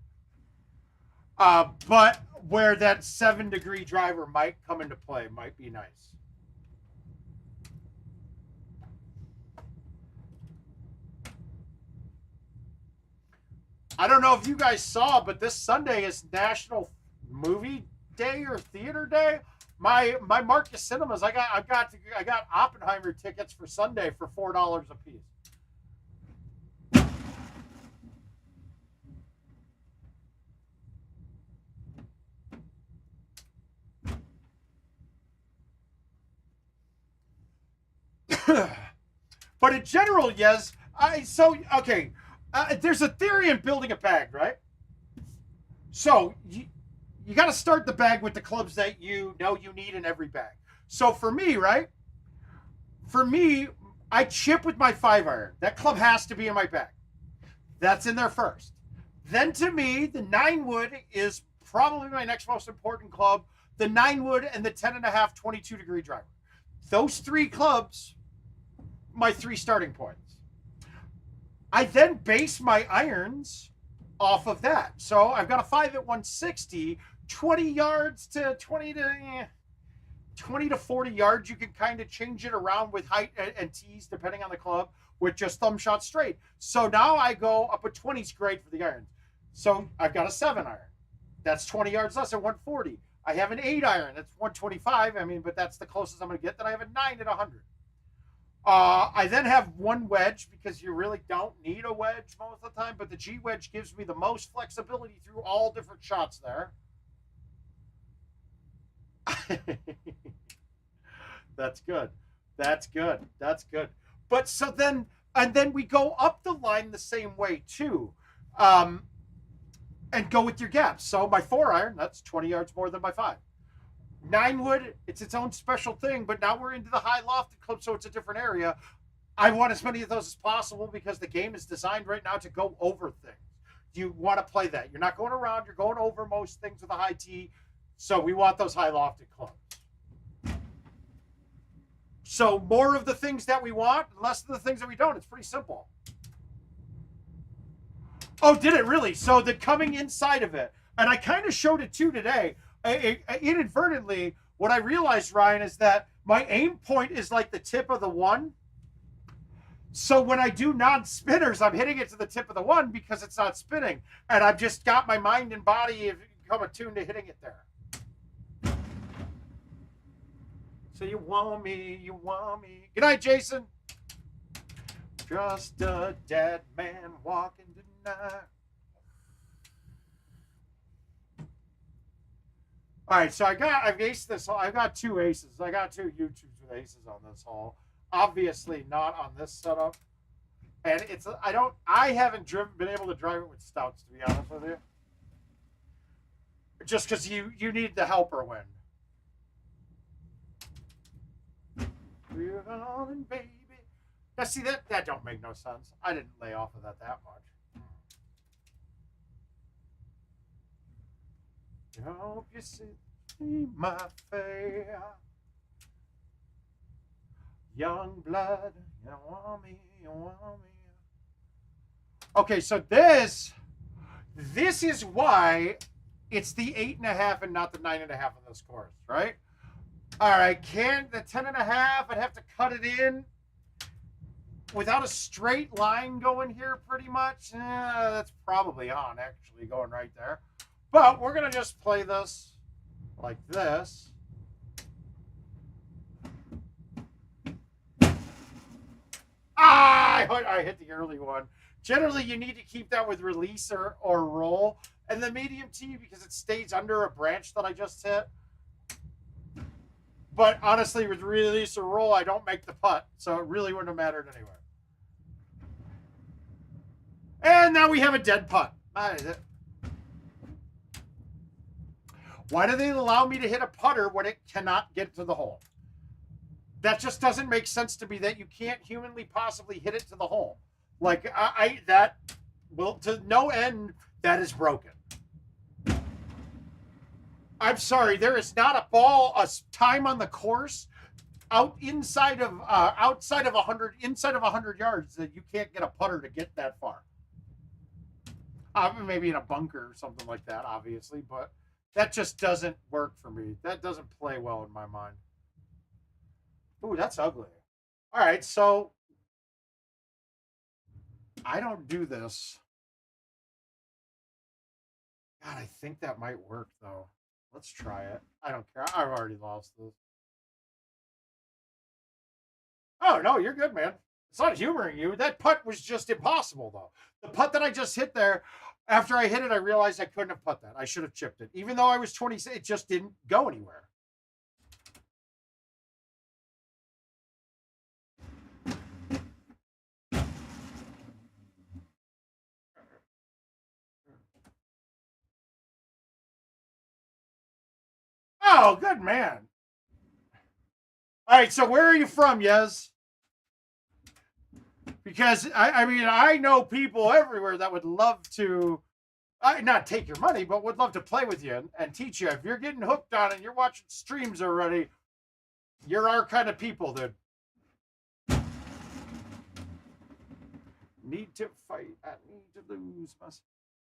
But where that 7-degree driver might come into play might be nice. I don't know if you guys saw, but this Sunday is National Movie Day or Theater Day. My Marcus Cinemas, I got Oppenheimer tickets for Sunday for $4 a piece. But in general, yes. Okay. There's a theory in building a bag, right? So you got to start the bag with the clubs that you know you need in every bag. So for me, right? For me, I chip with my 5-iron. That club has to be in my bag. That's in there first. Then to me, the 9-wood is probably my next most important club. The 9-wood and the 10.5 22-degree driver. Those 3 clubs, my 3 starting points. I then base my irons off of that. So I've got a 5 at 160, 20 yards to 20 to 40 yards. You can kind of change it around with height and tees depending on the club with just thumb shot straight. So now I go up a 20 is great for the irons. So I've got a 7-iron. That's 20 yards less at 140. I have an 8-iron. That's 125. I mean, but that's the closest I'm going to get. Then I have a 9 at 100. I then have one wedge because you really don't need a wedge most of the time, but the G wedge gives me the most flexibility through all different shots there. That's good. That's good. That's good. But so then, and then we go up the line the same way too, and go with your gaps. So my 4-iron, that's 20 yards more than my 5. 9-wood, it's its own special thing, but now we're into the high lofted club, so it's a different area. I want as many of those as possible because the game is designed right now to go over things. You want to play that. You're not going around, you're going over most things with a high tee. So we want those high lofted clubs. So more of the things that we want, less of the things that we don't. It's pretty simple. Oh, did it really? So the coming inside of it, and I kind of showed it too today. Inadvertently, what I realized, Ryan, is that my aim point is like the tip of the 1. So when I do non-spinners, I'm hitting it to the tip of the 1 because it's not spinning. And I've just got my mind and body become attuned to hitting it there. So you want me, you want me. Good night, Jason. Just a dead man walking tonight. All right, so I've aced this. I've got 2 aces. I got 2 YouTubes with aces on this hole. Obviously not on this setup. And I haven't been able to drive it with Stouts, to be honest with you. Just because you need the helper win. We're on, baby. Now see, that don't make no sense. I didn't lay off of that much. I hope you see my face. Young blood, you want me, you want me. Okay, so this is why it's the 8.5 and not the 9.5 on this course, right? All right, the 10.5, I'd have to cut it in without a straight line going here pretty much. That's probably on, actually, going right there. But we're going to just play this like this. I hit the early one. Generally, you need to keep that with release or roll. And the medium tee, because it stays under a branch that I just hit. But honestly, with release or roll, I don't make the putt. So it really wouldn't have mattered anyway. And now we have a dead putt. Why do they allow me to hit a putter when it cannot get to the hole? That just doesn't make sense to me, that you can't humanly possibly hit it to the hole. Like, to no end, that is broken. I'm sorry, there is not a time on the course outside of 100 yards that you can't get a putter to get that far. Maybe in a bunker or something like that, obviously, but that just doesn't work for me. That doesn't play well in my mind. Ooh, that's ugly. All right, so I don't do this God, I think that might work, though. Let's try it. I don't care. I've already lost this. Oh, no, you're good, man. It's not humoring you. That putt was just impossible, though. The putt that I just hit there, after I hit it, I realized I couldn't have put that. I should have chipped it. Even though I was 26, it just didn't go anywhere. Oh, good man. All right, so where are you from, Yez? Because I mean, I know people everywhere that would love to, not take your money, but would love to play with you and teach you. If you're getting hooked on it, and you're watching streams already, you're our kind of people that need to fight. I need to lose.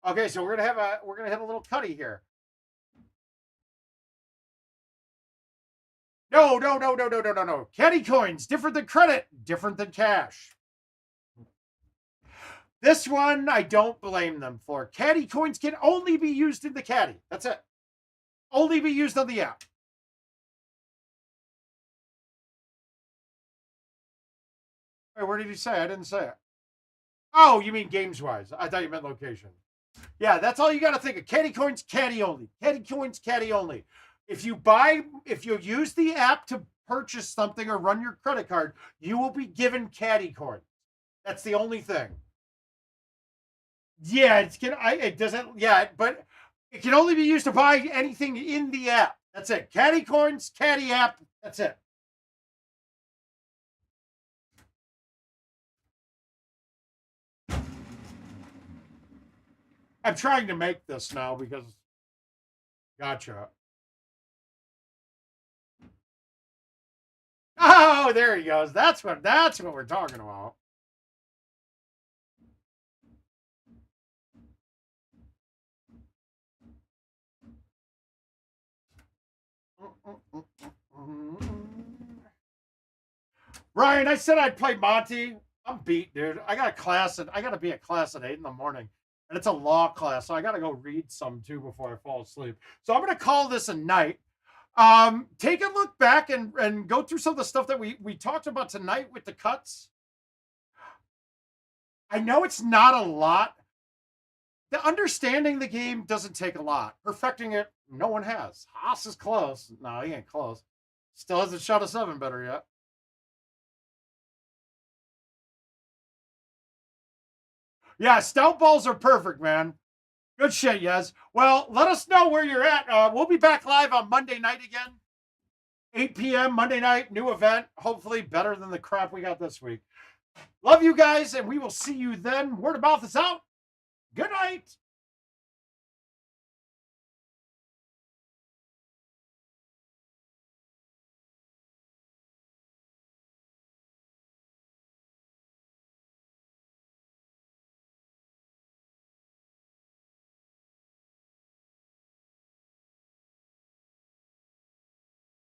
Okay, so we're gonna hit a little cutty here. No. Caddy coins, different than credit, different than cash. This one, I don't blame them for. Caddy coins can only be used in the caddy. That's it. Only be used on the app. Wait, where did you say? I didn't say it. Oh, you mean games-wise. I thought you meant location. Yeah, that's all you got to think of. Caddy coins, caddy only. Caddy coins, caddy only. If you use the app to purchase something or run your credit card, you will be given caddy coins. That's the only thing. Yeah, it doesn't. Yeah, but it can only be used to buy anything in the app. That's it. Caddy coins, caddy app. That's it. I'm trying to make this now because. Gotcha. Oh, there he goes. That's what we're talking about. Ryan, I said I'd play Monty. I'm beat, dude. I got to be at class at 8 in the morning. And it's a law class, so I got to go read some too before I fall asleep. So I'm going to call this a night. Take a look back and go through some of the stuff that we talked about tonight with the cuts. I know it's not a lot. The understanding the game doesn't take a lot. Perfecting it, no one has. Haas is close. No, he ain't close. Still hasn't shot a 7 better yet. Yeah, stout balls are perfect, man. Good shit, yes. Well, let us know where you're at. We'll be back live on Monday night again. 8 p.m. Monday night, new event. Hopefully better than the crap we got this week. Love you guys, and we will see you then. Word of mouth is out. Good night.